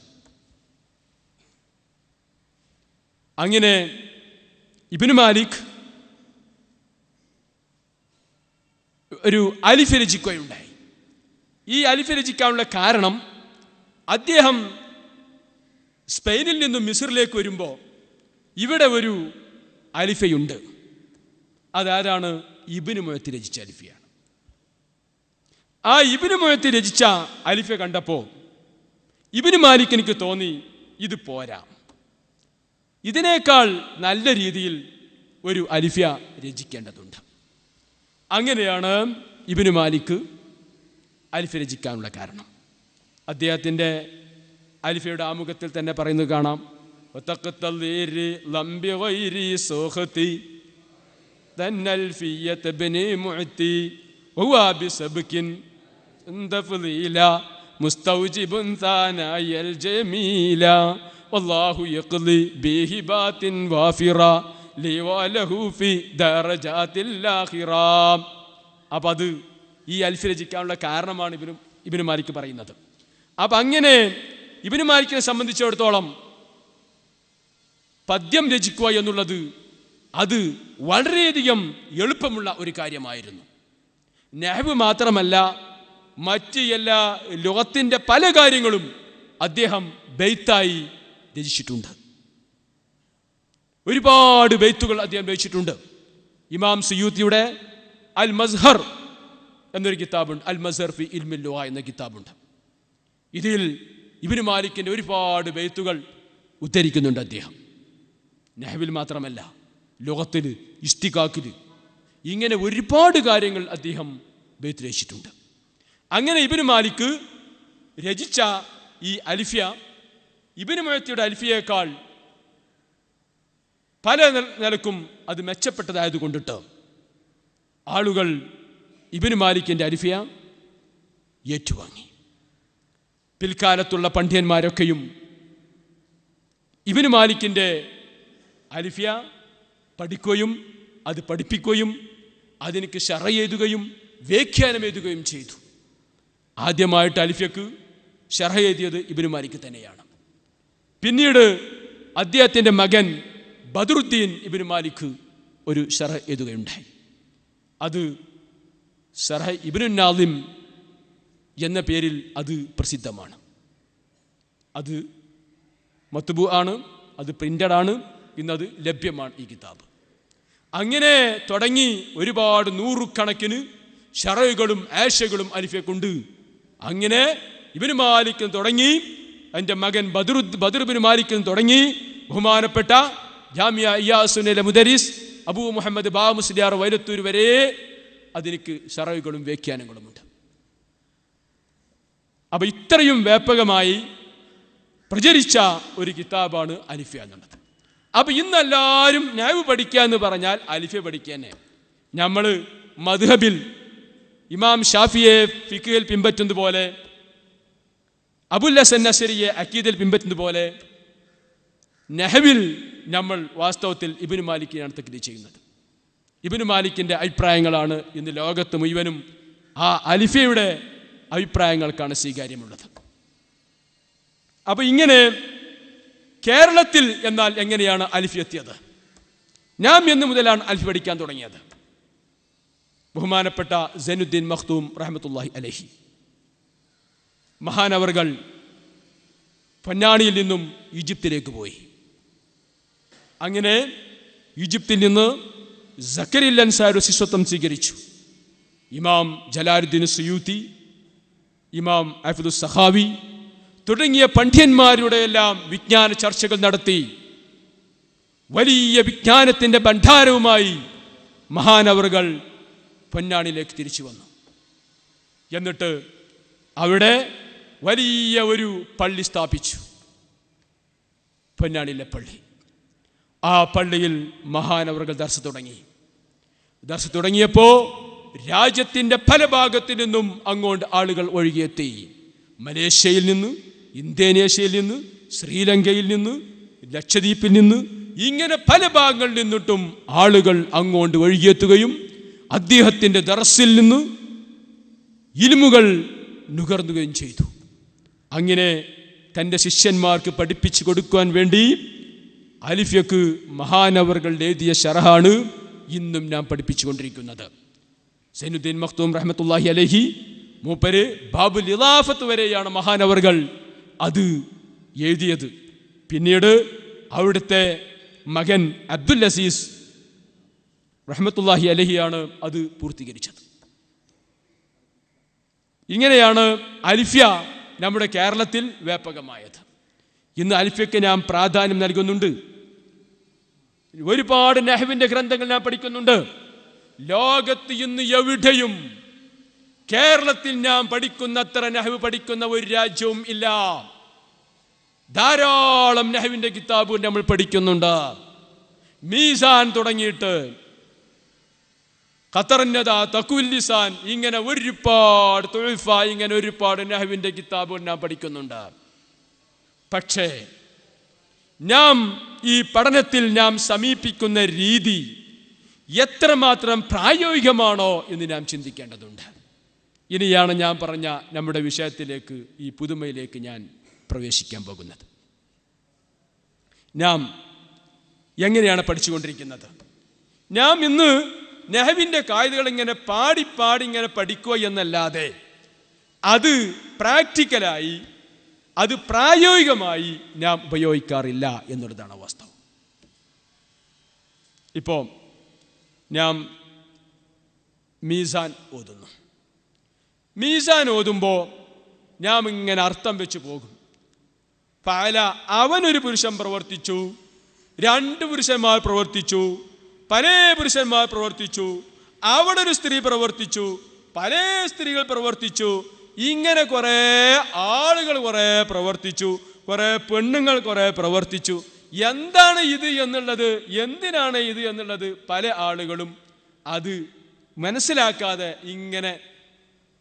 അങ്ങനെ ഇബ്നു മാലിക് ഒരു അലിഫ് രചിക്കുകയുണ്ടായി. ഈ അലിഫ് രചിക്കാനുള്ള കാരണം, അദ്ദേഹം സ്പെയിനിൽ നിന്നും മിസ്റിലേക്ക് വരുമ്പോൾ ഇവിടെ ഒരു അലിഫയുണ്ട്. അതാരാണ്? ഇബ്നു മുഅത്തി രചിച്ച അലിഫയാണ്. ആ ഇബ്നു മുഅത്തി രചിച്ച അലിഫ കണ്ടപ്പോൾ ഇബ്നു മാലിക് എനിക്ക് തോന്നി, ഇത് പോരാ, ഇതിനേക്കാൾ നല്ല രീതിയിൽ ഒരു അലിഫ രചിക്കേണ്ടതുണ്ട്. അങ്ങനെയാണ് ഇബ്നു മാലിക് അലിഫ രചിക്കാനുള്ള കാരണം. അദ്ദേഹത്തിൻ്റെ അലിഫയുടെ ആമുഖത്തിൽ തന്നെ പറയുന്നത് കാണാം, അപ്പൊ അത് ഈ അൽഫ് രചിക്കാനുള്ള കാരണമാണ് ഇബ്നു മാലിക് പറയുന്നത്. അപ്പൊ അങ്ങനെ ഇബ്നു മാലിക്കിനെ സംബന്ധിച്ചിടത്തോളം പദ്യം രചിക്കുക എന്നുള്ളത് അത് വളരെയധികം എളുപ്പമുള്ള ഒരു കാര്യമായിരുന്നു. നഹ്വ് മാത്രമല്ല, മറ്റ് എല്ലാ ലുഗത്തിന്റെ പല കാര്യങ്ങളും അദ്ദേഹം ബൈത്തായി രചിച്ചിട്ടുണ്ട്. ഒരുപാട് ബൈത്തുകൾ അദ്ദേഹം രചിച്ചിട്ടുണ്ട്. ഇമാം സുയൂത്തിയുടെ അൽ മസ്ഹർ എന്നൊരു കിതാബുണ്ട്, അൽ മസ്ഹർ ഫി ഇൽമിൽ ലുഗ എന്ന കിതാബുണ്ട്. ഇതിൽ ഇബ്നു മാലിക്കിന്റെ ഒരുപാട് ബൈത്തുകൾ ഉദ്ധരിക്കുന്നുണ്ട് അദ്ദേഹം. നഹ്വിൽ മാത്രമല്ല, ലുഗത്തിൽ, ഇസ്തിഖാഖിൽ, ഇങ്ങനെ ഒരുപാട് കാര്യങ്ങൾ അദ്ദേഹം ബൈത്ത് രചിച്ചിട്ടുണ്ട്. അങ്ങനെ ഇബ്നു മാലിക് രചിച്ച ഈ അൽഫിയ ഇബ്നു മുഅത്തിയുടെ അൽഫിയേക്കാൾ പല നിലക്കും അത് മെച്ചപ്പെട്ടതായതുകൊണ്ടിട്ട് ആളുകൾ ഇബ്നു മാലിക്കിൻ്റെ അൽഫിയ ഏറ്റുവാങ്ങി. പിൽക്കാലത്തുള്ള പണ്ഡിതന്മാരൊക്കെയും ഇബ്നു മാലിക്കിൻ്റെ അൽഫിയ പഠിക്കുകയും അത് പഠിപ്പിക്കുകയും അതിനക്ക് ശറഹ് എഴുതുകയും വ്യാഖ്യാനം എഴുതുകയും ചെയ്തു. ആദ്യമായിട്ട് അൽഫിയക്ക് ശറഹ് എഴുതിയത് ഇബ്നു മാലിക് തന്നെയാണ്. പിന്നീട് അദ്ദേഹത്തിൻ്റെ മകൻ ബദറുദ്ദീൻ ഇബ്നു മാലിക് ഒരു ശറഹ് എഴുതുകയുണ്ടായി. അത് ശറഹ് ഇബ്നു നാദിം എന്ന പേരിൽ അത് പ്രസിദ്ധമാണ്. അത് മത്ബൂ ആണ്, അത് പ്രിന്റഡ് ആണ്, ഇന്നത് ലഭ്യമാണ് ഈ കിതാബ്. അങ്ങനെ തുടങ്ങി ഒരുപാട് നൂറുകണക്കിന് ശറഹുകളും ആശകളും അലിഫയൊക്കെയുണ്ട്. അങ്ങനെ ഇബ്നു മാലിക് തുടങ്ങി, എൻ്റെ മകൻ ബദർ ഇബ്നു മാലിക് തുടങ്ങി, ബഹുമാനപ്പെട്ട ജാമിയ ഇയാസുനിലെ മുദരിസ് അബൂ മുഹമ്മദ് ബാ മുസ്ലിയാർ വൈലത്തൂർ വരെ അതിനക്ക് ശറഹുകളും വ്യാഖ്യാനങ്ങളുമുണ്ട്. അപ്പൊ ഇത്രയും വ്യാപകമായി പ്രചരിച്ച ഒരു കിതാബാണ് അലിഫ എന്നുള്ളത്. അപ്പൊ ഇന്നെല്ലാവരും നഹ്വ് പഠിക്കുക എന്ന് പറഞ്ഞാൽ അലിഫ പഠിക്കുക തന്നെ. നമ്മൾ മദ്ഹബിൽ ഇമാം ഷാഫിയെ ഫിഖ്ഹിൽ പിൻപറ്റുന്നത് പോലെ, അബുൽ ഹസൻ നസരിയെ അഖീദയിൽ പിൻപറ്റുന്നത് പോലെ നഹ്വിൽ നമ്മൾ വാസ്തവത്തിൽ ഇബ്നു മാലിക്കിനെയാണ് തഖ്ലീദ് ചെയ്യുന്നത്. ഇബ്നു മാലിക്കിൻ്റെ അഭിപ്രായങ്ങളാണ് ഇന്ന് ലോകത്ത് മുഴുവനും ആ അൽഫിയയുടെ അഭിപ്രായങ്ങൾക്കാണ് സ്വീകാര്യമുള്ളത്. അപ്പോൾ ഇങ്ങനെ കേരളത്തിൽ എന്നാൽ എങ്ങനെയാണ് അൽഫി എത്തിയത്? ഞാൻ എന്ന് മുതലാണ് അൽഫി പഠിക്കാൻ തുടങ്ങിയത്. ബഹുമാനപ്പെട്ട സൈനുദ്ദീൻ മഖ്ദൂം റഹ്മത്തുള്ളാഹി അലൈഹി മഹാനവർകൾ പൊന്നാണിയിൽ നിന്നും ഈജിപ്തിലേക്ക് പോയി. അങ്ങനെ ഈജിപ്തിൽ നിന്ന് സക്കരിൽ അൻസാരി ശിഷ്യത്വം സ്വീകരിച്ചു. ഇമാം ജലാലുദ്ദീൻ സുയൂത്തി, ഇമാം ഹഫീദുസ് സഖാവി തുടങ്ങിയ പണ്ഡിതന്മാരുടെ എല്ലാം വിജ്ഞാന ചർച്ചകൾ നടത്തി വലിയ വിജ്ഞാനത്തിൻ്റെ ഭണ്ഡാരവുമായി മഹാനവറുകൾ പൊന്നാണിയിലേക്ക് തിരിച്ചു വന്നു. എന്നിട്ട് അവിടെ വലിയ ഒരു പള്ളി സ്ഥാപിച്ചു, പൊന്നാണിയിലെ പള്ളി. ആ പള്ളിയിൽ മഹാനവറുകൾ ദർസ് തുടങ്ങി. ദർസ് തുടങ്ങിയപ്പോൾ രാജ്യത്തിൻ്റെ പല ഭാഗത്തു നിന്നും അങ്ങോട്ട് ആളുകൾ ഒഴുകിയെത്തി. മലേഷ്യയിൽ നിന്ന്, ഇന്തോനേഷ്യയിൽ നിന്ന്, ശ്രീലങ്കയിൽ നിന്ന്, ലക്ഷദ്വീപിൽ നിന്ന്, ഇങ്ങനെ പല ഭാഗങ്ങളിൽ നിന്നിട്ടും ആളുകൾ അങ്ങോട്ട് ഒഴുകിയെത്തുകയും അദ്ദേഹത്തിൻ്റെ ദർസിൽ നിന്ന് ഇൽമുകൾ നുകർന്നുകയും ചെയ്തു. അങ്ങനെ തൻ്റെ ശിഷ്യന്മാർക്ക് പഠിപ്പിച്ചു കൊടുക്കുവാൻ വേണ്ടി അൽഫിയക്ക് മഹാനവറുകൾ എഴുതിയ ശറഹാണ് ഇന്നും ഞാൻ പഠിപ്പിച്ചു കൊണ്ടിരിക്കുന്നത്. സൈനുദ്ദീൻ മഖ്ദൂം റഹ്മത്തുള്ളാഹി അലൈഹി മൂപ്പര് ബാബുൽ ഇളാഫത്ത് വരെയാണ് മഹാനവറുകൾ അത് എഴുതിയത്. പിന്നീട് അവിടുത്തെ മകൻ അബ്ദുൽ അസീസ് റഹ്മത്തുള്ളാഹി അലൈഹിയാണ് അത് പൂർത്തീകരിച്ചത്. ഇങ്ങനെയാണ് അൽഫിയ നമ്മുടെ കേരളത്തിൽ വ്യാപകമായത്. ഇന്ന് അൽഫിയക്ക് ഞാൻ പ്രാധാന്യം നൽകുന്നുണ്ട്. ഒരുപാട് നഹ്വിന്റെ ഗ്രന്ഥങ്ങൾ ഞാൻ പഠിക്കുന്നുണ്ട്. ലോകത്ത് ഇന്ന് എവിടെയും കേരളത്തിൽ ഞാൻ പഠിക്കുന്നത്ര നഹ്വ് പഠിക്കുന്ന ഒരു രാജ്യവും ഇല്ല. ധാരാളം നഹ്വിന്റെ കിതാബ് നമ്മൾ പഠിക്കുന്നുണ്ട്. മീസാൻ തുടങ്ങിയിട്ട് ഖത്തറിന്നത, തഖ്വീൽ ലിസാൻ, ഇങ്ങനെ ഒരുപാട് തുഅഫ, ഇങ്ങനെ ഒരുപാട് നഹ്വിന്റെ കിതാബുകൾ ഞാൻ പഠിക്കുന്നുണ്ട്. പക്ഷേ നാം ഈ പഠനത്തിൽ നാം സമീപിക്കുന്ന രീതി എത്രമാത്രം പ്രായോഗികമാണോ എന്ന് നാം ചിന്തിക്കേണ്ടതുണ്ട്. ഇനിയാണ് ഞാൻ പറഞ്ഞ നമ്മുടെ വിഷയത്തിലേക്ക്, ഈ പുതുമയിലേക്ക് ഞാൻ പ്രവേശിക്കാൻ പോകുന്നത്. നാം എങ്ങനെയാണ് പഠിച്ചുകൊണ്ടിരിക്കുന്നത്? നാം ഇന്ന് നഹ്വിന്റെ കായികകൾ ഇങ്ങനെ പാടി ഇങ്ങനെ പഠിക്കുക എന്നല്ലാതെ അത് പ്രാക്ടിക്കലായി, അത് പ്രായോഗികമായി നാം ഉപയോഗിക്കാറില്ല എന്നുള്ളതാണ് വാസ്തവം. ഇപ്പോൾ നാം മീസാൻ ഓതുന്നു. മീസാൻ ഓതുമ്പോൾ നാം ഇങ്ങനെ അർത്ഥം വെച്ച് പോകും. ഫഅല, അവനൊരു പുരുഷൻ പ്രവർത്തിച്ചു, രണ്ട് പുരുഷന്മാർ പ്രവർത്തിച്ചു, പല പുരുഷന്മാർ പ്രവർത്തിച്ചു, അവിടെ ഒരു സ്ത്രീ പ്രവർത്തിച്ചു, പല സ്ത്രീകൾ പ്രവർത്തിച്ചു, ഇങ്ങനെ കുറേ ആളുകൾ കുറേ പ്രവർത്തിച്ചു, കുറേ പെണ്ണുങ്ങൾ കുറേ പ്രവർത്തിച്ചു. എന്താണ് ഇത് എന്നുള്ളത്, എന്തിനാണ് ഇത് എന്നുള്ളത് പല ആളുകളും അത് മനസ്സിലാക്കാതെ ഇങ്ങനെ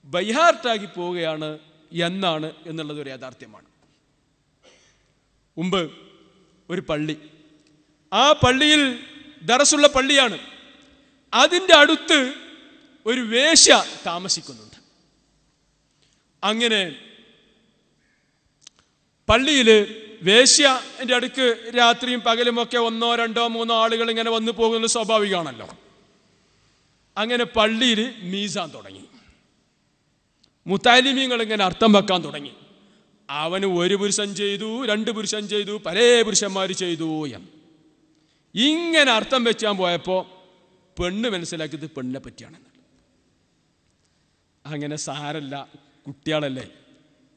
ബൈഹാർട്ടാക്കി പോവുകയാണ് എന്നാണ് എന്നുള്ളത് ഒരു യാഥാർത്ഥ്യമാണ്. മുമ്പ് ഒരു പള്ളി, ആ പള്ളിയിൽ ദറസുള്ള പള്ളിയാണ്. അതിൻ്റെ അടുത്ത് ഒരു വേശ്യ താമസിക്കുന്നുണ്ട്. അങ്ങനെ പള്ളിയിൽ വേശ്യൻ്റെ അടുക്ക് രാത്രിയും പകലുമൊക്കെ ഒന്നോ രണ്ടോ മൂന്നോ ആളുകൾ ഇങ്ങനെ വന്നു പോകുന്നത് സ്വാഭാവികമാണല്ലോ. അങ്ങനെ പള്ളിയിൽ മീസാൻ തുടങ്ങി. മുത്താലിമീങ്ങൾ ഇങ്ങനെ അർത്ഥം വെക്കാൻ തുടങ്ങി. അവന് ഒരു പുരുഷൻ ചെയ്തു, രണ്ട് പുരുഷൻ ചെയ്തു, പല പുരുഷന്മാർ ചെയ്തു എന്ന് ഇങ്ങനെ അർത്ഥം വെച്ചാൻ പോയപ്പോൾ പെണ്ണ് മനസ്സിലാക്കിയത് പെണ്ണിനെ പറ്റിയാണെന്നുള്ളത്. അങ്ങനെ സാരല്ല, കുട്ടികളല്ലേ,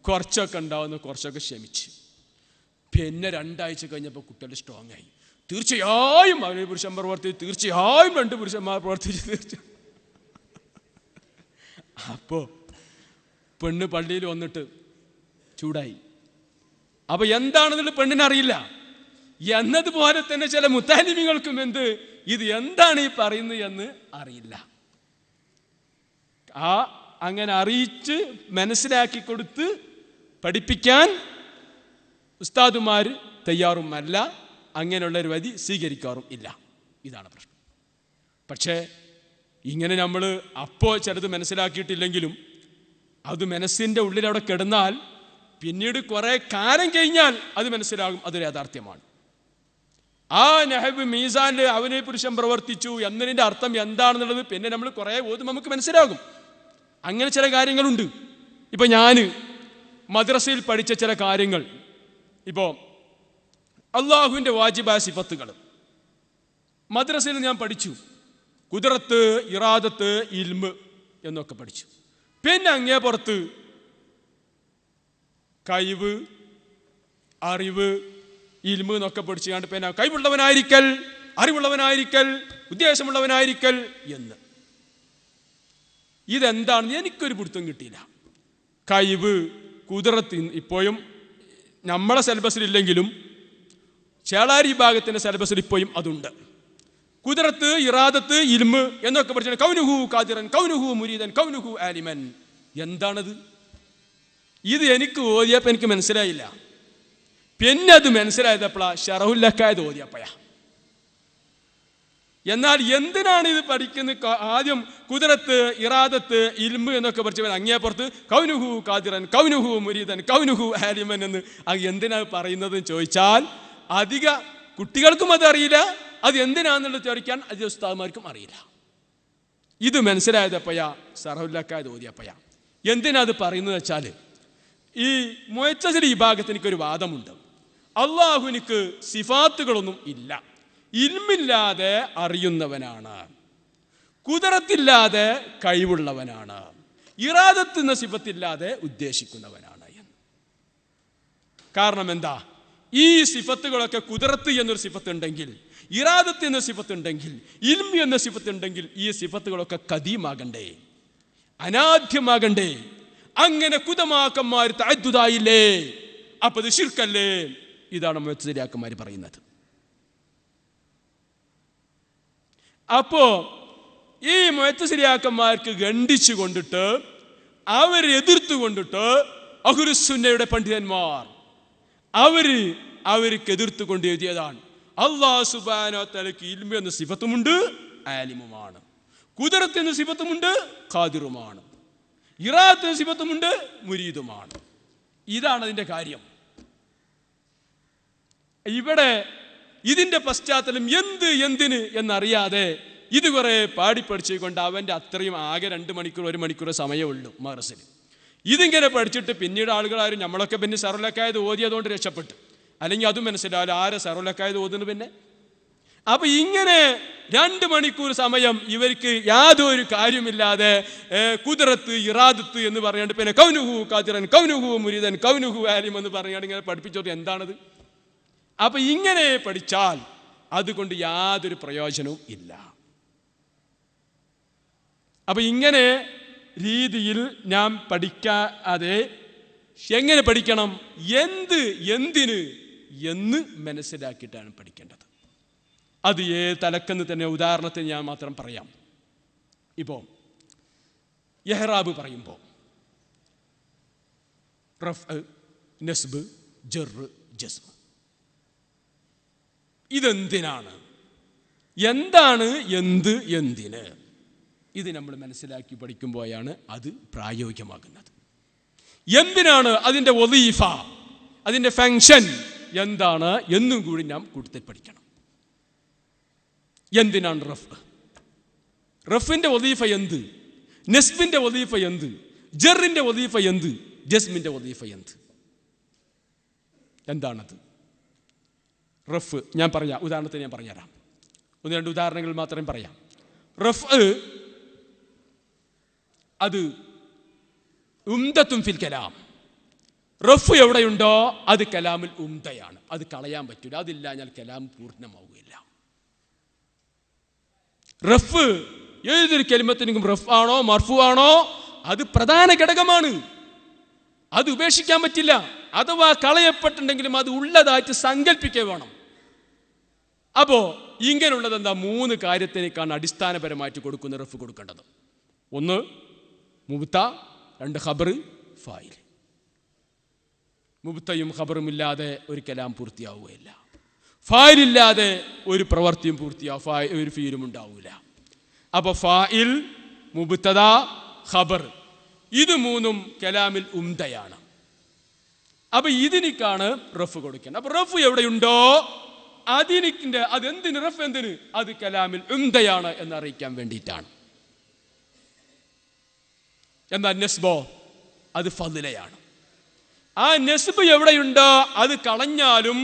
കുറച്ചൊക്കെ ഉണ്ടാവുന്ന കുറച്ചൊക്കെ ക്ഷമിച്ച്. പിന്നെ 2 ആഴ്ച കഴിഞ്ഞപ്പോൾ കുട്ടികൾ സ്ട്രോങ് ആയി. തീർച്ചയായും അവന് പുരുഷൻ പ്രവർത്തിച്ചു, തീർച്ചയായും 2 പുരുഷന്മാർ പ്രവർത്തിച്ചു, തീർച്ചയായും. അപ്പോൾ പെണ്ണ് പള്ളിയിൽ വന്നിട്ട് ചൂടായി. അപ്പോൾ എന്താണെന്നുള്ളത് പെണ്ണിനറിയില്ല. എന്നതുപോലെ തന്നെ ചില മുത്താലിമികൾക്കും ഇത് എന്താണ് ഈ പറയുന്നത് എന്ന് അറിയില്ല. അങ്ങനെ അറിയിച്ച് മനസ്സിലാക്കി കൊടുത്ത് പഠിപ്പിക്കാൻ ഉസ്താദുമാർ തയ്യാറുമല്ല. അങ്ങനെയുള്ളൊരു വഴി സ്വീകരിക്കാറും ഇല്ല. ഇതാണ് പ്രശ്നം. പക്ഷേ ഇങ്ങനെ നമ്മൾ അപ്പോൾ ചിലത് മനസ്സിലാക്കിയിട്ടില്ലെങ്കിലും അത് മനസ്സിൻ്റെ ഉള്ളിൽ അവിടെ കിടന്നാൽ പിന്നീട് കുറേ കാലം കഴിഞ്ഞാൽ അത് മനസ്സിലാകും, അതൊരു യാഥാർത്ഥ്യമാണ്. ആ നഹബ് മീസാനിൽ അവനെ പുരുഷൻ പ്രവർത്തിച്ചു എന്നതിൻ്റെ അർത്ഥം എന്താണെന്നുള്ളത് പിന്നെ നമ്മൾ കുറേ ഓതും നമുക്ക് മനസ്സിലാകും. അങ്ങനെ ചില കാര്യങ്ങളുണ്ട്. ഇപ്പോൾ ഞാൻ മദ്രസയിൽ പഠിച്ച ചില കാര്യങ്ങൾ, ഇപ്പോൾ അള്ളാഹുവിൻ്റെ വാജിബായ സിഫത്തുകൾ മദ്രസയിൽ ഞാൻ പഠിച്ചു. കുദറത്ത്, ഇറാദത്ത്, ഇൽമ് എന്നൊക്കെ പഠിച്ചു. പിന്നെ അങ്ങേ പുറത്ത് കഴിവ്, അറിവ്, ഇൽമ് എന്നൊക്കെ പഠിച്ചു കണ്ട് പിന്നെ കഴിവുള്ളവനായിരിക്കൽ, അറിവുള്ളവനായിരിക്കൽ, ഉദ്ദേശമുള്ളവനായിരിക്കൽ എന്ന്. ഇതെന്താണെന്ന് എനിക്കൊരു പിടുത്തം കിട്ടിയില്ല. കഴിവ്, കുദറത്ത് ഇപ്പോഴും നമ്മളെ സിലബസിലില്ലെങ്കിലും ചേളാരി വിഭാഗത്തിൻ്റെ സിലബസിൽ ഇപ്പോഴും അതുണ്ട്. കുദറത്ത്, ഇറാദത്ത്, ഇൽമ് എന്നൊക്കെ പഠിച്ചാൽ കൗനുഹു ഖാദിറൻ, കൗനുഹു മുരീദൻ, കൗനുഹു ആലിമൻ. എന്താണത്? ഇത് എനിക്ക് ഓതിയപ്പോൾ എനിക്ക് മനസ്സിലായില്ല. പിന്നെ അത് മനസ്സിലായതപ്പോഴാ ഷറഹുല്ലക്കായത് ഓതിയപ്പോഴാ. എന്നാൽ എന്തിനാണ് ഇത് പഠിക്കുന്നത്? ആദ്യം കുദറത്ത്, ഇറാദത്ത്, ഇൽമ് എന്നൊക്കെ പഠിച്ചവൻ അങ്ങേപ്പുറത്ത് കൗനുഹു ഖാദിറൻ, കൗനുഹു മുരീദൻ, കൗനുഹു ആലിമൻ എന്ന് എന്തിനാണ് പറയുന്നതെന്ന് ചോദിച്ചാൽ അധിക കുട്ടികൾക്കും അതറിയില്ല. അത് എന്തിനാണെന്നുള്ളത് ചോദിക്കാൻ അധിക ഉസ്താദുമാർക്കും അറിയില്ല. ഇത് മനസ്സിലായതപ്പോഴാ ഷറഹുല്ലക്കായത് ഓതിയപ്പോഴാ. എന്തിനാ അത് പറയുന്നത് വെച്ചാൽ ഈ മുഅ്തസിലി വിഭാഗത്തിന് എനിക്കൊരു വാദമുണ്ട്. അള്ളാഹുവിനിക്ക് സിഫാത്തുകളൊന്നും ഇല്ല. ഇൽമില്ലാതെ അറിയുന്നവനാണ്, കുദറത്തില്ലാതെ കഴിവുള്ളവനാണ്, ഇറാദത്ത് എന്ന സിഫത്തില്ലാതെ ഉദ്ദേശിക്കുന്നവനാണ് എന്ന്. കാരണം എന്താ? ഈ സിഫത്തുകളൊക്കെ കുദറത്ത് എന്നൊരു സിഫത്തുണ്ടെങ്കിൽ, ഇറാദത്ത് എന്ന സിഫത്തുണ്ടെങ്കിൽ, ഇൽമി എന്ന സിഫത്തുണ്ടെങ്കിൽ ഈ സിഫത്തുകളൊക്കെ കദീമാകണ്ടേ, അനാദ്യമാകണ്ടേ? അങ്ങനെ കുതമാക്കന്മാർ തഅദ്ദുദായില്ലേ? അപ്പൊ ഇത് ശിർക്കല്ലേ? ഇതാണ് മുഅ്തസിലിയാക്കന്മാർ പറയുന്നത്. അപ്പോ ഈ മുഅ്തസിലിയാക്കന്മാർക്ക് ഖണ്ഡിച്ചു കൊണ്ടിട്ട് അവർ എതിർത്തു കൊണ്ടിട്ട് അഹ്ലുസുന്നയുടെ പണ്ഡിതന്മാർ അവർക്ക് എതിർത്തു കൊണ്ട് എഴുതിയതാണ് അല്ലാഹു സുബ്ഹാനഹു വ തആലയ്ക്ക് ഇൽമു എന്ന സിഫത്തുമുണ്ട്, ആലിമുമാണ്. കുദറത്ത് എന്ന സിഫത്തുമുണ്ട്, ഖാദിറുമാണ്. ഇറാദത്ത് എന്ന സിഫത്തുമുണ്ട്, മുരീദുമാണ്. ഇതാണ് അതിൻ്റെ കാര്യം. ഇവിടെ ഇതിൻ്റെ പശ്ചാത്തലം എന്തിന് എന്നറിയാതെ ഇത് കുറേ പാടിപ്പടിച്ചുകൊണ്ട് അവൻ്റെ അത്രയും ആകെ 2 മണിക്കൂർ 1 മണിക്കൂർ സമയമേ ഉള്ളൂ മദ്രസയിൽ. ഇതിങ്ങനെ പഠിച്ചിട്ട് പിന്നീട് ആളുകളാരും നമ്മളൊക്കെ പിന്നെ സറുലക്കായത് ഓതിയതുകൊണ്ട് രക്ഷപ്പെട്ടു. അല്ലെങ്കിൽ അതും മനസ്സിലാവില്ല ആരെ സറുലക്കായത് ഓതുന്നു പിന്നെ. അപ്പം ഇങ്ങനെ 2 മണിക്കൂർ സമയം ഇവർക്ക് യാതൊരു കാര്യമില്ലാതെ കുദറത്ത്, ഇറാദത്ത് എന്ന് പറയാണ്ട് പിന്നെ കൗനുഹു ഖാദിറൻ, കൗനുഹു മുരീദൻ, കൗനുഹു ആലിം എന്ന് പറയാണ്ട് ഇങ്ങനെ പഠിപ്പിച്ചോട്ട് എന്താണത്? അപ്പം ഇങ്ങനെ പഠിച്ചാൽ അതുകൊണ്ട് യാതൊരു പ്രയോജനവും ഇല്ല. അപ്പം ഇങ്ങനെ രീതിയിൽ നാം പഠിക്കാതെ എങ്ങനെ പഠിക്കണം? എന്തിന് എന്ന് മനസ്സിലാക്കിയിട്ടാണ് പഠിക്കേണ്ടത്. അത് തലക്കെന്ന് തന്നെ ഉദാഹരണത്തിന് ഞാൻ മാത്രം പറയാം. ഇപ്പോൾ ഇഹ്റാബ് പറയുമ്പോൾ റഫ്, നസ്ബ്, ജർ, ജസ്മ് ഇതെന്തിനാണ്? എന്താണ് എന്തിന്? ഇത് നമ്മൾ മനസ്സിലാക്കി പഠിക്കുമ്പോഴാണ് അത് പ്രായോഗികമാകുന്നത്. എന്തിനാണ് അതിൻ്റെ വളീഫ, അതിൻ്റെ ഫങ്ഷൻ എന്താണ് എന്നും കൂടി നാം കൂടുതൽ പഠിക്കണം. എന്തിനാണ് റഫ്? റഫിൻ്റെ വളീഫ എന്ത്? നസ്ബിൻ്റെ വളീഫ എന്ത്? ജറിൻ്റെ വളീഫ എന്ത്? ജസ്മിൻ്റെ വളീഫ എന്ത്? എന്താണത്? റഫ് ഞാൻ പറയാം, ഉദാഹരണത്തിന് ഞാൻ പറഞ്ഞുതരാം. 1-2 ഉദാഹരണങ്ങൾ മാത്രമേ പറയാം. റഫ് അത് ഉംദത്തുൻ ഫിൽ കലാം. റഫ് എവിടെയുണ്ടോ അത് കലാമിൽ ഉംദയാണ്. അത് കളയാൻ പറ്റില്ല. അതില്ലാഞ്ഞാൽ കലാം പൂർണ്ണമാവുകയില്ല. റഫ് ഏതൊരു കലിമത്തിനും റഫ് ആണോ മർഫു ആണോ അത് പ്രധാന ഘടകമാണ്. അത് ഉപേക്ഷിക്കാൻ പറ്റില്ല. അഥവാ കളയപ്പെട്ടിട്ടുണ്ടെങ്കിലും അത് ഉള്ളതായിട്ട് സങ്കല്പിക്കുക വേണം. അപ്പോ ഇങ്ങനെയുള്ളത് എന്താ? 3 കാര്യത്തിനേക്കാണ് അടിസ്ഥാനപരമായിട്ട് കൊടുക്കുന്ന റഫ് കൊടുക്കേണ്ടത്. 1 മുബ്ത, 2 ഖബർ, ഫായിൽ. മുബ്തയും ഖബറും ഇല്ലാതെ ഒരു കലാം പൂർത്തിയാവുകയില്ല. ഫായിലില്ലാതെ ഒരു പ്രവൃത്തിയും ഒരു ഫീലും ഉണ്ടാവില്ല. അപ്പൊ ഫായിൽ, മുബ്തദ, ഖബർ ഇത് മൂന്നും കലാമിൽ ഉംദയാണ്. അപ്പൊ ഇതിനിക്കാണ് റഫ് കൊടുക്കേണ്ടത്. അപ്പൊ റഫ് എവിടെയുണ്ടോ അതെന്തിന് റഫ് എന്തിന്? അത് കലാമിൽ ഉംദയാണ് എന്നറിയിക്കാൻ വേണ്ടിയിട്ടാണ്. എന്നാൽ നെസ്ബോ അത് ഫളിലയാണ്. ആ നെസ്ബ് എവിടെയുണ്ടോ അത് കളഞ്ഞാലും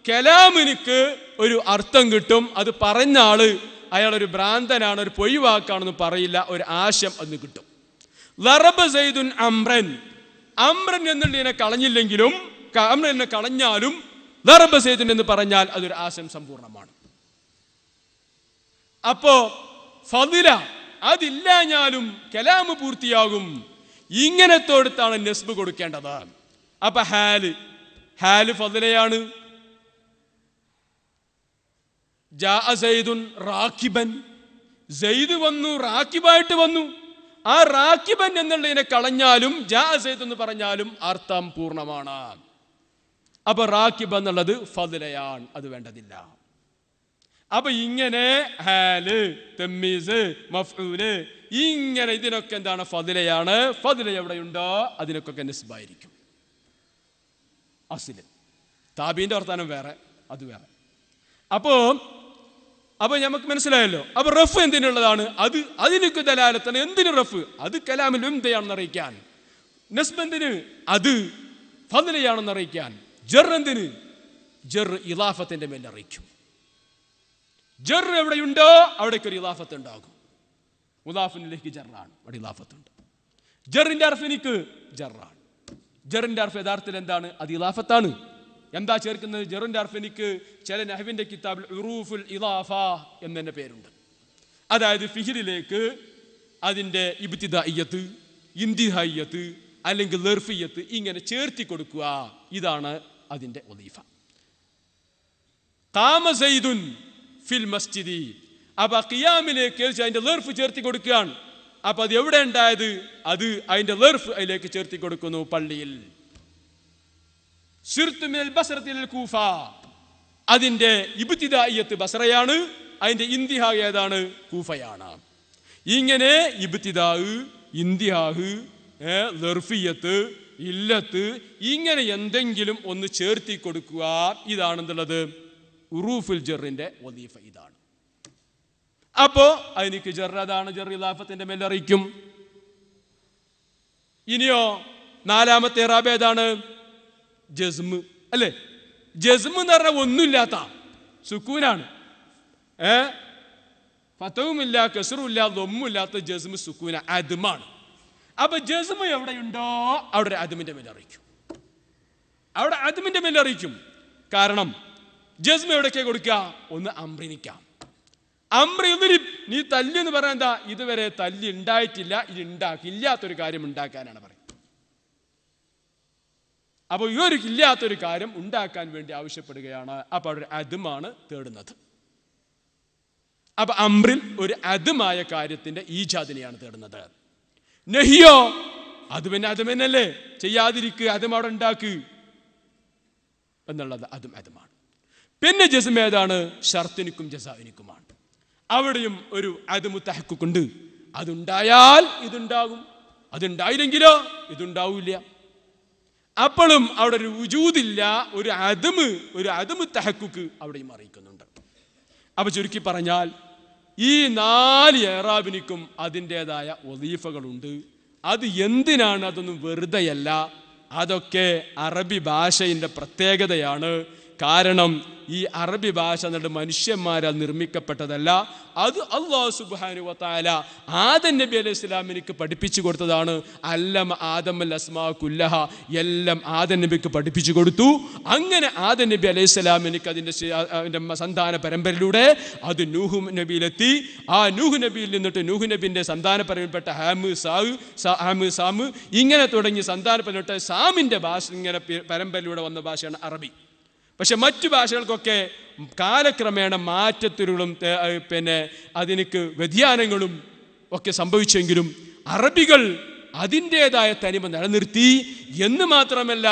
കലാമിനിക്ക് ഒരു അർത്ഥം കിട്ടും. അത് പറഞ്ഞ ആള് അയാളൊരു ഭ്രാന്തനാണ്, ഒരു പൊയ്വാക്കാണെന്ന് പറയില്ല, ഒരു ആശയം അന്ന് കിട്ടും. ലറബ സൈദുൻ അംറൻ, അംറൻ എന്നുള്ളതിനെ കളഞ്ഞില്ലെങ്കിലും അംറനെ കളഞ്ഞാലും ലറബ സൈദുൻ എന്ന് പറഞ്ഞാൽ അതൊരു ആശയം സമ്പൂർണ്ണമാണ്. അപ്പോ ഫളില അതില്ലാഞ്ഞാലും കലാമ് പൂർത്തിയാകും. ഇങ്ങനത്തോടത്താണ് നെസ്ബ് കൊടുക്കേണ്ടത്. അപ്പൊ ഹാല് ഫളിലയാണ്. ജാഅ സൈദുൻ റാക്കിബൻ, സൈദ് വന്നു, റാക്കിബായിട്ട് വന്നു. ആ റാക്കിബൻ എന്നുള്ളതിനെ കളഞ്ഞാലും ജാഅ സൈദ് എന്ന് പറഞ്ഞാലും അർത്ഥം പൂർണ്ണമാണ്. അപ്പൊ റാക്കിബ് എന്നുള്ളത് ഫളിലയാണ്, അത് വേണ്ടതില്ല. അപ്പൊ ഇങ്ങനെ ഹാല്, തമ്മീസ്, മഫ്ഊല് ഇങ്ങനെ ഇതിനൊക്കെ എന്താണ്? ഫളിലയാണ്. ഫളില എവിടെയുണ്ടോ അതിനൊക്കെ നിസ്ബായിരിക്കും. അസ്ല് താബീന്റെ വർത്താനം വേറെ, അത് വേറെ. അപ്പോ നമുക്ക് മനസ്സിലായല്ലോ. അപ്പൊ റഫ് എന്തിനുള്ളതാണ്? അതിനൊക്കെ ദലാലത്താണ്. എന്തിന് റഫ്? അത് കലാമിൽ ഉംദയാണെന്ന് അറിയിക്കാൻ. നസ്ബ് എന്തിന്? അത് ഫളിലയാണെന്ന് അറിയിക്കാൻ. ജർ എന്തിന്? ജർ ഇളാഫത്തിന്റെ മേൽ അറിയിക്കും. ജർ എവിടെയുണ്ടോ അവിടേക്ക് ഒരു ഇളാഫത്ത് ഉണ്ടാകും. മുദാഫിനിലേക്ക് ജറാണ്, അവിടെ ഇളാഫത്തുണ്ട്. ജറിന്റെ അർഫിനിക്ക് ജറാണ്. ജറിന്റെ അർഫ് യഥാർത്ഥത്തിൽ എന്താണ്? അത് ഇളാഫത്താണ്. എന്താ ചേർക്കുന്നത്? ജറിന്റെ അർഫിനിക്ക് ചില നഹ്വിന്റെ കിതാബിൽ ഉറൂഫുൽ ഇളാഫ എന്നെ പേരുണ്ട്. അതായത് ഫിഹിലിലേക്ക് അതിന്റെ ഇബ്തിദാഇയ്യത്ത്, ഇന്തിഹായിയത്ത് അല്ലെങ്കിൽ ലർഫിയത്ത് ഇങ്ങനെ ചേർത്തി കൊടുക്കുക. ഇതാണ് അതിന്റെ വദീഫ. ഖാമ സൈദുൻ ഫിൽ മസ്ജിദി, അപ്പൊ ഖിയാമിലേക്ക് അതിന്റെ ലർഫ് ചേർത്തി കൊടുക്കുകയാണ്. അപ്പൊ അത് എവിടെ ഉണ്ടായത്? അത് അതിന്റെ ലർഫ് അതിലേക്ക് ചേർത്തി കൊടുക്കുന്നു, പള്ളിയിൽ. സിർതു മിനൽ ബസ്റതി ഇലൽ കൂഫ, അതിന്റെ ഇബ്തിദാഇയ്യത്ത് ബസ്റയാണ്, അതിന്റെ ഇന്തിഹാ ഏതാണ്? കൂഫയാണ്. ഇങ്ങനെ ഇബ്തിദാ, ഇന്തിഹാഹ്, ലർഫിയത്ത്, ഇല്ലത്ത് ഇങ്ങനെ എന്തെങ്കിലും ഒന്ന് ചേർത്തി കൊടുക്കുക. ഇതാണെന്നുള്ളത് ഉറൂഫുൽ ജറിന്റെ വദീഫ ഇതാണ്. അപ്പോ അതിനിക്ക് ജർ അതാണ്, ജർ ഇളാഫത്തിന്റെ മേൽ അറിയിക്കും. ഇനിയോ നാലാമത്തെ ഇറാബ് ഏതാണ്? ജസ്മ് അല്ലേ? ജസ്മ് എന്ന് പറഞ്ഞാൽ ഒന്നുമില്ലാത്ത സുക്കൂനാണ്. ഫതവുമില്ല, കസ്റുമില്ല, ദമ്മുമില്ലാത്ത ജസ്മ് സുക്കൂന, അദ്മാണ്. അപ്പൊ ജസ്മ് എവിടെയുണ്ടോ അവിടെ അദ്മിന്റെ മേൽ അറിയിക്കും. അവിടെ അദ്മിന്റെ മേൽ അറിയിക്കും. കാരണം ജസ്മ് എവിടേക്കാ കൊടുക്കുക? ഒന്ന് അംറിനിക്കാം. അംറി നീ തല്ലി എന്ന് പറയാൻ എന്താ? ഇതുവരെ തല്ലി ഉണ്ടായിട്ടില്ല, ഇത് ഇല്ലാത്തൊരു കാര്യം ഉണ്ടാക്കാനാണ് പറയുന്നത്. അപ്പോൾ ഈ ഒരു ഇല്ലാത്തൊരു കാര്യം ഉണ്ടാക്കാൻ വേണ്ടി ആവശ്യപ്പെടുകയാണ്. അപ്പൊ അവിടെ അദ്മാണ് തേടുന്നത്. അപ്പൊ അംറിൽ ഒരു അദ്മായ കാര്യത്തിന്റെ ഈജാദിനെയാണ് തേടുന്നത്. നഹിയോ അത് പിന്നെ അതുമെന്നല്ലേ, ചെയ്യാതിരിക്കുക, അതും അവിടെ ഉണ്ടാക്കുക എന്നുള്ളത് അതും അതുമാണ്. പിന്നെ ജസ്മ് ഏതാണ്? ഷർത്തിനിക്കും ജസാഇനിക്കുമാണ്. അവിടെയും ഒരു അദ്മു തഹഖുഖുണ്ട്. അതുണ്ടായാൽ ഇതുണ്ടാകും, അതുണ്ടായില്ലെങ്കിലോ ഇതുണ്ടാവില്ല. അപ്പോഴും അവിടെ ഒരു വുജൂദില്ല, ഒരു അദ്മു തഹഖുഖ് അവിടെയും അറിയിക്കുന്നുണ്ട്. അപ്പൊ ചുരുക്കി പറഞ്ഞാൽ ഈ 4 ഇറാബിനിക്കും അതിൻ്റെതായ വദീഫകളുണ്ട്. അത് എന്തിനാണ്? അതൊന്നും വെറുതെയല്ല, അതൊക്കെ അറബി ഭാഷയുടെ പ്രത്യേകതയാണ്. കാരണം ഈ അറബി ഭാഷ എന്നത് മനുഷ്യന്മാരാൽ നിർമ്മിക്കപ്പെട്ടതല്ല. അത് അല്ലാഹു സുബ്ഹാനഹു വ തആല ആദം നബി അലൈഹി സ്വലാമിനിക്ക് പഠിപ്പിച്ചു കൊടുത്തതാണ്. അല്ലമ ആദമൽ അസ്മാ കുല്ലഹ, എല്ലാം ആദം നബിക്ക് പഠിപ്പിച്ചു കൊടുത്തു. അങ്ങനെ ആദം നബി അലൈഹി സ്വലാമിനിക്ക് അതിൻ്റെ സന്താന പരമ്പരയിലൂടെ അത് നൂഹ് നബിയിലെത്തി. ആ നൂഹ് നബിയിൽ നിന്നിട്ട് നൂഹ് നബിൻ്റെ സന്താന പരമ്പരപ്പെട്ട ഹാമ് സാമ് ഇങ്ങനെ തുടങ്ങി സന്താന പരമ്പരപ്പെട്ട സാമിൻ്റെ ഭാഷ ഇങ്ങനെ പരമ്പരയിലൂടെ വന്ന ഭാഷയാണ് അറബി. പക്ഷെ മറ്റു ഭാഷകൾക്കൊക്കെ കാലക്രമേണ മാറ്റത്തിലും പിന്നെ അതിനക്ക് വ്യതിയാനങ്ങളും ഒക്കെ സംഭവിച്ചെങ്കിലും അറബികൾ അതിൻ്റെതായ തനിമ നിലനിർത്തി. എന്ന് മാത്രമല്ല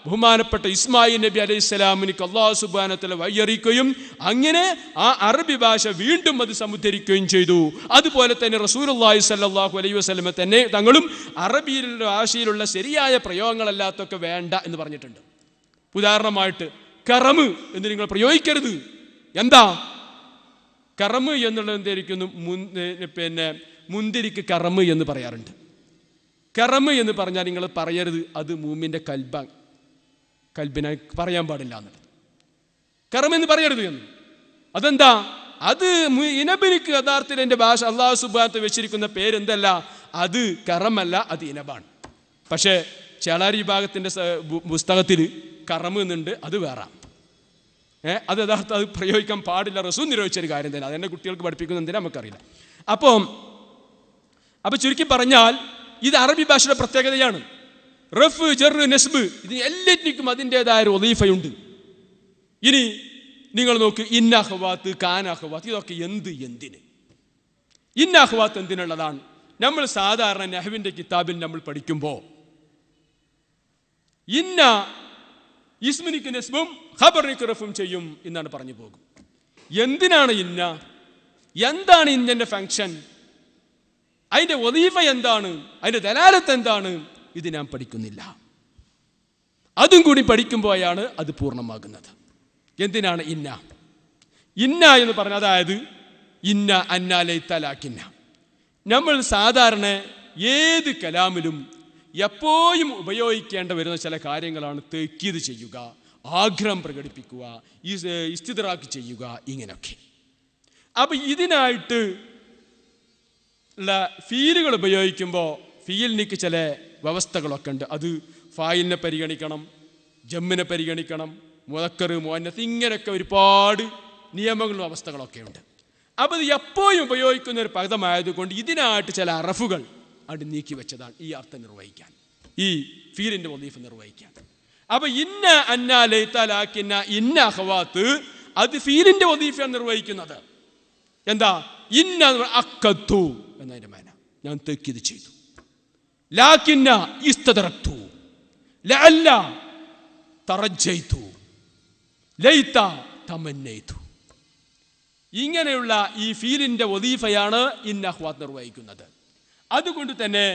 ബഹുമാനപ്പെട്ട ഇസ്മായിൽ നബി അലൈഹിസ്സലാമിനിക്ക് അല്ലാഹു സുബ്ഹാനഹു വ തആല വഴിയറിയിക്കുകയും അങ്ങനെ ആ അറബി ഭാഷ വീണ്ടും അത് സമുദ്ധരിക്കുകയും ചെയ്തു. അതുപോലെ തന്നെ റസൂലുള്ളാഹി സ്വല്ലല്ലാഹു അലൈഹി വസല്ലമ തന്നെ തങ്ങളും അറബിയിലുള്ള ഭാഷയിലുള്ള ശരിയായ പ്രയോഗങ്ങളല്ലാത്തൊക്കെ വേണ്ട എന്ന് പറഞ്ഞിട്ടുണ്ട്. ഉദാഹരണമായിട്ട് കറമ് എന്ന് നിങ്ങൾ പ്രയോഗിക്കരുത്. എന്താ കറമ് എന്നുള്ളത് എന്തായിരിക്കുന്നു? മുന്തിരിക്ക് കറമ് എന്ന് പറയാറുണ്ട്. കറമ് എന്ന് പറഞ്ഞാൽ നിങ്ങൾ പറയരുത് അത് മൂമിൻ്റെ കൽബിനെ പറയാൻ പാടില്ല എന്നുള്ളത്. കറമ് എന്ന് പറയരുത് എന്ന്. അതെന്താ? അത് ഇനബിനിക്ക് യഥാർത്ഥത്തിൽ എൻ്റെ ഭാഷ അല്ലാഹു സുബ്ഹാനഹു വെച്ചിരിക്കുന്ന പേരെന്തല്ല, അത് കറമല്ല, അത് ഇനബാണ്. പക്ഷേ ചേളാരി വിഭാഗത്തിൻ്റെ പുസ്തകത്തിൽ കറമ് എന്നുണ്ട്, അത് വേറെ. അത് യഥാർത്ഥം അത് പ്രയോഗിക്കാൻ പാടില്ല. റസൂൽ നിരോധിച്ചൊരു കാര്യം തന്നെ. അതെന്നെ കുട്ടികൾക്ക് പഠിപ്പിക്കുന്ന എന്തിനാ നമുക്കറിയില്ല. അപ്പോൾ ചുരുക്കി പറഞ്ഞാൽ ഇത് അറബി ഭാഷയുടെ പ്രത്യേകതയാണ്. റഫ്, ജർ, നസ്ബ് ഇത് എല്ലാറ്റിനും അതിൻ്റെതായ ഒരു വദീഫയുണ്ട്. ഇനി നിങ്ങൾ നോക്ക്, ഇന്ന അഖ്വാത്ത്, കാന അഖ്വാത്ത്, ഇതൊക്കെ എന്തിന്? ഇന്ന അഖ്വാത്ത് എന്തിനുള്ളതാണ്? നമ്മൾ സാധാരണ നഹ്വിൻ്റെ കിതാബിൽ നമ്മൾ പഠിക്കുമ്പോൾ ഇന്ന ഇസ്മിനിക്ക് നസ്ബും ഖബറിനിക്ക് റഫും ചെയ്യും എന്നാണ് പറഞ്ഞു പോകും. എന്തിനാണ് ഇന്ന? എന്താണ് ഇന്നൻ്റെ ഫങ്ഷൻ? അതിൻ്റെ വദീഫ എന്താണ്? അതിൻ്റെ ദലാലത്ത് എന്താണ്? ഇത് നാം പഠിക്കുന്നില്ല. അതും കൂടി പഠിക്കുമ്പോഴാണ് അത് പൂർണ്ണമാകുന്നത്. എന്തിനാണ് ഇന്ന? ഇന്ന എന്ന് പറഞ്ഞാൽ അതായത് ഇന്ന അന്ന ലൈത ലാകിന്ന. നമ്മൾ സാധാരണ ഏത് കലാമിലും എപ്പോഴും ഉപയോഗിക്കേണ്ട വരുന്ന ചില കാര്യങ്ങളാണ് തഅക്കീദ് ചെയ്യുക, ആഗ്രഹം പ്രകടിപ്പിക്കുക, ഇസ്തിദ്റാക്ക് ചെയ്യുക, ഇങ്ങനെയൊക്കെ. അപ്പം ഇതിനായിട്ട് ഉള്ള ഫീലുകൾ ഉപയോഗിക്കുമ്പോൾ ഫീലിനിക്ക് ചില വ്യവസ്ഥകളൊക്കെ ഉണ്ട്. അത് ഫായിലിനെ പരിഗണിക്കണം, ജമ്മിനെ പരിഗണിക്കണം, മുദക്കർ, മുഅന്നത്ത്, ഇങ്ങനെയൊക്കെ ഒരുപാട് നിയമങ്ങളും അവസ്ഥകളൊക്കെ ഉണ്ട്. അപ്പോൾ ഇത് എപ്പോഴും ഉപയോഗിക്കുന്ന ഒരു പദമായതുകൊണ്ട് ഇതിനായിട്ട് ചില അറഫുകൾ അത് നീക്കി വെച്ചതാണ് ഈ അർത്ഥം നിർവഹിക്കാൻ, ഈ ഫീലിൻ്റെ വദീഫ നിർവഹിക്കാൻ. അപ്പോൾ ഇന്ന അന്ന ലൈത ലാകിന്ന ഇന്ന അഖ്വാത്ത് അത് ഫീലിൻ്റെ വദീഫയാണ് നിർവഹിക്കുന്നത്. എന്താ? ഇന്ന അഖ്തു എന്നതിൻ്റെ മാന ഞാൻ തഅക്കീദ് ചെയ്തു. ലാകിന്ന ഇസ്തദറക്തു, ലഅല്ല തറജ്ജൈതു, ലൈത തമന്നൈതു. ഇങ്ങനെയുള്ള ഈ ഫീലിൻ്റെ വദീഫയാണ് ഇന്ന അഖ്വാത്ത് നിർവഹിക്കുന്നത്. അതുകൊണ്ട് തന്നെ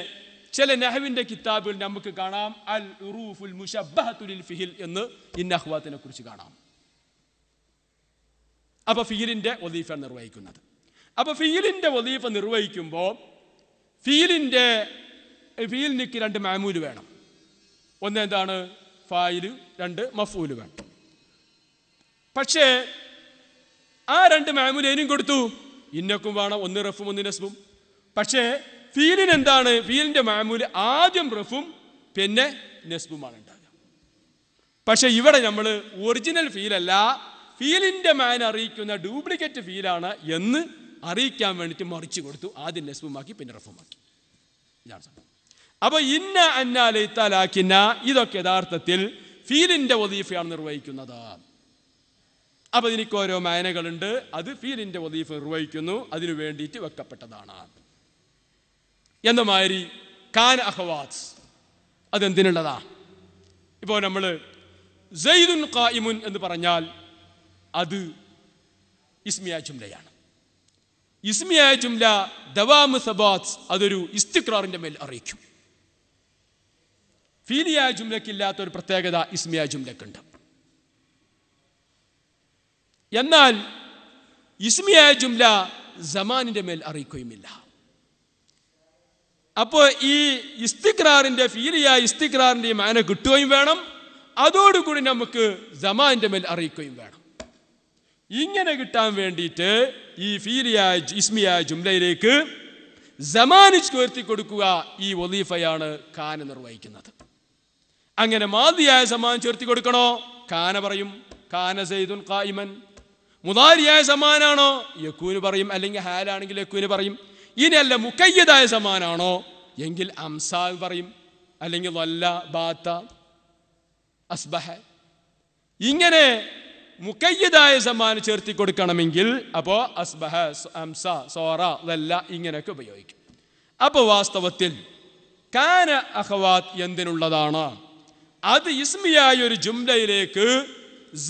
ചില നഹ്വിൻ്റെ കിതാബുകൾ നമുക്ക് കാണാം അൽ ഉറൂഫുൽ മുശബ്ബഹത്തു ലിൽ ഫിഹിൽ എന്ന് ഇന്ന അഖ്വാത്തിനെ കുറിച്ച് കാണാം. അപ്പോൾ ഫീലിൻ്റെ വദീഫ നിർവഹിക്കുന്നത്. അപ്പോൾ ഫീലിൻ്റെ വദീഫ നിർവഹിക്കുമ്പോൾ ഫീലിനിക്ക് രണ്ട് മഅമൂല് വേണം. ഒന്ന് എന്താണ്? ഫായില്, രണ്ട് മഫ്ഊല് വേണം. പക്ഷേ ആ രണ്ട് മഅമൂല് ഏനും കൊടുത്തു, ഇന്നക്കും വേണം, ഒന്ന് റഫും ഒന്ന് നസ്ബും. പക്ഷേ ഫീലിന് എന്താണ്? ഫീലിൻ്റെ മഅമൂല് ആദ്യം റഫും പിന്നെ നസ്ബുമാണ് ഉണ്ടാകുക. പക്ഷെ ഇവിടെ നമ്മൾ ഒറിജിനൽ ഫീലല്ല, ഫീലിൻ്റെ മാന അറിയിക്കുന്ന ഡ്യൂപ്ലിക്കേറ്റ് ഫീലാണ് എന്ന് അറിയിക്കാൻ വേണ്ടിയിട്ട് മറിച്ച് കൊടുത്തു. ആദ്യം നസ്ബുമാക്കി പിന്നെ റഫുമാക്കി. ഇതാണ് സംഭവം. അപ്പോൾ ഇന്ന അന്ന ലൈത ലാകിന്ന ഇതൊക്കെ യഥാർത്ഥത്തിൽ ഫീലിൻ്റെ വദീഫയാണ് നിർവഹിക്കുന്നത്. അപ്പോൾ ഇതിനൊക്കെ ഓരോ മാനകളുണ്ട്. അത് ഫീലിൻ്റെ വദീഫ നിർവഹിക്കുന്നു, അതിനു വേണ്ടിയിട്ട് വെക്കപ്പെട്ടതാണ്. എന്ന മാതിരി കാന അഖ്വാത്ത് അതെന്തിനുള്ളതാ? ഇപ്പോൾ നമ്മൾ സൈദുൻ ഖായിമുൻ എന്ന് പറഞ്ഞാൽ അത് ഇസ്മിയ ജുംലയാണ്. ഇസ്മിയ ജുംല ദവാമു സബാത്ത് അതൊരു ഇസ്തിഖ്റാറിൻ്റെ മേൽ അറിയിക്കും. ഫീലിയ ജുംലക്കില്ലാത്തൊരു പ്രത്യേകത ഇസ്മിയ ജുംലക്കുണ്ട്. എന്നാൽ ഇസ്മിയ ജുംല സമാനിൻ്റെ മേൽ അറിയിക്കുകയുമില്ല. അപ്പോൾ ഈ ഇസ്തിഖ്റാറിൻ്റെ ഫീലിയ ഇസ്തിഖ്റാറിൻ്റെ മാന കിട്ടുകയും വേണം, അതോടുകൂടി നമുക്ക് സമാനിൻ്റെ മേൽ അറിയിക്കുകയും വേണം. ഇങ്ങനെ കിട്ടാൻ വേണ്ടിയിട്ട് ഈ ഫീലിയ ഇസ്മിയ ജുംലയിലേക്ക് സമാനി ചേർത്തി കൊടുക്കുക ഈ വദീഫയാണ് കാന നിർവഹിക്കുന്നത്. അങ്ങനെ മാദിയായ സമാൻ ചേർത്തി കൊടുക്കണോ? കാന പറയും, കാന സൈദുൻ ഖായിമൻ. മുദാരിയായ സമാനാണോ? യകൂന് പറയും, അല്ലെങ്കിൽ ഹാലാണെങ്കിൽ യകൂന് പറയും. ഇനിയല്ല മുഖയ്യദായ സമാനാണോ എങ്കിൽ അംസാ പറയും, അല്ലെങ്കിൽ വല്ല ബാത്ത അസ്ബഹ. ഇങ്ങനെ മുഖയ്യദായ സമാൻ ചേർത്തി കൊടുക്കണമെങ്കിൽ അപ്പോൾ അസ്ബഹ, അംസ, സോറ, വല്ല ഇങ്ങനെയൊക്കെ ഉപയോഗിക്കും. അപ്പോൾ വാസ്തവത്തിൽ കാന അഖ്വാത്ത് എന്തിനുള്ളതാണ്? അത് ഇസ്മിയായ ഒരു ജുംലയിലേക്ക്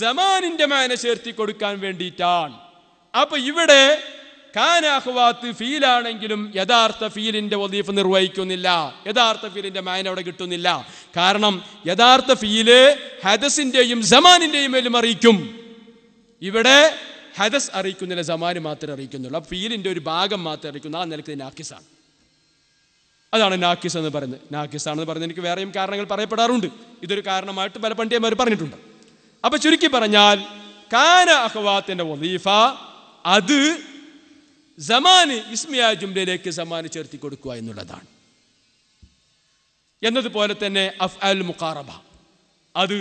സമാനിന്റെ മാന ചേർത്തി കൊടുക്കാൻ വേണ്ടിയിട്ടാണ്. അപ്പൊ ഇവിടെ കാന അഖ്വാത്ത് ഫീലാണെങ്കിലും യഥാർത്ഥ ഫീലിന്റെ വദീഫ നിർവഹിക്കുന്നില്ല, യഥാർത്ഥ ഫീലിന്റെ മാന അവിടെ കിട്ടുന്നില്ല. കാരണം യഥാർത്ഥ ഫീല് ഹദസിന്റെയും സമാനിന്റെയും മേലും അറിയിക്കും. ഇവിടെ ഹദസ് അറിയിക്കുന്നില്ല, സമാന് മാത്രമേ അറിയിക്കുന്നുള്ളൂ. അപ്പൊ ഫീലിന്റെ ഒരു ഭാഗം മാത്രമേ അറിയിക്കുന്നു. ആ നിലക്ക് നാക്കിസാണ്. അതാണ് നാക്കിസ് എന്ന് പറയുന്നത്. നാക്കിസാണെന്ന് പറയുന്നത് എനിക്ക് വേറെയും കാരണങ്ങൾ പറയപ്പെടാറുണ്ട്. ഇതൊരു കാരണമായിട്ട് പല പണ്ഡിതന്മാർ പറഞ്ഞിട്ടുണ്ട്. അപ്പൊ ചുരുക്കി പറഞ്ഞാൽ കാന അഖ്വാത്തിന്റെ വദീഫ അത് സമാന് ഇസ്മിയ ജുംലയിലേക്ക് സമാന് ചേർത്തി കൊടുക്കുക എന്നുള്ളതാണ്. എന്നതുപോലെ തന്നെ അഫ്അൽ മുഖാറബ അത്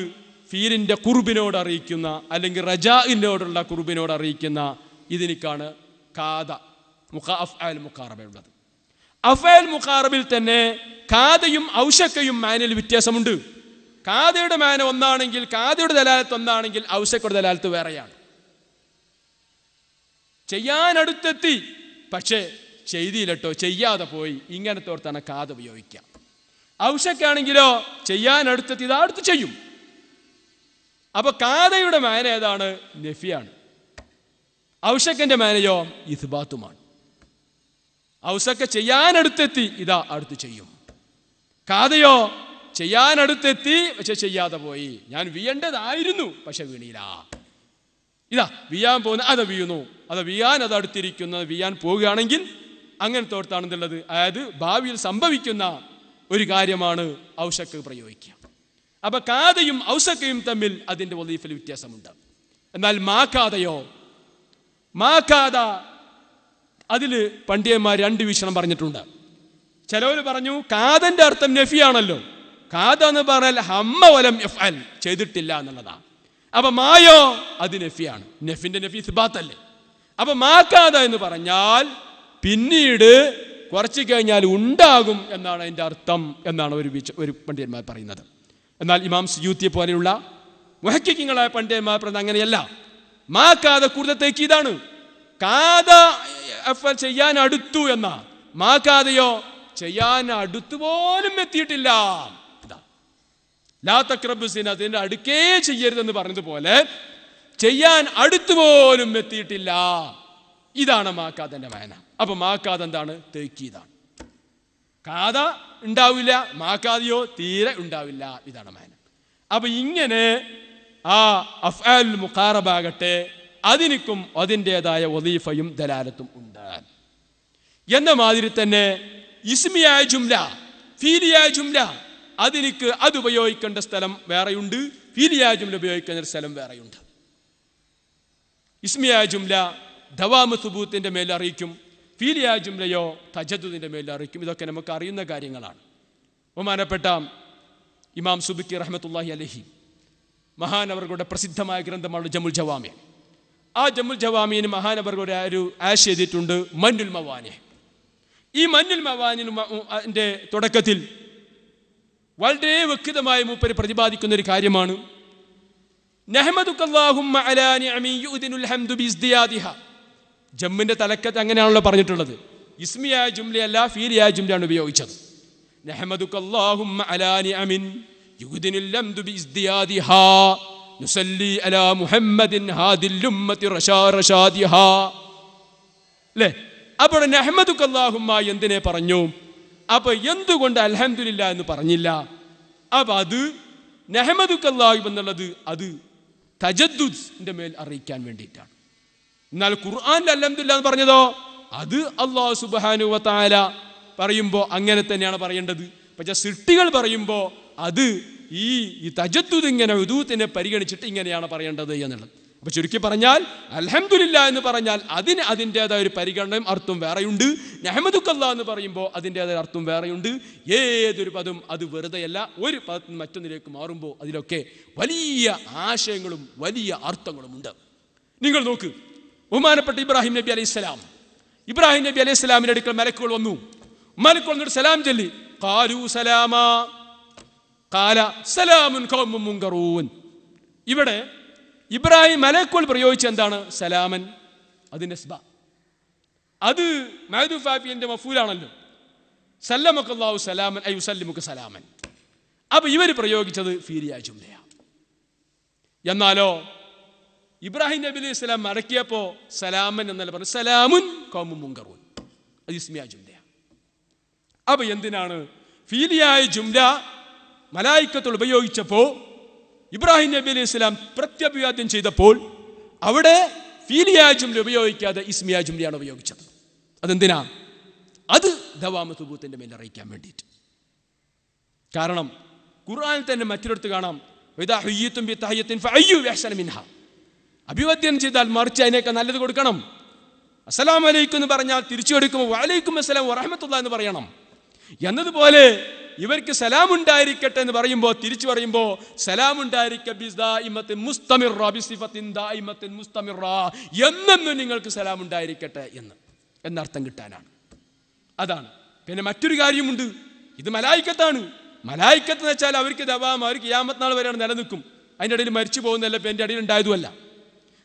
ഫീലിന്റെ ഖുർബിനോട് അറിയിക്കുന്ന അല്ലെങ്കിൽ റജാഇനോടുള്ള ഖുർബിനോട് അറിയിക്കുന്ന ഇതിനിക്കാണ് കാദ അഫ്അൽ മുഖാറബ ഉള്ളത്. അഫ്അൽ മുഖാറബിൽ തന്നെ കാദയും ഔഷക്കയും മാനയിൽ വ്യത്യാസമുണ്ട്. കാദയുടെ മാന ഒന്നാണെങ്കിൽ, കാദയുടെ ദലാലത്ത് ഒന്നാണെങ്കിൽ ഔഷക്കയുടെ ദലാലത്ത് വേറെയാണ്. ചെയ്യാനടുത്തെത്തി പക്ഷേ ചെയ്തില്ലട്ടോ, ചെയ്യാതെ പോയി, ഇങ്ങനത്തെ ഓർത്താണ് കാദ ഉപയോഗിക്കുക. ഔഷക്കാണെങ്കിലോ ചെയ്യാനടുത്തെത്തി ഇതാ അടുത്ത് ചെയ്യും. അപ്പൊ കാദയുടെ മാന ഏതാണ്? നഫിയാണ്. ഔഷക്കന്റെ മാനയോ ഇസ്ബാത്തുമാണ്. ഔഷക്ക ചെയ്യാനടുത്തെത്തി ഇതാ അടുത്ത് ചെയ്യും. കാദയോ ചെയ്യാനടുത്തെത്തി പക്ഷെ ചെയ്യാതെ പോയി. ഞാൻ വീഴേണ്ടതായിരുന്നു പക്ഷെ വീണില്ല. ഇതാ വീയാൻ പോകുന്ന അത് വീഴുന്നു, അത് വീയാൻ അത് അടുത്തിരിക്കുന്നത് വീയാൻ പോവുകയാണെങ്കിൽ അങ്ങനത്തെ ഓർത്താണെന്നുള്ളത്. അതായത് ഭാവിയിൽ സംഭവിക്കുന്ന ഒരു കാര്യമാണ് ഔഷക്ക് പ്രയോഗിക്കുക. അപ്പൊ കാദയും ഔഷക്കയും തമ്മിൽ അതിന്റെ വദീഫയിൽ വ്യത്യാസമുണ്ട്. എന്നാൽ മാക്കാദയോ, മാക്കാദ അതില് പണ്ഡിതന്മാർ രണ്ട് വീക്ഷണം പറഞ്ഞിട്ടുണ്ട്. ചിലവർ പറഞ്ഞു കാദന്റെ അർത്ഥം നഫിയാണല്ലോ, കാദ എന്ന് പറഞ്ഞാൽ ഹമ്മ വലം യഫ്അൽ, ചെയ്തിട്ടില്ല എന്നുള്ളതാണ്. അപ്പൊ മായോ അത് നഫിയാണ്. നഫിന്റെ നഫി ഇസ്ബാത്തല്ലേ. അപ്പൊ മാക്കാദ എന്ന് പറഞ്ഞാൽ പിന്നീട് കുറച്ച് കഴിഞ്ഞാൽ ഉണ്ടാകും എന്നാണ് അതിന്റെ അർത്ഥം എന്നാണ് ഒരു പണ്ഡിതന്മാർ പറയുന്നത്. എന്നാൽ ഇമാം സുയൂത്തിയെ പോലെയുള്ള മുഹക്കിങ്ങളായ പണ്ഡിതന്മാർ പറയുന്നത് അങ്ങനെയല്ല. മാക്കാദ കൂടുതൽ തേക്കീതാണ്. കാദ ചെയ്യാൻ അടുത്തു എന്നാ, മാക്കാദയോ ചെയ്യാൻ അടുത്തു പോലും എത്തിയിട്ടില്ല. ലാ തഖ്റബു സിന, അതിന്റെ അടുക്കേ ചെയ്യരുതെന്ന് പറഞ്ഞതുപോലെ ചെയ്യാൻ അടുത്തുപോലും എത്തിയിട്ടില്ല. ഇതാണ് മാക്കാദന്റെ മാന. അപ്പൊ മാക്കാദ എന്താണ്? തേക്കീതാണ്. കാദ ഉണ്ടാവില്ല, മാക്കാദിയോ തീരെ ഉണ്ടാവില്ല. ഇതാണ് മാന. അപ്പൊ ഇങ്ങനെ ആ അഫ്അൽ മുഖാറബാകട്ടെ അതിനിക്കും അതിൻ്റെതായ വദീഫയും ദലാലത്തും ഉണ്ട്. എന്ന മാതിരി തന്നെ ഇസ്മിയായ ജുംല, ഫീലിയായ ജുംല അതിനിക്ക് അത് ഉപയോഗിക്കേണ്ട സ്ഥലം വേറെയുണ്ട്, ഫീലിയായ ജുംല ഉപയോഗിക്കേണ്ട സ്ഥലം വേറെയുണ്ട്. ഇസ്മിയായ ജുംല ദവാമു സുബൂത്തിന്റെ മേൽ അറിയിക്കും, ഫീലിയായ ജുംലയോ തജദ്ദുദിന്റെ മേൽ അറിയിക്കും. ഇതൊക്കെ നമുക്ക് അറിയുന്ന കാര്യങ്ങളാണ്. ബഹുമാനപ്പെട്ട ഇമാം സുബ്കി റഹ്മത്തുള്ളാഹി അലൈഹി മഹാനവറുകളുടെ പ്രസിദ്ധമായ ഗ്രന്ഥമാണ് ജമുൽ ജവാമി. ആ ജമുൽ ജവാമിന് മഹാനവറുകളുടെ ഒരു ആശയം എഴുതിയിട്ടുണ്ട്, മന്നുൽ മവാനി. ഈ മന്നുൽ മവാനിന്റെ തുടക്കത്തിൽ വളരെ വ്യക്തമായി മൂപ്പര് പ്രതിപാദിക്കുന്ന ഒരു കാര്യമാണ് നഹ്മദുകല്ലാഹുമ്മ അലാ നിഅമി യുദിനുൽ ഹംദു ബിസ്ദിയാദിഹ. ജമ്മിന്റെ തലക്കത്ത് അങ്ങനെയാണല്ലോ പറഞ്ഞിട്ടുള്ളത്. ഇസ്മിയായ ജുംലയല്ല, ഫീലിയായ ജുംലയാണ് ഉപയോഗിച്ചത്. നഹ്മദുകല്ലാഹുമ്മ അലാ നിഅമിൻ യുദിനുൽ ഹംദു ബിസ്ദിയാദിഹ നുസല്ലി അലാ മുഹമ്മദിൻ ഹാദിൽ ഉമ്മത്തി റഷാദിഹ. അല്ലേ? അപ്പോൾ നഹ്മദുകല്ലാഹുമ്മ എന്തിനെ പറഞ്ഞു? അപ്പൊ എന്തുകൊണ്ട് അൽഹംദുലില്ലാ എന്ന് പറഞ്ഞില്ല? അപ്പൊ അത് നഹ്മദുകല്ലാഹു എന്നുള്ളത് അത് തജദ്ദുദിന്റെ മേൽ അറിയിക്കാൻ വേണ്ടിയിട്ടാണ്. എന്നാൽ ഖുർആനിൽ അൽഹംദുലില്ലാ എന്ന് പറഞ്ഞതോ അത് അല്ലാഹു സുബ്ഹാനഹു വ തആല പറയുമ്പോൾ അങ്ങനെ തന്നെയാണ് പറയേണ്ടത്. പക്ഷെ സൃഷ്ടികൾ പറയുമ്പോൾ അത് ഈ തജദ്ദുദ് ഇങ്ങനെ ഉദൂത്തിനെ പരിഗണിച്ചിട്ട് ഇങ്ങനെയാണ് പറയേണ്ടത് എന്നുള്ളത്. അപ്പൊ ചുരുക്കി പറഞ്ഞാൽ അൽഹംദുലില്ലാ എന്ന് പറഞ്ഞാൽ അതിന് അതിൻ്റെതായ ഒരു പരിഗണനയും അർത്ഥം വേറെയുണ്ട്. നഹ്മദുകല്ലാ എന്ന് പറയുമ്പോൾ അതിൻ്റെതായ അർത്ഥം വേറെയുണ്ട്. ഏതൊരു പദം അത് വെറുതെയല്ല, ഒരു പദത്തിൽ മറ്റൊന്നിലേക്ക് മാറുമ്പോൾ അതിലൊക്കെ വലിയ ആശയങ്ങളും വലിയ അർത്ഥങ്ങളുമുണ്ട്. നിങ്ങൾ നോക്ക്, ബഹുമാനപ്പെട്ട ഇബ്രാഹിം നബി അലൈഹി സ്വലാം, ഇബ്രാഹിം നബി അലൈഹി സ്വലാമിന്റെ അടുക്കൽ മലക്കുകൾ വന്നു. മലക്കുകൾ വന്നിട്ട് സലാം ചൊല്ലി. ഖാലു സലാമാ ഖാല സലാമുൻ ഖൗമുൻ മുൻകറൂൻ. ഇവിടെ ഇബ്രാഹിം മലക്കുകൾ പ്രയോഗിച്ച എന്താണ്? സലാമൻ. അത് നസ്ബ, അത് മഅദൂഫ് ഫാഫിന്റെ മഫൂലാണല്ലോ. സല്ലമക്കല്ലാഹു സലാമൻ ഐ യുസല്ലിമുക സലാമൻ. അപ്പൊ ഇവർ പ്രയോഗിച്ചത് ഫീലിയായ ജുംലയാണ്. എന്നാലോ ഇബ്രാഹിം നബി അലൈഹി സ്വലാം മടക്കിയപ്പോ സലാമൻ എന്നല്ല പറഞ്ഞു, സലാമുൻ ഖൗമുൻ മുൻകറൂൻ. അത് ഇസ്മിയായ ജുംലയാണ്. അപ്പൊ എന്തിനാണ് ഫീലിയായ ജുംല മലായിക്കത്തുൽ ഉപയോഗിച്ചപ്പോ ഇബ്രാഹിം നബി അലൈഹി സ്വലാം പ്രത്യഭിവാദ്യം ചെയ്തപ്പോൾ അവിടെ ഫീലിയായ ജുംല ഉപയോഗിക്കാതെ ഇസ്മിയായ ജുംലയാണ് ഉപയോഗിച്ചത്. അതെന്തിനാ? അത് ദവാമ സുബൂത്തിന്റെ മേൽ അറിയിക്കാൻ വേണ്ടിയിട്ട്. കാരണം ഖുർആനിൽ തന്നെ മറ്റൊരിടത്ത് കാണാം, അഭിവാദ്യം ചെയ്താൽ മറിച്ച് അതിനേക്കാൾ നല്ലത് കൊടുക്കണം. അസ്സലാമു അലൈക്കും എന്ന് പറഞ്ഞാൽ തിരിച്ചു കൊടുക്കുമ്പോൾ വഅലൈക്കും അസ്സലാം വറഹ്മത്തുള്ളാഹി എന്ന് പറയണം. എന്നതുപോലെ ഇവർക്ക് സലാം ഉണ്ടായിരിക്കട്ടെ എന്ന് പറയുമ്പോൾ തിരിച്ചു പറയുമ്പോൾ സലാം എന്നെന്നും നിങ്ങൾക്ക് സലാം ഉണ്ടായിരിക്കട്ടെ എന്നർത്ഥം കിട്ടാനാണ്. അതാണ്. പിന്നെ മറ്റൊരു കാര്യമുണ്ട്, ഇത് മലായിക്കത്താണ്. മലായിക്കത്ത് എന്ന് വെച്ചാൽ അവർക്ക് ദവാം, അവർക്ക് ഖിയാമത്ത് നാൾ വരെയാണ് നിലനിൽക്കും. അതിൻ്റെ ഇടയിൽ മരിച്ചു പോകുന്നതല്ല, ഇപ്പം എൻ്റെ ഇടയിൽ ഉണ്ടായതുമല്ല.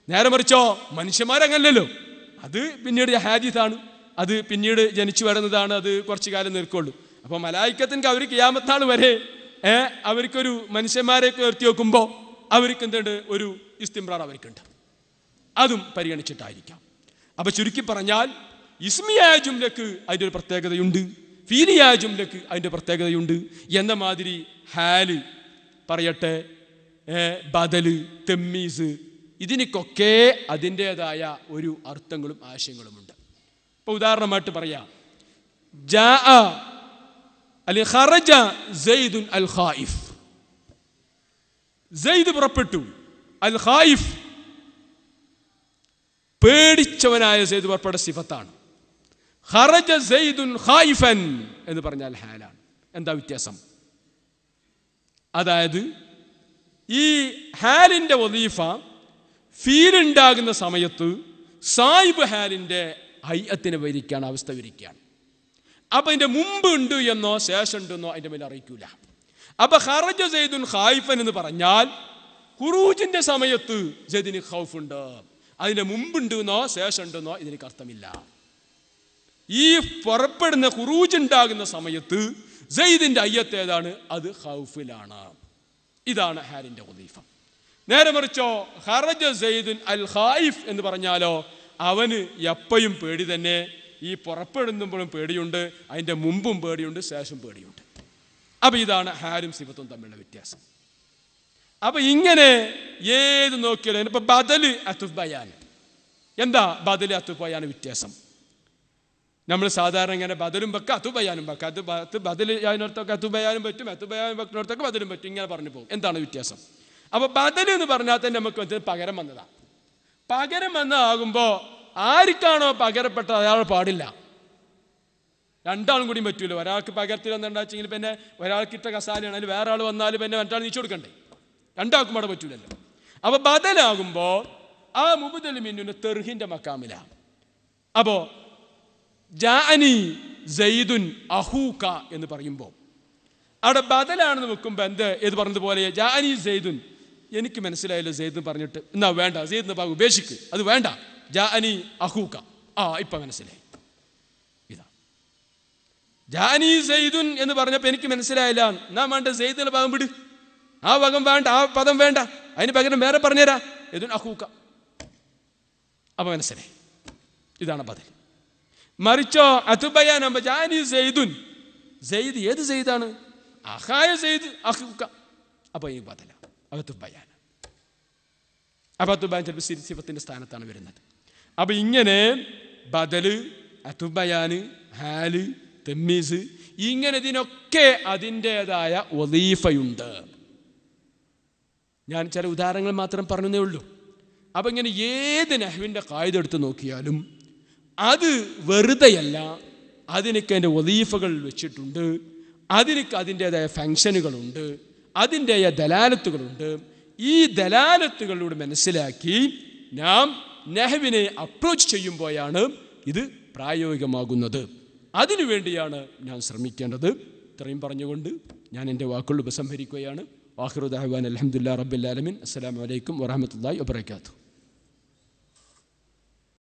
നേരെ മറിച്ചോ മനുഷ്യന്മാരങ്ങനല്ലോ, അത് പിന്നീട് ഹാദിസാണ്, അത് പിന്നീട് ജനിച്ചു വരുന്നതാണ്, അത് കുറച്ചു കാലം നിൽക്കുള്ളൂ. അപ്പോൾ മലായിക്കത്തിന് അവർ ഖിയാമത്ത് നാൾ വരെ അവർക്കൊരു മനുഷ്യന്മാരെയൊക്കെ ഉയർത്തി വെക്കുമ്പോൾ അവർക്ക് എന്തുണ്ട്, ഒരു ഇസ്തിംറാർ അവർക്കുണ്ട്. അതും പരിഗണിച്ചിട്ടായിരിക്കാം. അപ്പോൾ ചുരുക്കി പറഞ്ഞാൽ ഇസ്മിയായ ജുംലക്ക് അതിൻ്റെ ഒരു പ്രത്യേകതയുണ്ട്, ഫീലിയായ ജുംലക്ക് അതിൻ്റെ പ്രത്യേകതയുണ്ട്. എന്ന മാതിരി ഹാല് പറയട്ടെ, ബദല്, തെമ്മീസ്, ഇതിനൊക്കെ അതിൻ്റെതായ ഒരു അർത്ഥങ്ങളും ആശയങ്ങളുമുണ്ട്. ഇപ്പോൾ ഉദാഹരണമായിട്ട് പറയാം, ജാഅ അല്ലെ ഖറജ സൈദുൻ അൽ ഖായിഫ്, സൈദ് പുറപ്പെട്ടു, അൽ ഖായിഫ് പേടിച്ചവനായ സൈദ് പുറപ്പെട്ട സിഫത്താണ്. ഖറജ സൈദുൻ ഖായിഫൻ എന്ന് പറഞ്ഞാൽ ഹാലാണ്. എന്താ വ്യത്യാസം? അതായത് ഈ ഹാലിൻ്റെ വദീഫ ഫീലുണ്ടാകുന്ന സമയത്ത് സായിബ് ഹാലിൻ്റെ ഹൈഅത്തിനെ വിവരിക്കുകയാണ്, അവസ്ഥ വിവരിക്കുകയാണ്. അപ്പം അതിൻ്റെ മുമ്പ് ഉണ്ട് എന്നോ ശേഷം ഉണ്ടെന്നോ അതിൻ്റെ മേലെ അറിയിക്കൂല. അപ്പം ഖറജ സൈദുൻ ഖായിഫൻ എന്ന് പറഞ്ഞാൽ ഖുറൂജിൻ്റെ സമയത്ത് സൈദിന് ഖൗഫുണ്ട്, അതിൻ്റെ മുമ്പുണ്ട് എന്നോ ശേഷം ഉണ്ടെന്നോ ഇതിനൊക്കെ അർത്ഥമില്ല. ഈ പുറപ്പെടുന്ന ഖുറൂജ് ഉണ്ടാകുന്ന സമയത്ത് സൈദിൻ്റെ അയ്യത്ത് ഏതാണ്? അത് ഖൗഫിലാണ്. ഇതാണ് ഹാലിൻ്റെ വദീഫ. നേരെ മറിച്ചോ ഖറജ സൈദുൻ അൽ ഖായിഫ് എന്ന് പറഞ്ഞാലോ അവന് എപ്പോഴും പേടി തന്നെ. ഈ പുറപ്പെടുമ്പോഴും പേടിയുണ്ട്, അതിൻ്റെ മുമ്പും പേടിയുണ്ട്, ശേഷം പേടിയുണ്ട്. അപ്പം ഇതാണ് ഹാലും സിഫത്തും തമ്മിലുള്ള വ്യത്യാസം. അപ്പം ഇങ്ങനെ ഏത് നോക്കിയാലും ഇപ്പം ബദല് അത്തുഫ് ബയാൻ, എന്താ ബദല് അത്തുഫ് ബയാൻ വ്യത്യാസം? നമ്മൾ സാധാരണ ഇങ്ങനെ ബദലും വെക്കാം അത്തുഫ് ബയാനും വെക്കാം. അത് ബദൽ അതിനടുത്തൊക്കെ അത്തുഫ് ബയാനും പറ്റും, അത്തുഫ് ബയാൻ വെക്കുന്നിടത്തൊക്കെ ബദലും പറ്റും, ഇങ്ങനെ പറഞ്ഞു പോകും. എന്താണ് വ്യത്യാസം? അപ്പോൾ ബദൽ എന്ന് പറഞ്ഞാൽ തന്നെ നമുക്ക് പകരം വന്നതാണ്. പകരം വന്നതാകുമ്പോൾ ആർക്കാണോ പകരപ്പെട്ടത് അയാൾ പാടില്ല, രണ്ടാളും കൂടിയും പറ്റൂല. ഒരാൾക്ക് പകരത്തിൽ വന്നിട്ടുണ്ടെങ്കിൽ പിന്നെ ഒരാൾക്കിട്ട കസാലയാണ്, അതിൽ വേറെ ആൾ വന്നാൽ പിന്നെ മറ്റാൾ നീച്ചു കൊടുക്കണ്ടേ, രണ്ടാൾക്കും അവിടെ പറ്റൂലല്ലോ. അപ്പോൾ ബദലാകുമ്പോൾ ആ മുബദൽ മിന്നുന് തെർഹിൻ്റെ മക്കാമിലാണ്. അപ്പോൾ ജാഅനി സൈദുൻ അഹൂക എന്ന് പറയുമ്പോൾ അവിടെ ബദലാണെന്ന് വെക്കുമ്പോൾ ഏത് പറഞ്ഞതുപോലെ ജാഅനി സൈദുൻ, എനിക്ക് മനസ്സിലായല്ലോ സെയ്ദ് പറഞ്ഞിട്ട്, എന്നാ വേണ്ട സെയ്ദ് ഉപേക്ഷിക്ക്, അത് വേണ്ട, ജാഅനി അഹൂക. ഇപ്പം മനസ്സിലായി. ഇതാ ജാഅനി സൈദുൻ എന്ന് പറഞ്ഞപ്പോൾ എനിക്ക് മനസ്സിലായില്ല, എന്നാ വേണ്ട സെയ്ദിന്റെ ഭാഗം വിട്, ആ ഭാഗം വേണ്ട, ആ പദം വേണ്ട, അതിന് പകരം വേറെ പറഞ്ഞുതരാ, എതുൻ അഹൂക. അപ്പം മനസ്സിലായി, ഇതാണ് ബദൽ. മറിച്ചോ അതുബയാനാകുമ്പോൾ ജാഅനി സൈദുൻ, സെയ്ദ് ഏത് സെയ്ദാണ്? അഹായ സെയ്ദ് അഹൂക. അപ്പോൾ ഈ ബദല അത്തുബയാൻ. അപ്പോൾ അത്തുബയാൻ ചിലപ്പോൾ സിഫത്തിൻ്റെ സ്ഥാനത്താണ് വരുന്നത്. അപ്പോൾ ഇങ്ങനെ ബദല്, അത്തുബയാന്, ഹാല്, തെമ്മീസ്, ഇങ്ങനെ ഇതിനൊക്കെ അതിൻ്റെതായ വദീഫയുണ്ട്. ഞാൻ ചില ഉദാഹരണങ്ങൾ മാത്രം പറഞ്ഞതേ ഉള്ളൂ. അപ്പം ഇങ്ങനെ ഏത് നഹ്വിൻ്റെ ഖായിദ എടുത്ത് നോക്കിയാലും അത് വെറുതെയല്ല, അതിനൊക്കെ അതിൻ്റെ വദീഫകൾ വെച്ചിട്ടുണ്ട്, അതിനൊക്കെ അതിൻ്റെതായ ഫങ്ഷനുകളുണ്ട്, അതിൻ്റെ ദലാലത്തുകളുണ്ട്. ഈ ദലാലത്തുകളിലൂടെ മനസ്സിലാക്കി നാം നഹ്വിനെ അപ്രോച്ച് ചെയ്യുമ്പോഴാണ് ഇത് പ്രായോഗികമാകുന്നത്. അതിനുവേണ്ടിയാണ് ഞാൻ ശ്രമിക്കേണ്ടത്. ഇത്രയും പറഞ്ഞുകൊണ്ട് ഞാൻ എൻ്റെ വാക്കുകൾ ഉപസംഹരിക്കുകയാണ്. ആഖിറു ദഅ്വാന അൽഹംദുലില്ലാഹി റബ്ബിൽ ആലമീൻ. അസ്സലാമു അലൈക്കും വറഹ്മത്തുള്ളാഹി വബറകാതുഹു.